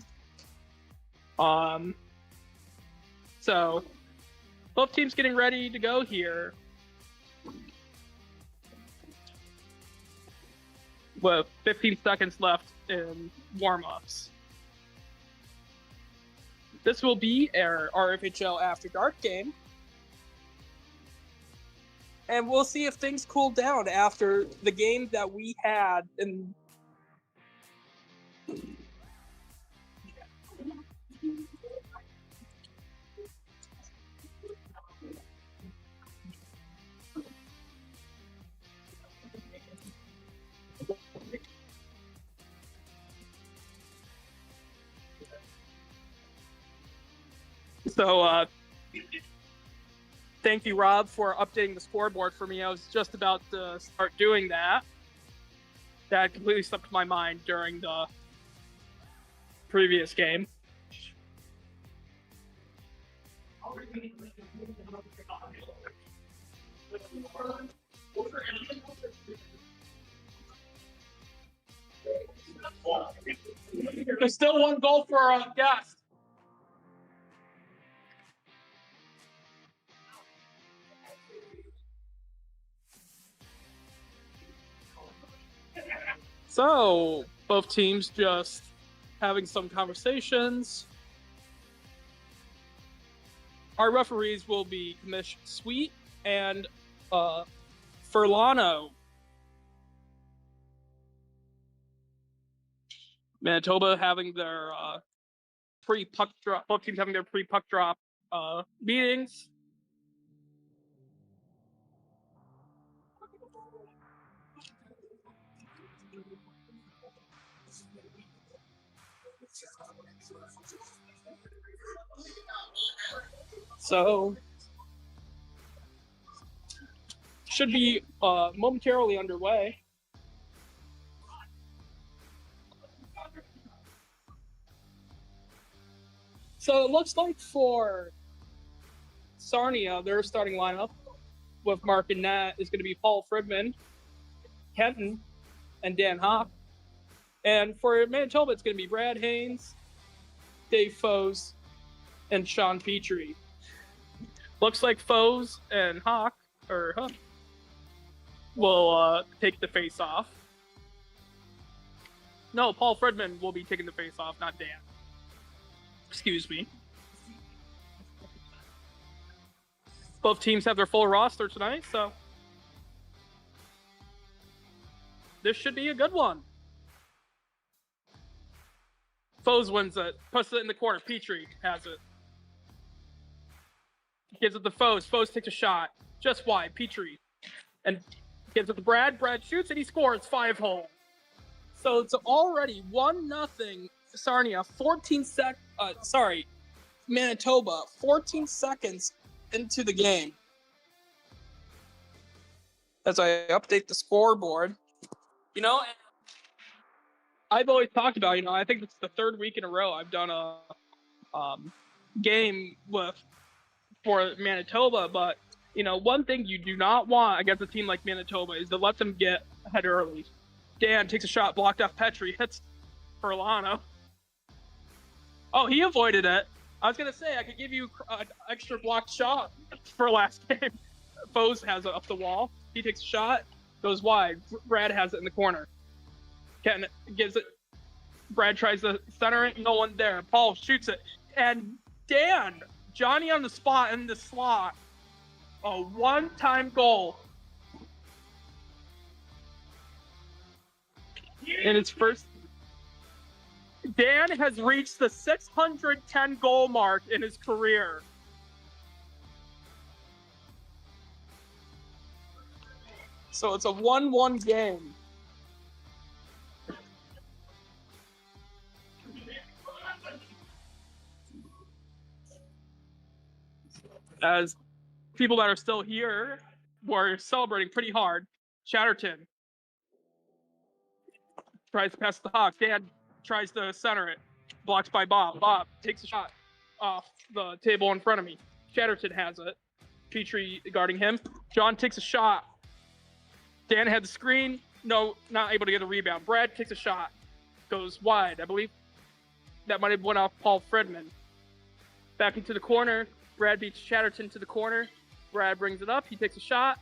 So both teams getting ready to go here. With 15 seconds left in warm-ups. This will be our RFHL After Dark game. And we'll see if things cool down after the game that we had in So, thank you, Rob, for updating the scoreboard for me. I was just about to start doing that. That completely slipped my mind during the previous game. There's still one goal for our guest. So, both teams just having some conversations. Our referees will be Commish Sweet and Furlano. Manitoba having their pre-puck drop. Both teams having their pre-puck drop meetings. So should be momentarily underway. So it looks like for Sarnia, their starting lineup with Mark and Nat is going to be Paul Fridman, Kenton, and Dan Hock. And for Manitoba, it's going to be Brad Haynes, Dave Foes, and Sean Petrie. Looks like Foes and Hock will take the face off. No, Paul Fridman will be taking the face off, not Dan. Excuse me. Both teams have their full roster tonight, so this should be a good one. Foes wins it, puts it in the corner. Petrie has it. Gives it to Foes. Foes takes a shot. Just wide. Petrie. And gives it to Brad. Brad shoots and he scores 5-hole. So it's already 1-0 Sarnia. Manitoba. 14 seconds into the game. As I update the scoreboard. You know, I've always talked about, I think it's the third week in a row I've done a game for Manitoba, but one thing you do not want against a team like Manitoba is to let them get ahead early. Dan takes a shot, blocked off Petrie, hits Furlano. Oh, he avoided it. I was gonna say I could give you an extra blocked shot for last game. Foes has it up the wall. He takes a shot, goes wide. Brad has it in the corner. Ken gives it. Brad tries to center it. No one there. Paul shoots it, and Dan, Johnny on the spot in the slot. A one-time goal. In his first, Dan has reached the 610 goal mark in his career. So it's a 1-1 game. As people that are still here were celebrating pretty hard. Chatterton tries to pass the Hawk. Dan tries to center it. Blocked by Bob. Bob takes a shot off the table in front of me. Chatterton has it. Petrie guarding him. John takes a shot. Dan had the screen. No, not able to get a rebound. Brad takes a shot. Goes wide. I believe that might have went off Paul Fridman. Back into the corner. Brad beats Chatterton to the corner. Brad brings it up. He takes a shot.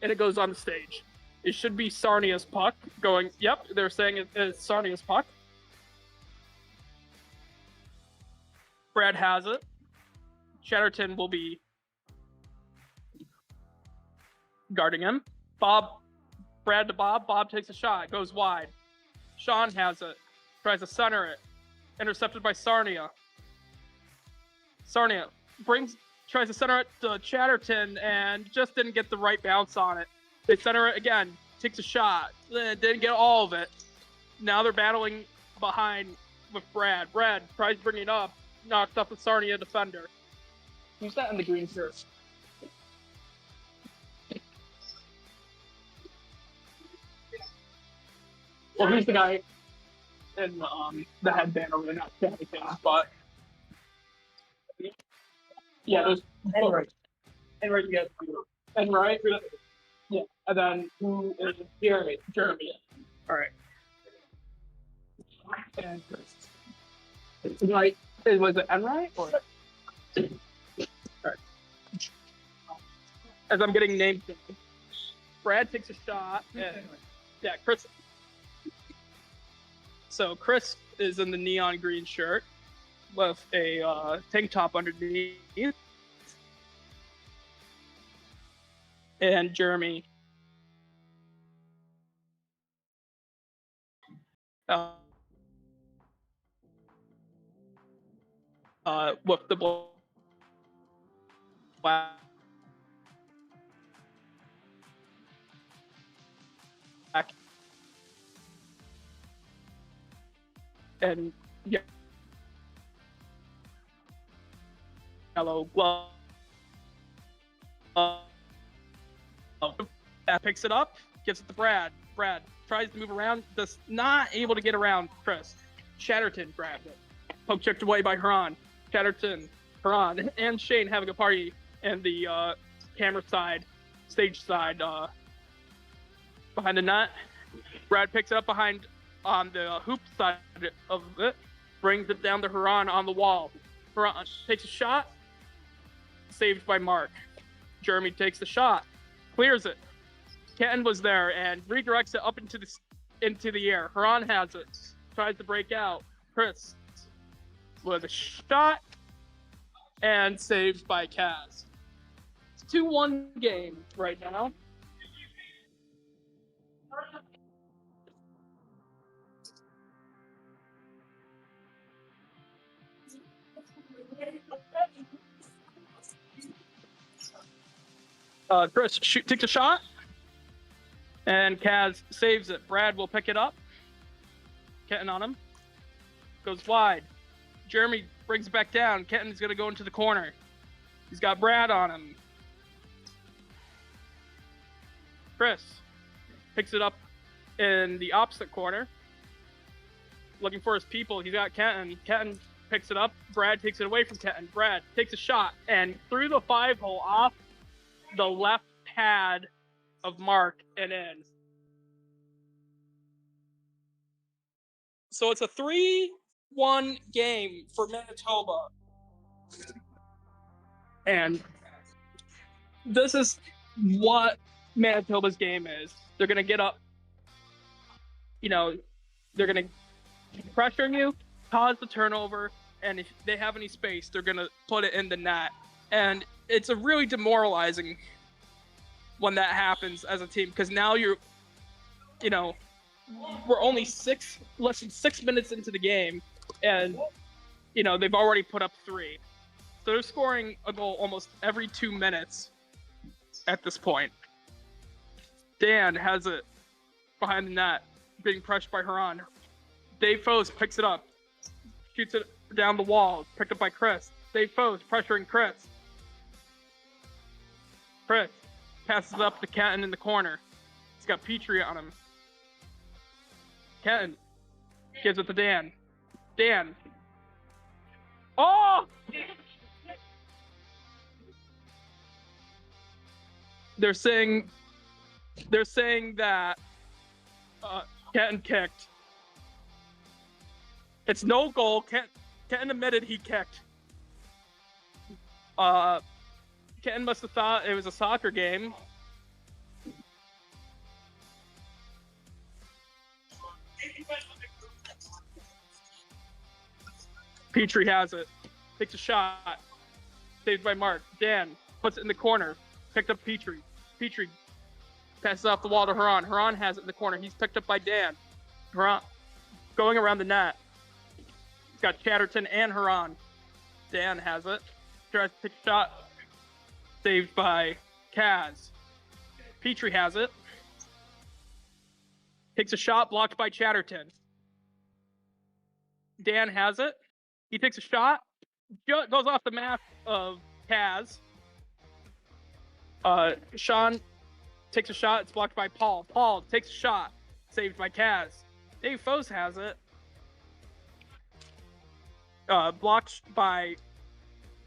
And it goes on the stage. It should be Sarnia's puck going. Yep, they're saying it's Sarnia's puck. Brad has it. Chatterton will be guarding him. Brad to Bob. Bob takes a shot. Goes wide. Sean has it. Tries to center it. Intercepted by Sarnia. Sarnia tries to center it to Chatterton and just didn't get the right bounce on it. They center it again. Takes a shot. Didn't get all of it. Now they're battling behind with Brad. Brad tries to bring it up. Knocks off the Sarnia defender. Who's that in the green shirt? Well, he's the guy in the headband over there, not anything, but yeah, there's Enright. Enright, yes. Enright, yeah, and then who is Jeremy? All right. And was it Enright or? All right. As I'm getting named, Brad takes a shot. And, yeah, Chris. So Chris is in the neon green shirt with a tank top underneath. And Jeremy with the black. And yellow glove. That picks it up, gives it to Brad. Brad tries to move around, just not able to get around Chris. Chatterton grabs it. Poke checked away by Huron. Chatterton, Huron, and Shane having a party in the camera side, stage side, behind the net. Brad picks it up behind on the hoop side of it, brings it down to Huron on the wall. Huron takes a shot, saved by Mark. Jeremy takes the shot, clears it. Kenton was there and redirects it up into the air. Huron has it, tries to break out. Chris with a shot and saved by Kaz. It's 2-1 game right now. Chris takes a shot, and Kaz saves it. Brad will pick it up. Kenton on him. Goes wide. Jeremy brings it back down. Kenton's going to go into the corner. He's got Brad on him. Chris picks it up in the opposite corner. Looking for his people. He's got Kenton. Kenton picks it up. Brad takes it away from Kenton. Brad takes a shot, and through the 5-hole off the left pad of Mark and in. So it's a 3-1 game for Manitoba. And this is what Manitoba's game is. They're going to get up, they're going to pressure you, cause the turnover, and if they have any space, they're going to put it in the net. And it's a really demoralizing when that happens as a team, because now we're only less than 6 minutes into the game, and they've already put up 3. So they're scoring a goal almost every 2 minutes at this point. Dan has it behind the net, being pressured by Huron. Dave Foes picks it up, shoots it down the wall, picked up by Chris. Dave Foes pressuring Chris. Chris passes it up to Kenton in the corner. He's got Petrie on him. Kenton gives it to Dan. Dan. Oh! They're saying that Kenton kicked. It's no goal. Kenton admitted he kicked. Kenton must have thought it was a soccer game. Petrie has it. Takes a shot. Saved by Mark. Dan puts it in the corner. Picked up Petrie. Petrie passes off the wall to Huron. Huron has it in the corner. He's picked up by Dan. Huron going around the net. He's got Chatterton and Huron. Dan has it. Tries to take a shot. Saved by Kaz. Petrie has it. Takes a shot, blocked by Chatterton. Dan has it. He takes a shot, goes off the mask of Kaz. Sean takes a shot, it's blocked by Paul. Paul takes a shot, saved by Kaz. Dave Foes has it. Blocked by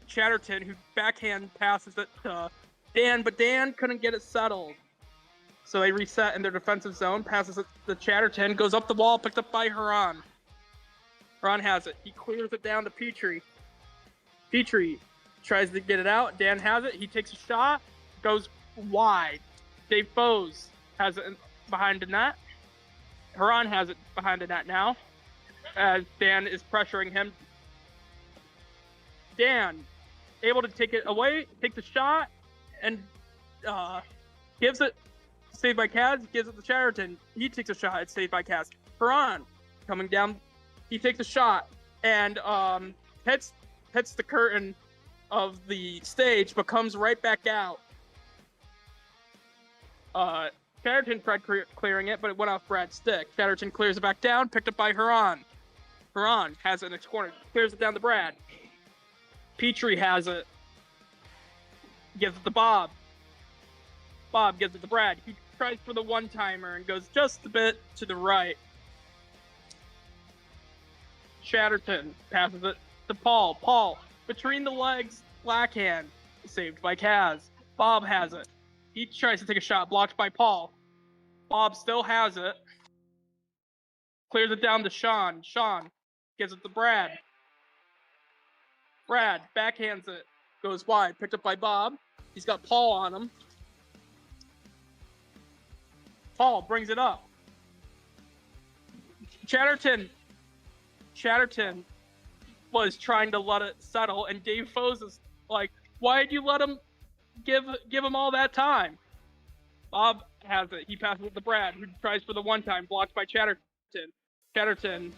Chatterton, who backhand passes it to Dan, but Dan couldn't get it settled. So they reset in their defensive zone, passes it to Chatterton, goes up the wall, picked up by Huron. Huron has it. He clears it down to Petrie. Petrie tries to get it out. Dan has it. He takes a shot, goes wide. Dave Foes has it behind the net. Huron has it behind the net now, as Dan is pressuring him. Dan able to take it away, take the shot, and gives it, saved by Kaz, gives it to Chatterton. He takes a shot, it's saved by Kaz. Huron coming down, he takes a shot and hits hits the curtain of the stage, but comes right back out. Chatterton tried clearing it, but it went off Brad's stick. Chatterton clears it back down, picked up by Huron. Huron has it in its corner, clears it down to Brad. Petrie has it, gives it to Bob. Bob gives it to Brad. He tries for the one-timer and goes just a bit to the right. Chatterton passes it to Paul. Paul, between the legs, backhand, saved by Kaz. Bob has it. He tries to take a shot, blocked by Paul. Bob still has it. Clears it down to Sean. Sean gives it to Brad. Brad backhands it. Goes wide, picked up by Bob. He's got Paul on him. Paul brings it up. Chatterton was trying to let it settle, and Dave Foes is like, why did you let him give him all that time? Bob has it. He passes it to Brad, who tries for the one time, blocked by Chatterton. Chatterton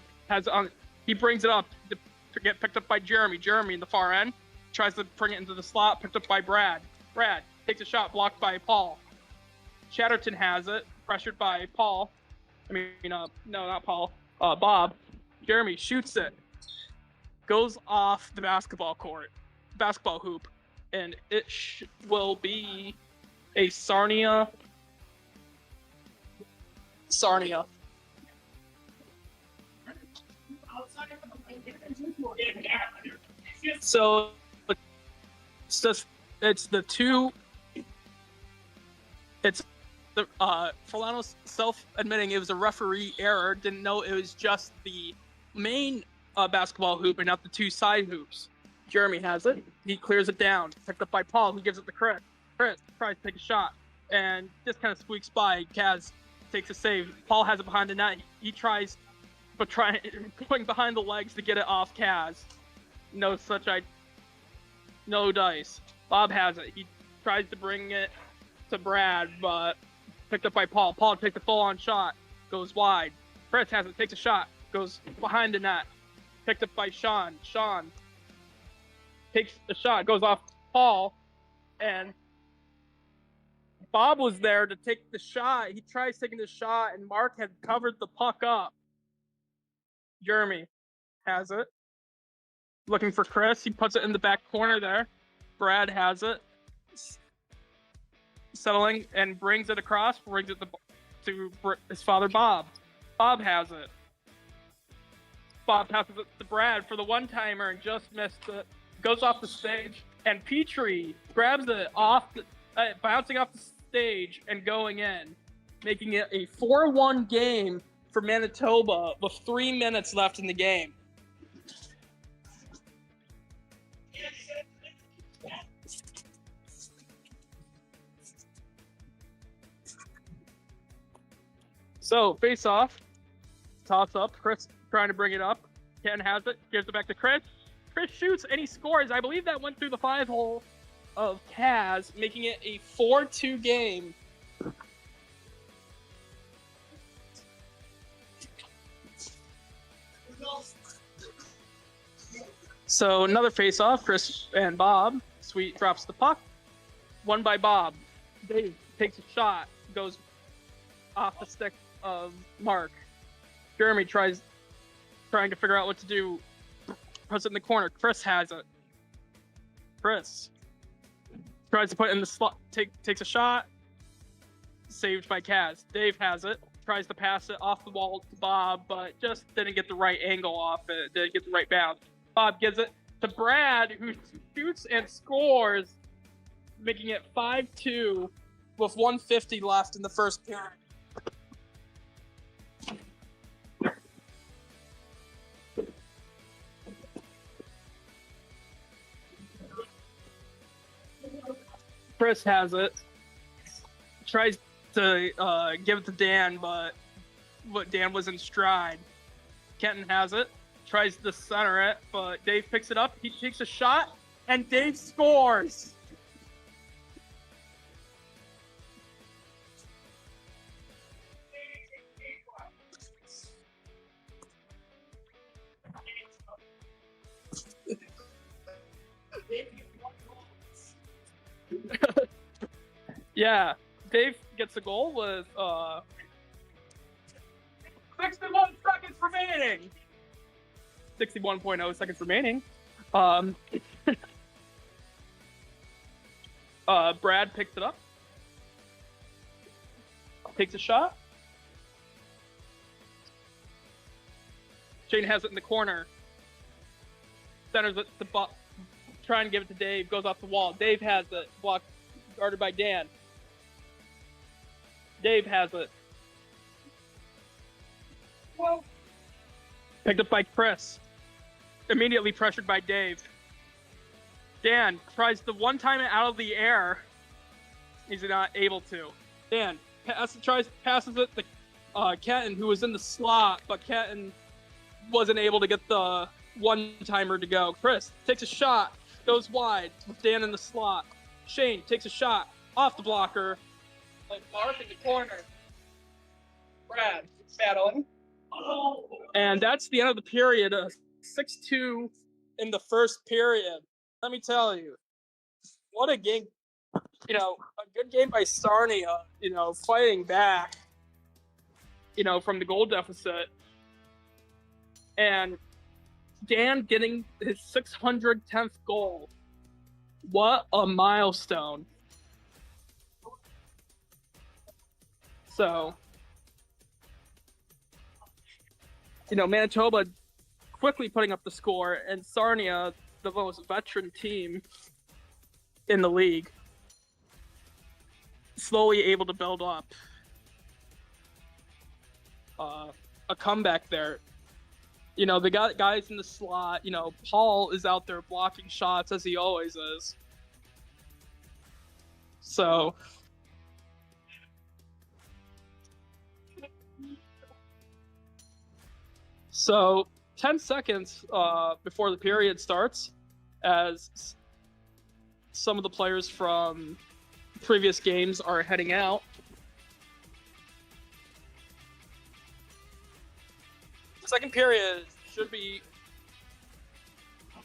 he brings it up to get picked up by Jeremy. Jeremy in the far end tries to bring it into the slot, picked up by Brad. Brad takes a shot, blocked by Paul. Chatterton has it, pressured by Paul. No, not Paul. Bob. Jeremy shoots it. Goes off the basketball hoop, and it will be a Sarnia. So it's the Fulano's self-admitting it was a referee error. Didn't know it was just the main basketball hoop and not the two side hoops. Jeremy has it. He clears it down. Picked up by Paul, who gives it to Chris. Chris tries to take a shot and just kind of squeaks by. Kaz takes a save. Paul has it behind the net. He tries, but going behind the legs to get it off Kaz. No dice. Bob has it. He tries to bring it to Brad, but picked up by Paul. Paul takes a full-on shot, goes wide. Chris has it, takes a shot, goes behind the net. Picked up by Sean. Sean takes a shot, goes off Paul, and Bob was there to take the shot. He tries taking the shot, and Mark had covered the puck up. Jeremy has it. Looking for Chris. He puts it in the back corner there. Brad has it. Settling and brings it across, brings it to his father, Bob. Bob has it. Bob passes it to Brad for the one-timer and just missed it. Goes off the stage, and Petrie grabs it bouncing off the stage and going in, making it a 4-1 game for Manitoba with 3 minutes left in the game. So, face off, toss up, Chris trying to bring it up. Ken has it, gives it back to Chris. Chris shoots and he scores. I believe that went through the 5-hole of Kaz, making it a 4-2 game. So another face-off, Chris and Bob. Sweet drops the puck. Won by Bob. Dave takes a shot, goes off the stick of Mark. Jeremy trying to figure out what to do. Puts it in the corner. Chris has it. Chris tries to put it in the slot. Takes a shot. Saved by Kaz. Dave has it. Tries to pass it off the wall to Bob, but just didn't get the right angle off it. Didn't get the right bounce. Bob gives it to Brad, who shoots and scores, making it 5-2 with 1:50 left in the first period. Chris has it. Tries to give it to Dan, but Dan was in stride. Kenton has it. Tries to center it, but Dave picks it up. He takes a shot, and Dave scores. Yeah, Dave gets a goal with 61 seconds remaining. 61.0 seconds remaining. Brad picks it up. Takes a shot. Shane has it in the corner. Centers it to trying to give it to Dave. Goes off the wall. Dave has it. Blocked, guarded by Dan. Dave has it. Picked up by Chris. Immediately pressured by Dave. Dan tries to one-time it out of the air. He's not able to. Dan passes it to Kenton, who was in the slot, but Kenton wasn't able to get the one-timer to go. Chris takes a shot, goes wide with Dan in the slot. Shane takes a shot off the blocker. Mark in the corner. Brad battling. And that's the end of the period. 6-2 in the first period. Let me tell you, what a game. You know, a good game by Sarnia, you know, fighting back, you know, from the goal deficit. And Dan getting his 610th goal. What a milestone. So, you know, Manitoba quickly putting up the score, and Sarnia, the most veteran team in the league, slowly able to build up a comeback there. You know, they got guys in the slot. You know, Paul is out there blocking shots as he always is. So, So 10 seconds before the period starts, as some of the players from previous games are heading out. The second period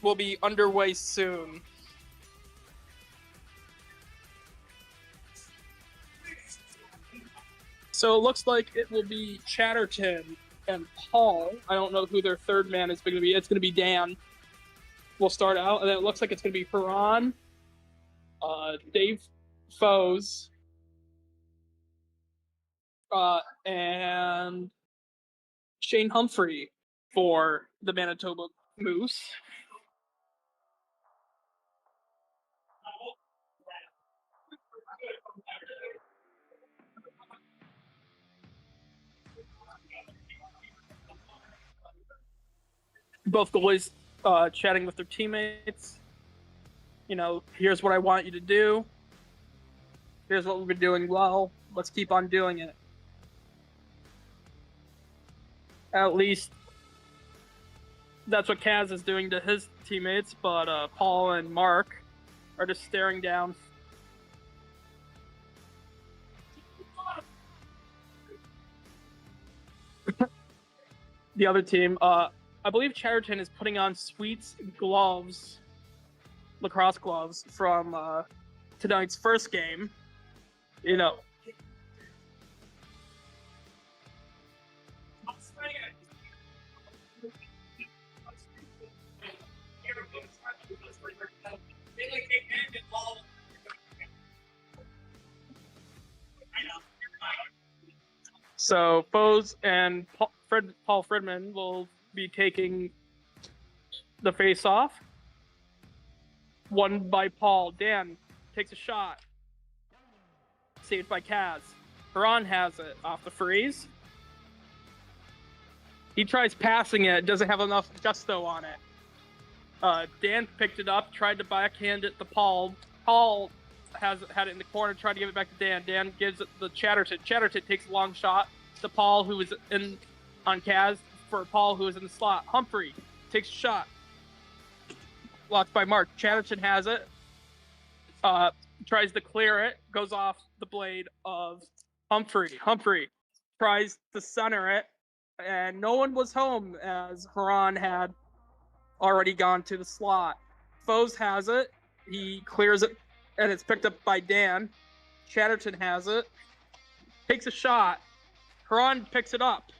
will be underway soon. So it looks like it will be Chatterton and Paul. I don't know who their third man is going to be. It's going to be Dan. We'll start out, and then it looks like it's going to be Huron, Dave Foes, and Shane Humphrey for the Manitoba Moose. Both goalies chatting with their teammates. You know, here's what I want you to do. Here's what we've been doing well. Let's keep on doing it. At least that's what Kaz is doing to his teammates, but Paul and Mark are just staring down. The other team, I believe Chatterton is putting on Sweet's gloves, lacrosse gloves, from tonight's first game. You know. So Foes and Paul Fredman will be taking the face-off. Won by Paul. Dan takes a shot. Saved by Kaz. Huron has it off the freeze. He tries passing it, doesn't have enough gusto on it. Dan picked it up, tried to backhand it to Paul. Paul had it in the corner, tried to give it back to Dan. Dan gives it to Chatterton. Chatterton takes a long shot to Paul, who was on Kaz, for Paul, who was in the slot. Humphrey takes a shot. Blocked by Mark. Chatterton has it. Tries to clear it. Goes off the blade of Humphrey. Humphrey tries to center it. And no one was home, as Huron had already gone to the slot. Foes has it. He clears it, and it's picked up by Dan. Chatterton has it. Takes a shot. Huron picks it up.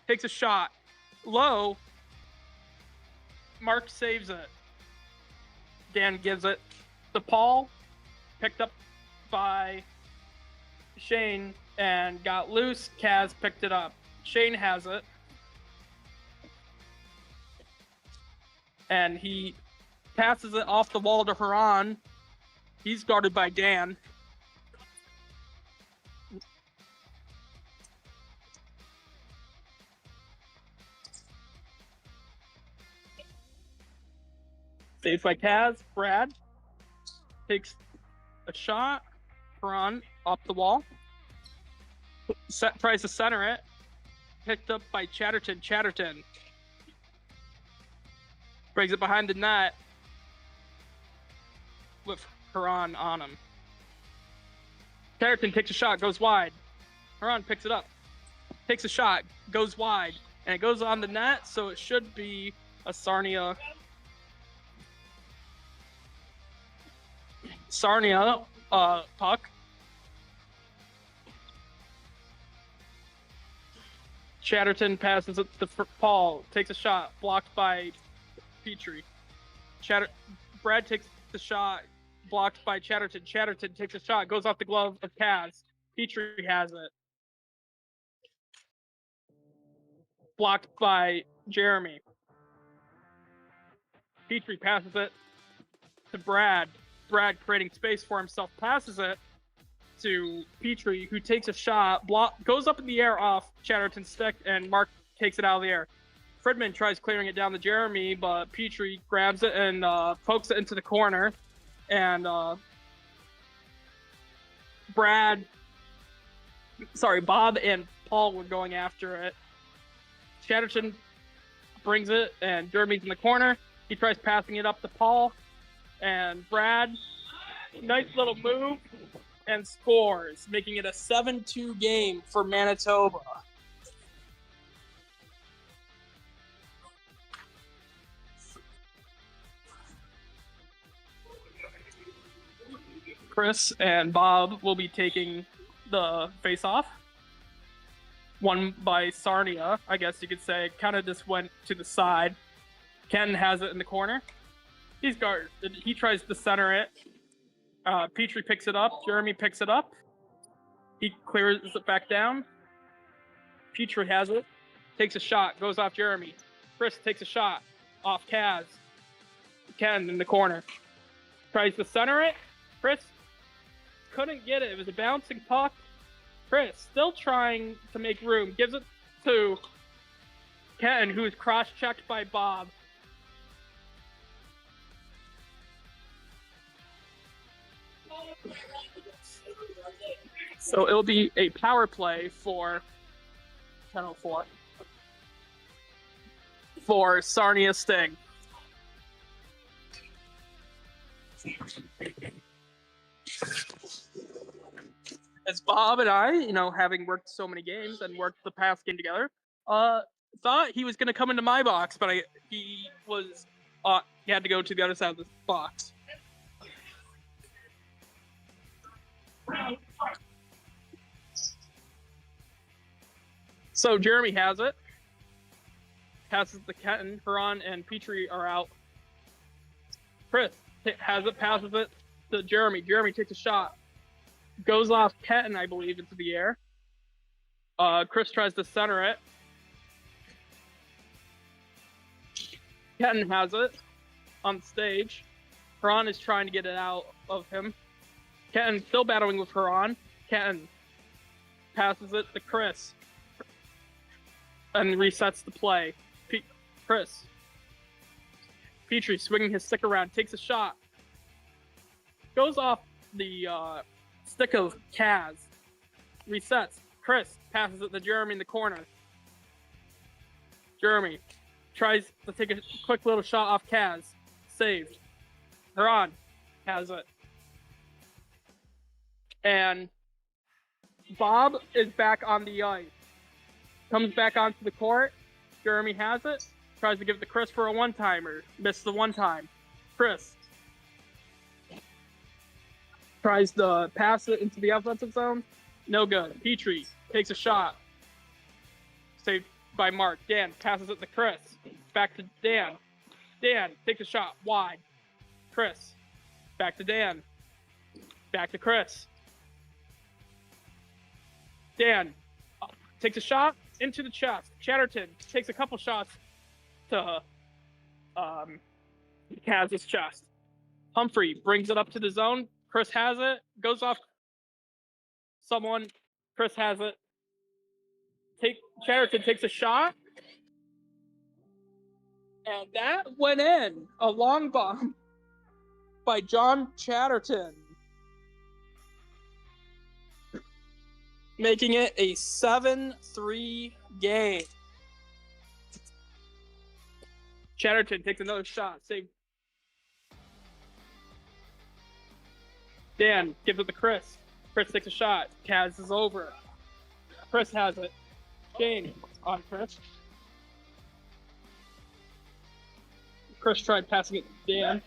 Takes a shot. Low. Mark saves it. Dan gives it to Paul. Picked up by Shane and got loose. Kaz picked it up. Shane has it. And he passes it off the wall to Huron. He's guarded by Dan. Saved by Kaz. Brad takes a shot. Huron off the wall. Tries to center it. Picked up by Chatterton. Chatterton brings it behind the net with Huron on him. Chatterton takes a shot, goes wide. Huron picks it up. Takes a shot, goes wide. And it goes on the net, so it should be a Sarnia puck. Chatterton passes it to Paul, takes a shot, blocked by Petrie. Brad takes the shot, blocked by Chatterton. Chatterton takes a shot, goes off the glove of Kaz. Petrie has it. Blocked by Jeremy. Petrie passes it to Brad. Brad, creating space for himself, passes it to Petrie, who takes a shot, goes up in the air off Chatterton's stick, and Mark takes it out of the air. Fridman tries clearing it down to Jeremy, but Petrie grabs it and pokes it into the corner. And Bob and Paul were going after it. Chatterton brings it, and Jeremy's in the corner. He tries passing it up to Paul. And Brad, nice little move, and scores, making it a 7-2 game for Manitoba. Chris and Bob will be taking the face-off. Won by Sarnia, I guess you could say. Kind of just went to the side. Ken has it in the corner. He's guarded. He tries to center it. Petrie picks it up. Jeremy picks it up. He clears it back down. Petrie has it. Takes a shot. Goes off Jeremy. Chris takes a shot. Off Kaz. Ken in the corner. Tries to center it. Chris couldn't get it. It was a bouncing puck. Chris still trying to make room. Gives it to Ken, who is cross-checked by Bob. So it'll be a power play for 10:04 for Sarnia Sting. As Bob and I, having worked so many games and worked the past game together, thought he was going to come into my box, but he had to go to the other side of the box. So Jeremy has it. Passes to Kenton. Huron and Petrie are out. Chris has it. Passes it to Jeremy. Jeremy takes a shot. Goes off Kenton, I believe, into the air. Chris tries to center it. Kenton has it on stage. Huron is trying to get it out of him. Kenton still battling with Huron. Kenton passes it to Chris and resets the play. Chris. Petrie swinging his stick around, takes a shot. Goes off the stick of Kaz. Resets. Chris passes it to Jeremy in the corner. Jeremy tries to take a quick little shot off Kaz. Saved. Huron has it. And Bob is back on the ice. Comes back onto the court. Jeremy has it. Tries to give it to Chris for a one-timer. Missed the one-time. Chris tries to pass it into the offensive zone. No good. Petrie takes a shot. Saved by Mark. Dan passes it to Chris. Back to Dan. Dan takes a shot wide. Chris. Back to Dan. Back to Chris. Dan takes a shot into the chest. Chatterton takes a couple shots to Kaz's chest. Humphrey brings it up to the zone. Chris has it. Goes off someone. Chris has it. Chatterton takes a shot. And that went in. A long bomb by John Chatterton. Making it a 7-3 game. Chatterton takes another shot. Save. Dan gives it to Chris. Chris takes a shot. Kaz is over. Chris has it. Shane on Chris. Chris tried passing it to Dan.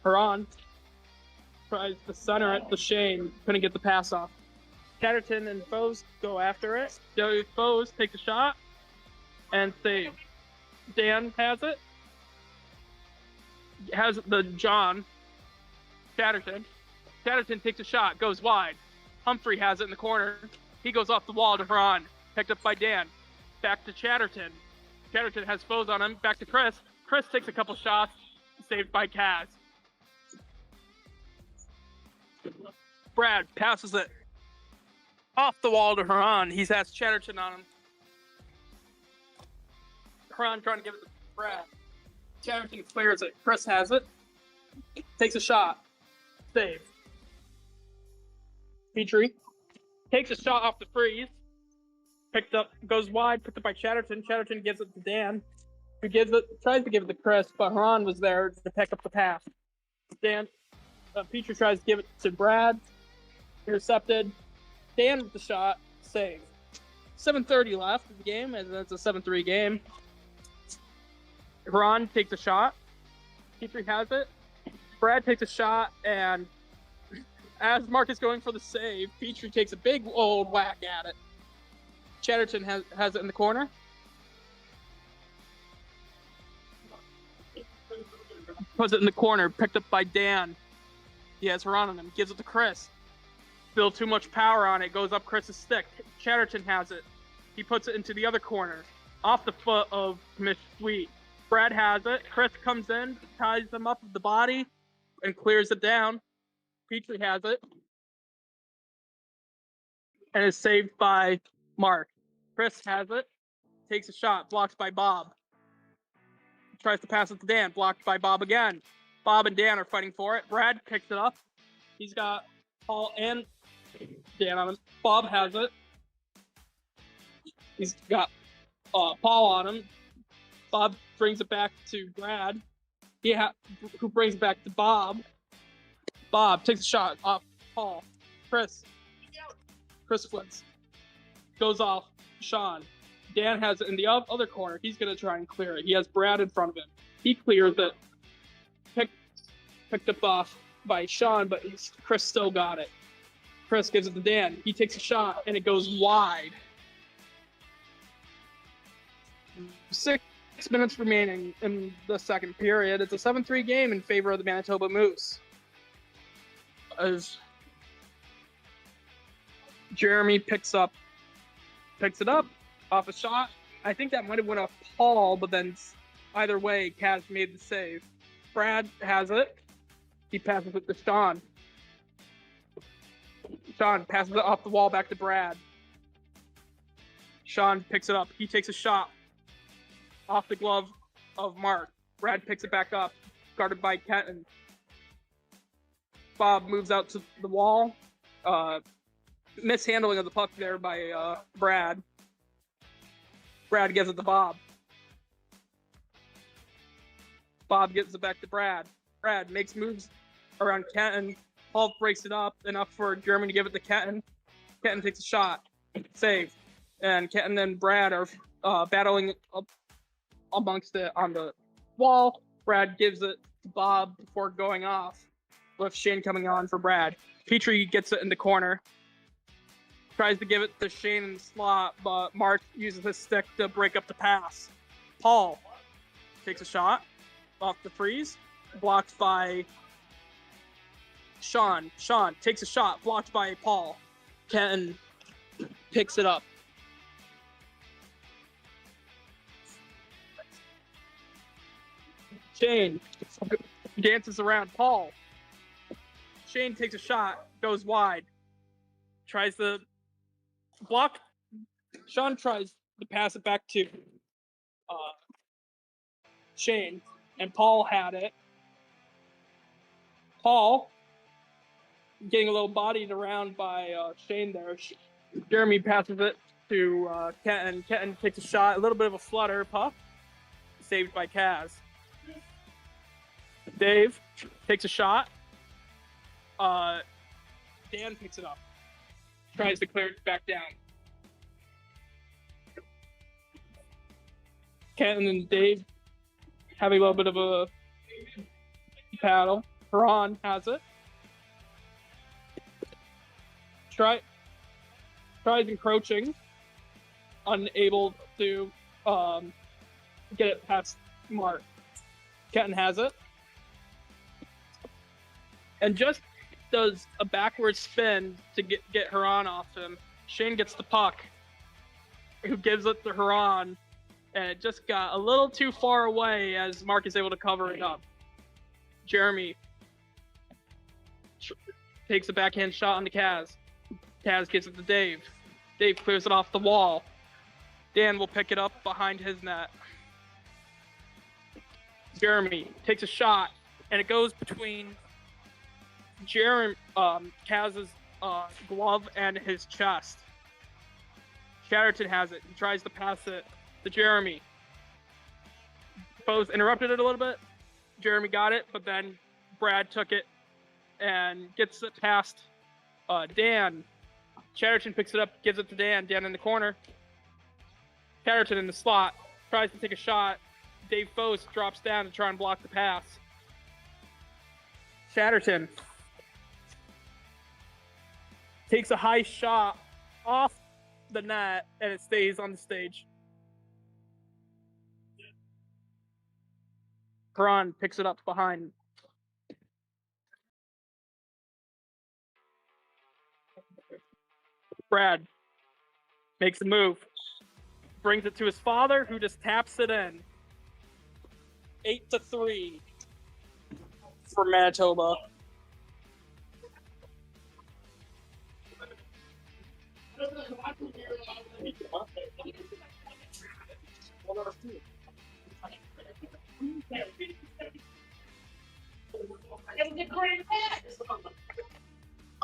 Haran tries to center it to Shane. Couldn't get the pass off. Chatterton and Foes go after it. Joey Foes takes a shot and save. Dan has it. Has the John. Chatterton. Chatterton takes a shot, goes wide. Humphrey has it in the corner. He goes off the wall to Haran. Picked up by Dan. Back to Chatterton. Chatterton has Foes on him. Back to Chris. Chris takes a couple shots. Saved by Kaz. Brad passes it off the wall to Haran. He has Chatterton on him. Haran trying to give it to Brad. Chatterton clears it. Chris has it. Takes a shot. Save. Petrie takes a shot off the freeze. Picked up, goes wide, picked up by Chatterton. Chatterton gives it to Dan, who tries to give it to Chris, but Haran was there to pick up the pass. Dan, Petrie tries to give it to Brad. Intercepted. Dan with the shot. Save. 7:30 left in the game, and it's a 7-3 game. Haran takes a shot. Petrie has it. Brad takes a shot, and as Mark is going for the save, Petrie takes a big old whack at it. Chatterton has it in the corner. Puts it in the corner, picked up by Dan. He has Haran on him, gives it to Chris. Still too much power on it, goes up Chris's stick. Chatterton has it. He puts it into the other corner, off the foot of Miss Sweet. Brad has it. Chris comes in, ties him up with the body, and clears it down. Petrie has it. And is saved by Mark. Chris has it. Takes a shot. Blocked by Bob. Tries to pass it to Dan. Blocked by Bob again. Bob and Dan are fighting for it. Brad picks it up. He's got Paul and Dan on him. Bob has it. He's got Paul on him. Bob brings it back to Brad. Who brings it back to Bob. Bob takes a shot off Paul. Chris flips. Goes off Sean. Dan has it in the other corner. He's going to try and clear it. He has Brad in front of him. He clears it. Picked up off by Sean, but Chris still got it. Chris gives it to Dan. He takes a shot, and it goes wide. 6 minutes remaining in the second period. It's a 7-3 game in favor of the Manitoba Moose. As Jeremy picks it up off a shot. I think that might have went off Paul, but then either way, Kaz made the save. Brad has it. He passes it to Sean. Sean passes it off the wall back to Brad. Sean picks it up. He takes a shot off the glove of Mark. Brad picks it back up, guarded by Kenton. Bob moves out to the wall. Mishandling of the puck there by Brad. Brad gives it to Bob. Bob gives it back to Brad. Brad makes moves around Kenton. Paul breaks it up enough for Jeremy to give it to Kenton. Kenton takes a shot. Save. And Kenton and Brad are battling up amongst it on the wall. Brad gives it to Bob before going off. with Shane coming on for Brad. Petrie gets it in the corner. Tries to give it to Shane in the slot, but Mark uses his stick to break up the pass. Paul takes a shot off the freeze, blocked by Sean. Sean takes a shot, blocked by Paul. Ken picks it up. Shane dances around Paul. Shane takes a shot, goes wide, tries to block. Sean tries to pass it back to Shane, and Paul had it. Paul getting a little bodied around by Shane there. Jeremy passes it to Kenton. Kenton takes a shot, a little bit of a flutter puck, saved by Kaz. Dave takes a shot. Dan picks it up. Tries to clear it back down. Kenton and Dave having a little bit of a paddle. Ron has it. Tries encroaching. Unable to get it past Mark. Kenton has it. And just does a backward spin to get Huron off him. Shane gets the puck, who gives it to Huron, and it just got a little too far away as Mark is able to cover it up. Jeremy takes a backhand shot on the Kaz. Kaz gives it to Dave. Dave clears it off the wall. Dan will pick it up behind his net. Jeremy takes a shot, and it goes between Kaz's glove and his chest. Chatterton has it. He tries to pass it to Jeremy. Both interrupted it a little bit. Jeremy got it, but then Brad took it and gets it past Dan. Chatterton picks it up, gives it to Dan. Dan in the corner. Chatterton in the slot. Tries to take a shot. Dave Foss drops down to try and block the pass. Chatterton takes a high shot off the net, and it stays on the stage. Huron picks it up behind. Brad makes a move. Brings it to his father, who just taps it in. 8-3 for Manitoba.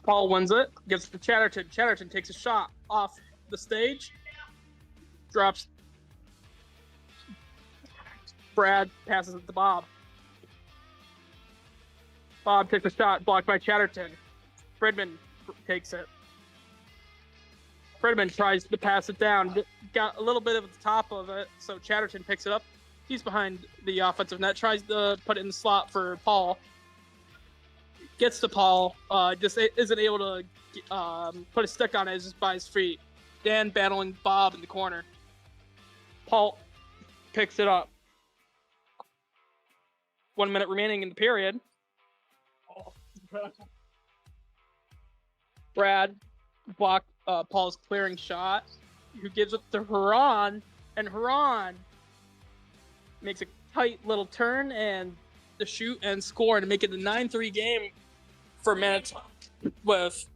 Paul wins it, gives it to Chatterton. Chatterton takes a shot off the stage, drops. Brad passes it to Bob. Bob takes a shot, blocked by Chatterton. Fredman takes it. Fredman tries to pass it down. Got a little bit of the top of it, so Chatterton picks it up. He's behind the offensive net, tries to put it in the slot for Paul. Gets to Paul, just isn't able to put a stick on it, just by his feet. Dan battling Bob in the corner. Paul picks it up. 1 minute remaining in the period. Brad blocked Paul's clearing shot, who gives it to Huron, and Huron makes a tight little turn and the shoot and score to make it a 9-3 game for Manitoba with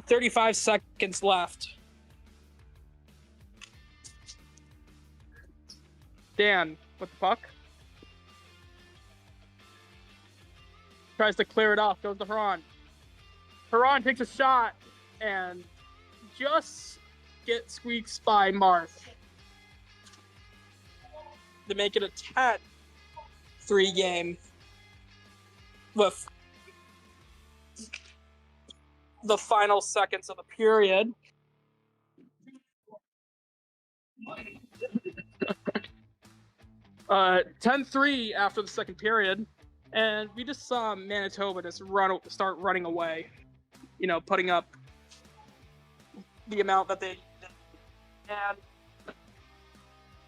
35 seconds left. Dan with the puck. Tries to clear it off, goes to Huron. Huron takes a shot and just gets squeaks by Mark to make it a 10-3 game with the final seconds of the period. Uh, 10-3 after the second period, And we just saw Manitoba just start running away, putting up the amount that they did. And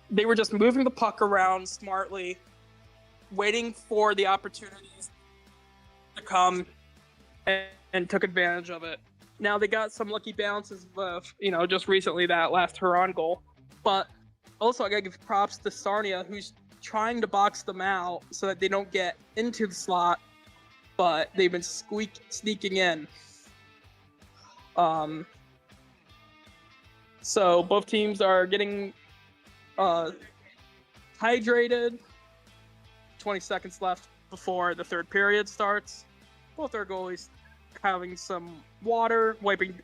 they were just moving the puck around smartly, waiting for the opportunities to come, and took advantage of it. Now they got some lucky bounces of, just recently that last Huron goal. But also I gotta give props to Sarnia, who's trying to box them out so that they don't get into the slot, but they've been sneaking in. So both teams are getting hydrated. 20 seconds left before the third period starts. Both our goalies having some water, wiping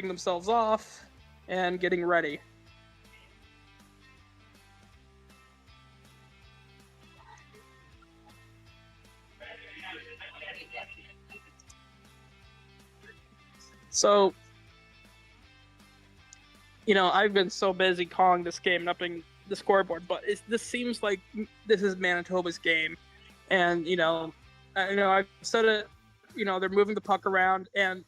themselves off, and getting ready. So, I've been so busy calling this game and upping the scoreboard, but this seems like this is Manitoba's game. And, I know I've said it, they're moving the puck around, and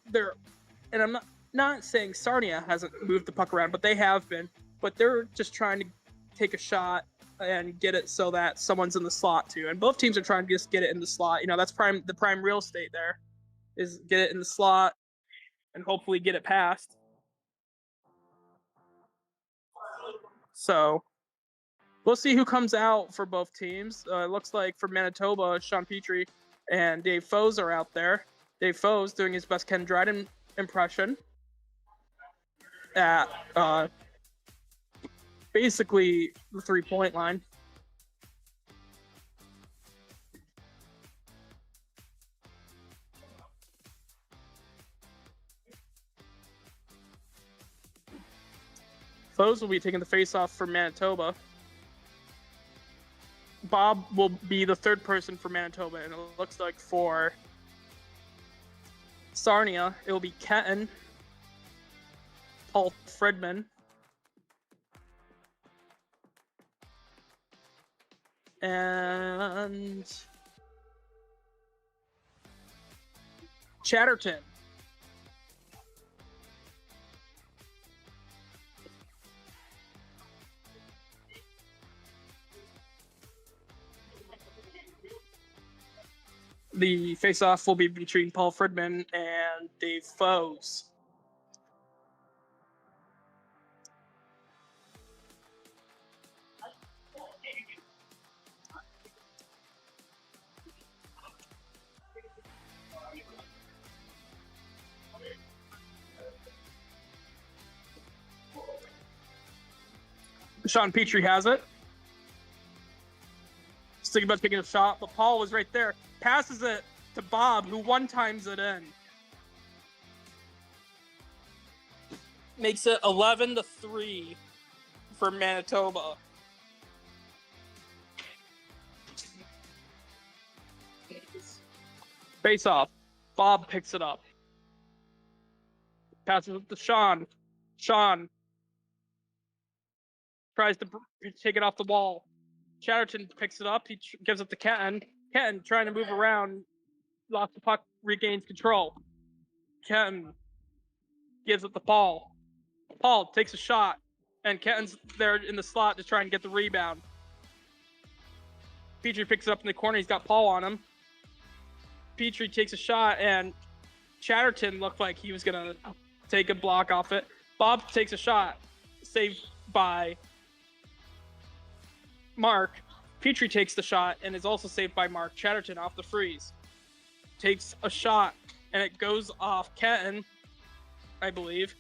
I'm not saying Sarnia hasn't moved the puck around, but they have been. But they're just trying to take a shot and get it so that someone's in the slot too. And both teams are trying to just get it in the slot. That's the prime real estate there, is get it in the slot and hopefully get it past. So we'll see who comes out for both teams. It looks like for Manitoba, Sean Petrie and Dave Foes are out there. Dave Foes doing his best Ken Dryden impression at basically the 3-point line. Foes will be taking the face-off for Manitoba. Bob will be the third person for Manitoba, and it looks like for Sarnia, it will be Kenton, Paul Fredman, and Chatterton. The face-off will be between Paul Fredman and Dave Foes. Sean Petrie has it. Just thinking about taking a shot, but Paul was right there. Passes it to Bob, who one-times it in. Makes it 11-3 for Manitoba. Face off. Bob picks it up. Passes it to Sean. Sean tries to take it off the wall. Chatterton picks it up. He gives it to Kenton. Kenton trying to move around. Lost the puck, regains control. Kenton gives it to Paul. Paul takes a shot, and Kenton's there in the slot to try and get the rebound. Petrie picks it up in the corner. He's got Paul on him. Petrie takes a shot, and Chatterton looked like he was going to take a block off it. Bob takes a shot, saved by Mark. Petrie takes the shot and is also saved by Mark. Chatterton off the freeze. Takes a shot, and it goes off Kenton, I believe.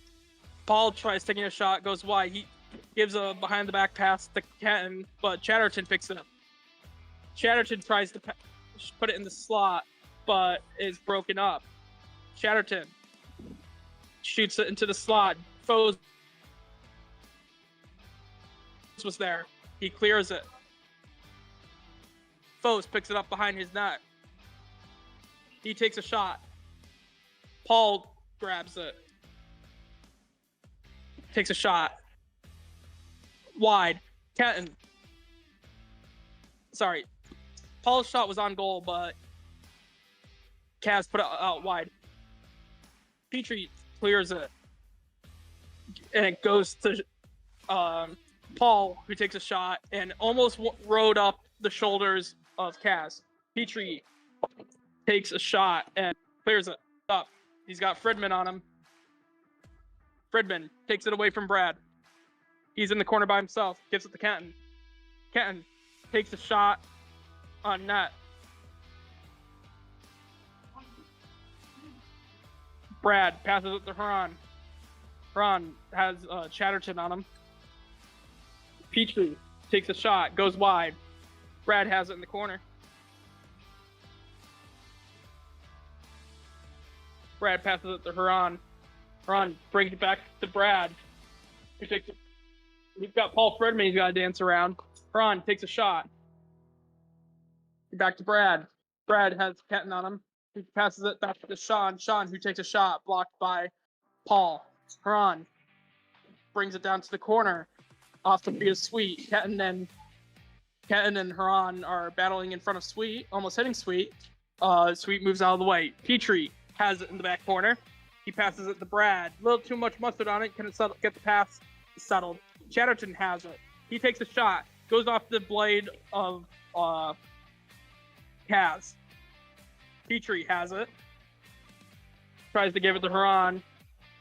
Paul tries taking a shot, goes wide. He gives a behind-the-back pass to Kenton, but Chatterton picks it up. Chatterton tries to put it in the slot, but is broken up. Chatterton shoots it into the slot. Foes was there. He clears it. Foes picks it up behind his net. He takes a shot. Paul grabs it. Takes a shot. Wide. Kenton. Sorry. Paul's shot was on goal, but Kaz put it out wide. Petrie clears it, and it goes to Paul, who takes a shot and almost rode up the shoulders of Kaz. Petrie takes a shot and clears it up. He's got Fridman on him. Fridman takes it away from Brad. He's in the corner by himself. Gives it to Kenton. Kenton takes a shot on net. Brad passes it to Huron. Huron has Chatterton on him. Petrie takes a shot, goes wide. Brad has it in the corner. Brad passes it to Huron. Huron brings it back to Brad. He's got Paul Fredman he's got to dance around. Huron takes a shot. Back to Brad. Brad has Kenton on him. He passes it back to Sean. Sean, who takes a shot, blocked by Paul. Huron brings it down to the corner. Off the feet of Sweet. Kenton and Huron are battling in front of Sweet, almost hitting Sweet. Sweet moves out of the way. Petrie has it in the back corner. He passes it to Brad. A little too much mustard on it. Can it get the pass settled? Chatterton has it. He takes a shot. Goes off the blade of Kaz. Petrie has it. Tries to give it to Huron.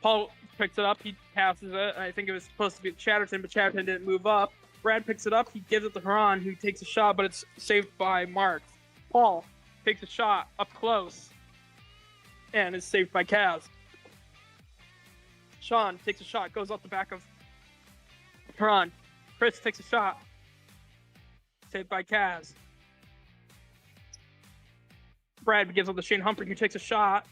Paul picks it up. He passes it. I think it was supposed to be Chatterton, but Chatterton didn't move up. Brad picks it up. He gives it to Huron, who takes a shot, but it's saved by Mark. Paul takes a shot up close and is saved by Kaz. Sean takes a shot, goes off the back of Huron. Chris takes a shot. Saved by Kaz. Brad gives it to Shane Humphrey, who takes a shot.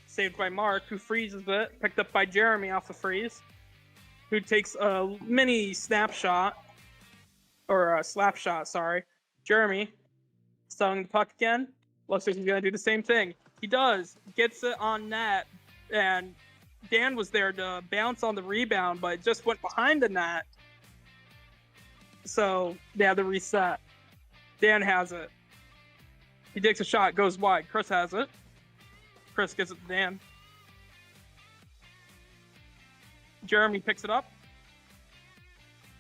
Saved by Mark, who freezes it. Picked up by Jeremy off the freeze, who takes a mini snapshot. Or a slap shot, sorry. Jeremy, selling the puck again. Looks like he's going to do the same thing. He does. Gets it on net. And Dan was there to bounce on the rebound, but it just went behind the net. So they had to reset. Dan has it. He takes a shot, goes wide. Chris has it. Chris gives it to Dan. Jeremy picks it up.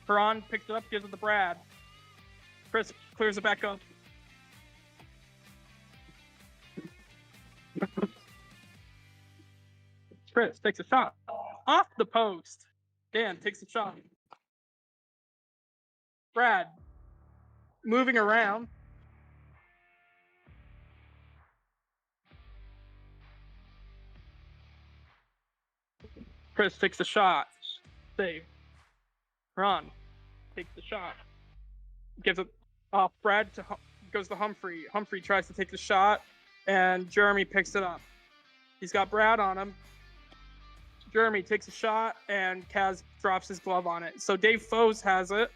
Huron picks it up, gives it to Brad. Chris clears it back up. Chris takes a shot. Off the post. Dan takes a shot. Brad moving around. Chris takes a shot. Save. Ron takes the shot. Gives it off Brad goes to Humphrey. Humphrey tries to take the shot, and Jeremy picks it up. He's got Brad on him. Jeremy takes a shot, and Kaz drops his glove on it. So Dave Foes has it.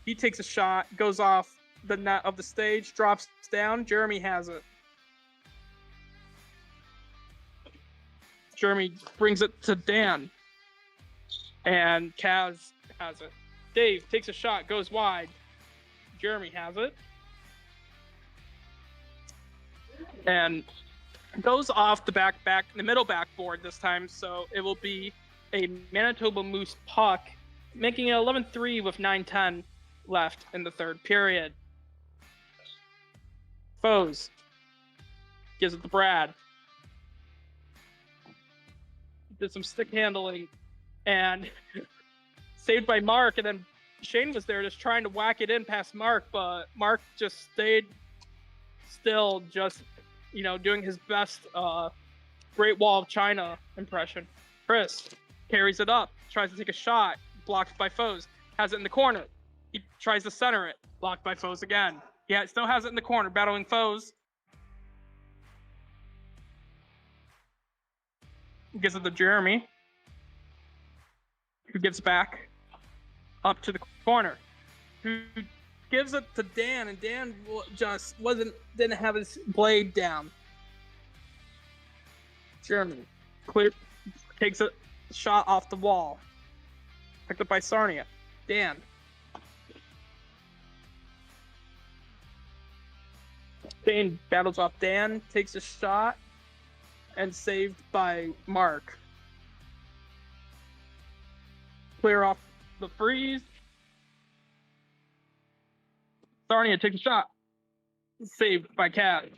He takes a shot, goes off the net of the stage, drops down. Jeremy has it. Jeremy brings it to Dan. And Kaz has it. Dave takes a shot, goes wide. Jeremy has it. And goes off the middle backboard this time, so it will be a Manitoba Moose puck, making it 11-3 with 9:10 left in the third period. Foes gives it to Brad. Did some stick handling and saved by Mark, and then Shane was there just trying to whack it in past Mark, but Mark just stayed still, just doing his best Great Wall of China impression. Chris carries it up, tries to take a shot, blocked by Foes, has it in the corner. He tries to center it, blocked by Foes again. Yeah, still has it in the corner, battling Foes. Gives it to Jeremy, who gives back up to the corner, who gives it to Dan, and Dan just didn't have his blade down. Jeremy takes a shot off the wall, picked up by Sarnia. Dan Shane battles off Dan, takes a shot, and saved by Mark. Clear off the freeze. Sarnia takes a shot. Saved by Cat.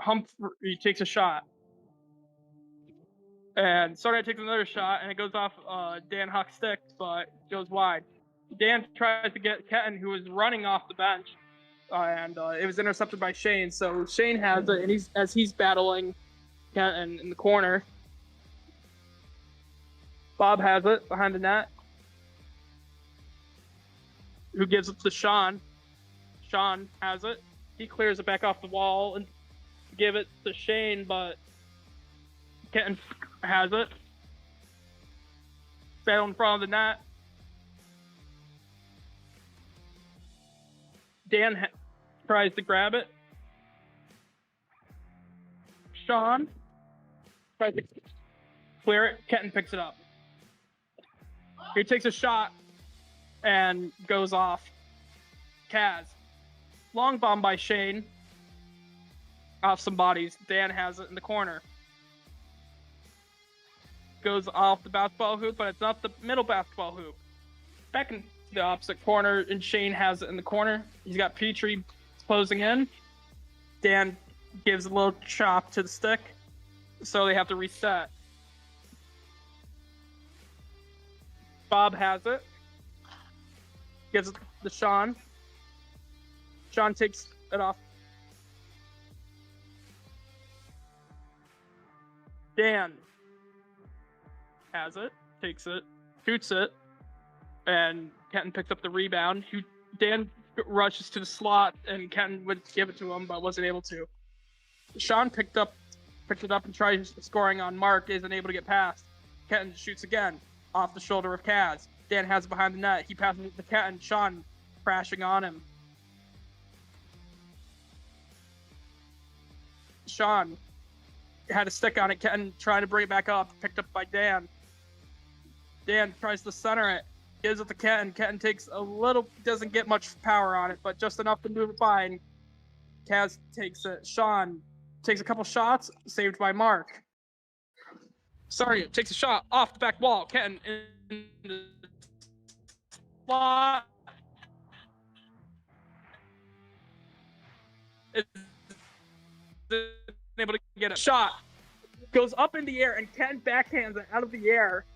Humphrey takes a shot. And Sarnia takes another shot, and it goes off Dan Huck's stick, but goes wide. Dan tries to get Ketten, who is running off the bench, and it was intercepted by Shane. So Shane has it, and he's battling Ketten in the corner. Bob has it behind the net. Who gives it to Sean? Sean has it. He clears it back off the wall and give it to Shane, but Ketten has it. Battle in front of the net. Dan tries to grab it. Sean tries to clear it. Ketten picks it up. He takes a shot and goes off. Kaz. Long bomb by Shane. Off some bodies. Dan has it in the corner. Goes off the basketball hoop, but it's not the middle basketball hoop. Back in the opposite corner, and Shane has it in the corner. He's got Petrie closing in. Dan gives a little chop to the stick, so they have to reset. Bob has it. Gives it to Sean. Sean takes it off. Dan has it, takes it, shoots it, and Ketten picks up the rebound. Dan rushes to the slot, and Ketten would give it to him, but wasn't able to. Sean picked it up and tries scoring on Mark, isn't able to get past. Ketten shoots again, off the shoulder of Kaz. Dan has it behind the net. He passes it to Ketten. Sean crashing on him. Sean had a stick on it. Ketten trying to bring it back up. Picked up by Dan. Dan tries to center it. Gives it to Ketten. Ketten takes a little, doesn't get much power on it, but just enough to move it by. And Kaz takes it. Sean takes a couple shots. Saved by Mark. Sorry, takes a shot off the back wall. Ketten in the slot. Is able to get a shot. Goes up in the air, and Ketten backhands it out of the air.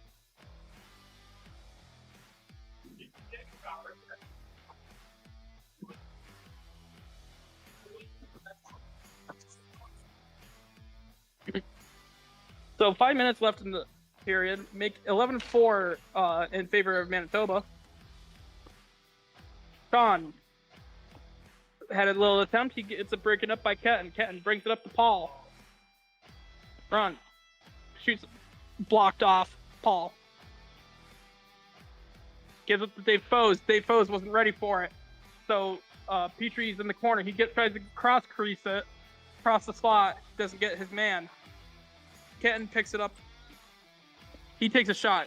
So 5 minutes left in the period. Make 11-4 in favor of Manitoba. Sean had a little attempt. He gets it breaking up by Ketten. Ketten brings it up to Paul. Run. Shoots. Blocked off. Paul. Gives it to Dave Foes. Dave Foes wasn't ready for it. So Petrie's in the corner. He tries to cross crease it. Across the slot. Doesn't get his man. Ketten picks it up. He takes a shot.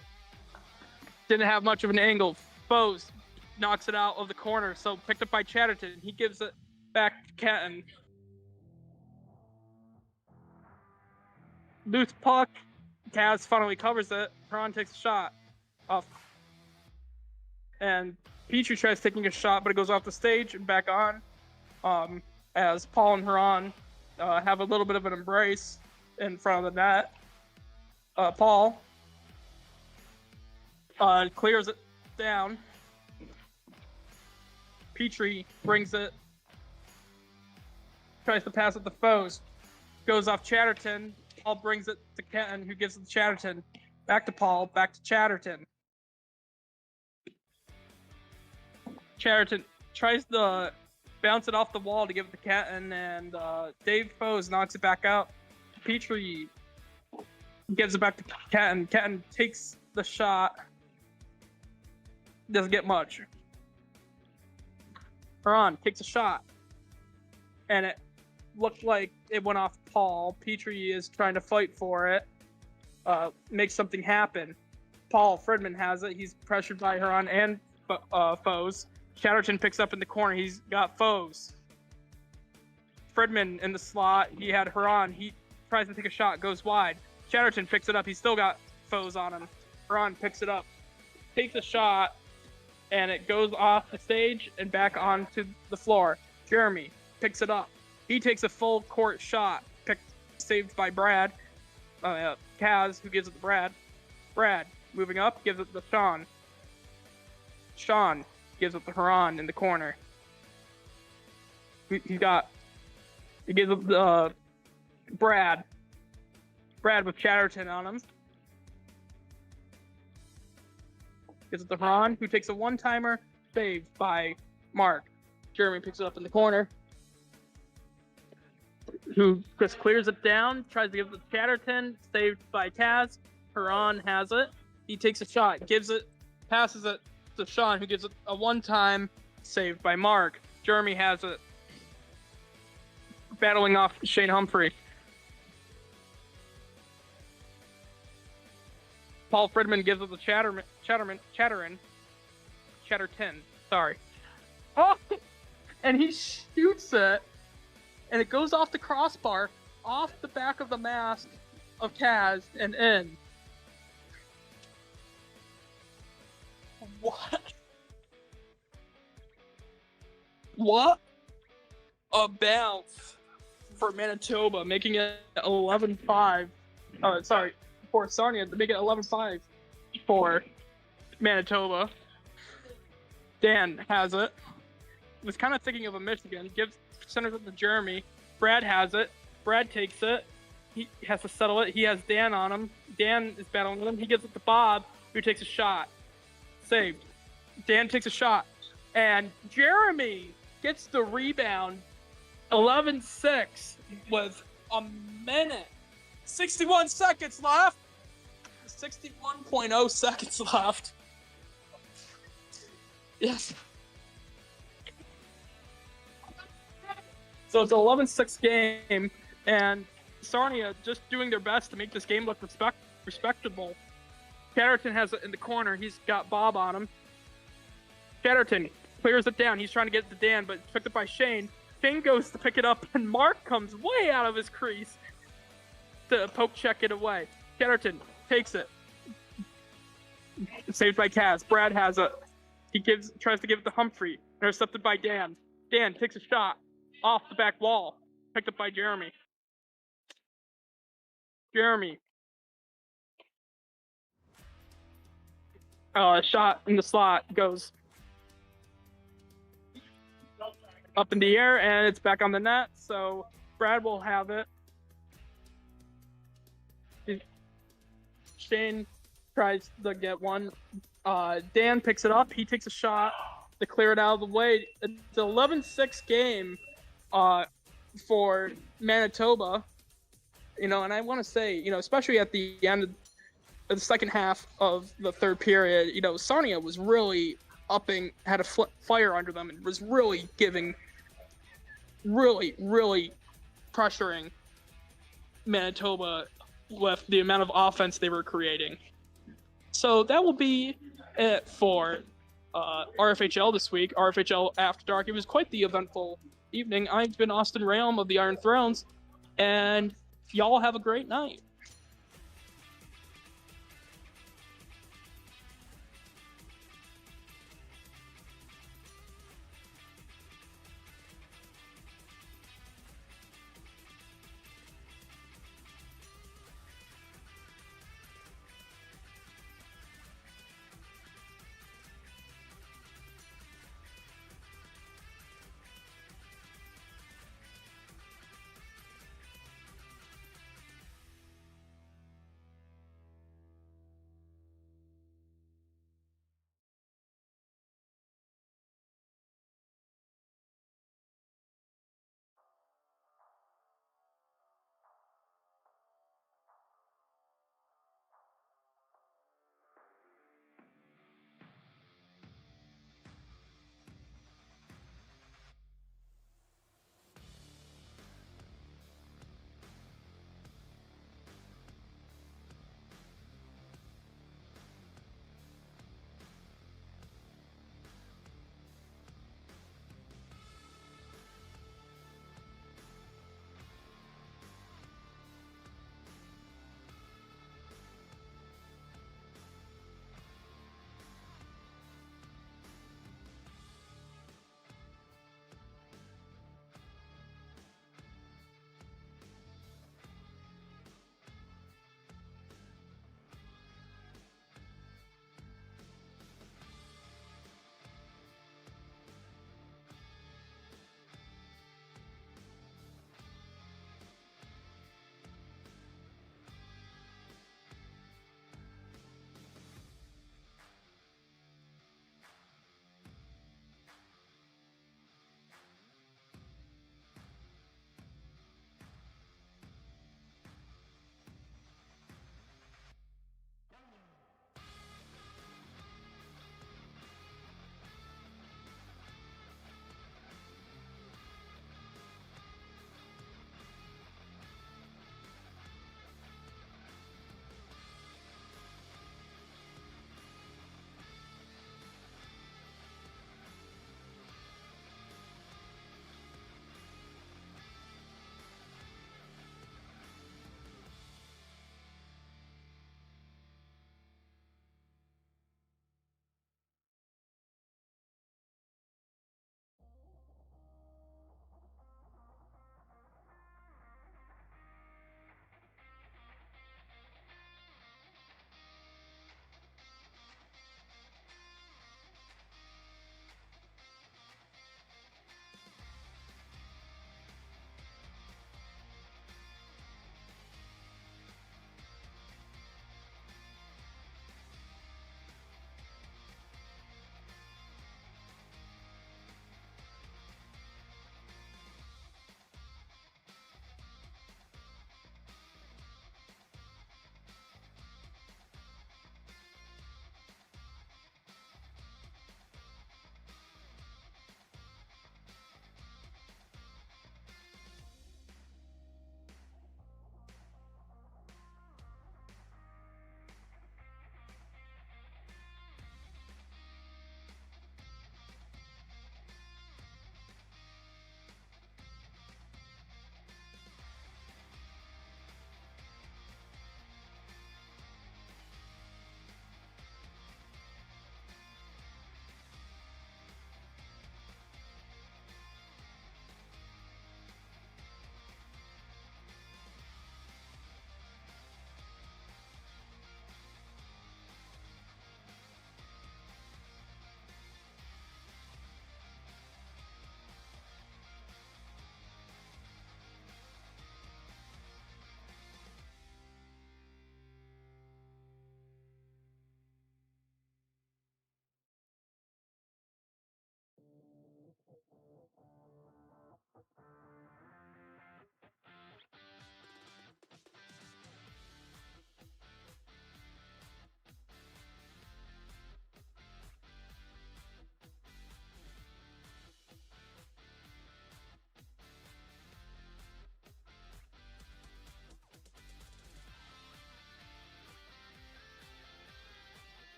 Didn't have much of an angle. Foes knocks it out of the corner. So picked up by Chatterton. He gives it back to Ketten. Loose puck. Kaz finally covers it. Huron takes a shot. Off. And Petrie tries taking a shot, but it goes off the stage and back on. As Paul and Huron have a little bit of an embrace in front of the net. Paul clears it down. Petrie brings it. Tries to pass it to Foes. Goes off Chatterton. Paul brings it to Ketten, who gives it to Chatterton. Back to Paul. Back to Chatterton. Chatterton tries to bounce it off the wall to give it to Ketten, and Dave Foes knocks it back out. Petrie gives it back to Ketten. Ketten takes the shot. Doesn't get much. Huron takes a shot. And it looked like it went off Paul. Petrie is trying to fight for it. Make something happen. Paul Fridman has it. He's pressured by Huron and Foes. Chatterton picks up in the corner. He's got foes. Fridman in the slot. He had Huron. He tries to take a shot, goes wide. Chatterton picks it up. He's still got foes on him. Huron picks it up, takes a shot, and it goes off the stage and back onto the floor. Jeremy picks it up. He takes a full court shot, saved by Brad. Kaz, who gives it to Brad. Brad, moving up, gives it to Sean. Sean gives it to Huron in the corner. He gives it to Brad. Brad with Chatterton on him. Gives it to Huron, who takes a one-timer, saved by Mark. Jeremy picks it up in the corner. Who just clears it down, tries to give it to Chatterton, saved by Kaz. Huron has it. He takes a shot, gives it, passes it to Sean, who gives it a one-time, saved by Mark. Jeremy has it. Battling off Shane Humphrey. Paul Fridman gives it to Chatterton. Sorry. Oh, and he shoots it, and it goes off the crossbar, off the back of the mask of Kaz, and in. What? What a bounce for Manitoba, making it 11-5. For Sarnia to make it 11-5 for Manitoba. Dan has it. Was kind of thinking of a Michigan. Centers it to Jeremy. Brad has it. Brad takes it. He has to settle it. He has Dan on him. Dan is battling with him. He gives it to Bob, who takes a shot. Saved. Dan takes a shot. And Jeremy gets the rebound. 11-6 with a minute. 61 seconds left. 61.0 seconds left. Yes. So it's an 11-6 game, and Sarnia just doing their best to make this game look respectable. Chatterton has it in the corner. He's got Bob on him. Chatterton clears it down. He's trying to get it to Dan, but it's picked up by Shane. Shane goes to pick it up, and Mark comes way out of his crease to poke check it away. Chatterton takes it. Saved by Kaz. Brad has it. He tries to give it to Humphrey. Intercepted by Dan. Dan takes a shot off the back wall. Picked up by Jeremy. Jeremy. Shot in the slot goes up in the air, and it's back on the net, so Brad will have it. Shane tries to get one. Dan picks it up. He takes a shot to clear it out of the way. It's an 11-6 game for Manitoba. And I want to say, especially at the end of the second half of the third period, Sarnia was really had a fire under them, and was really really pressuring Manitoba with the amount of offense they were creating. So that will be it for RFHL this week. RFHL After Dark. It was quite the eventful evening. I've been Austin Realm of the Iron Thrones, and y'all have a great night.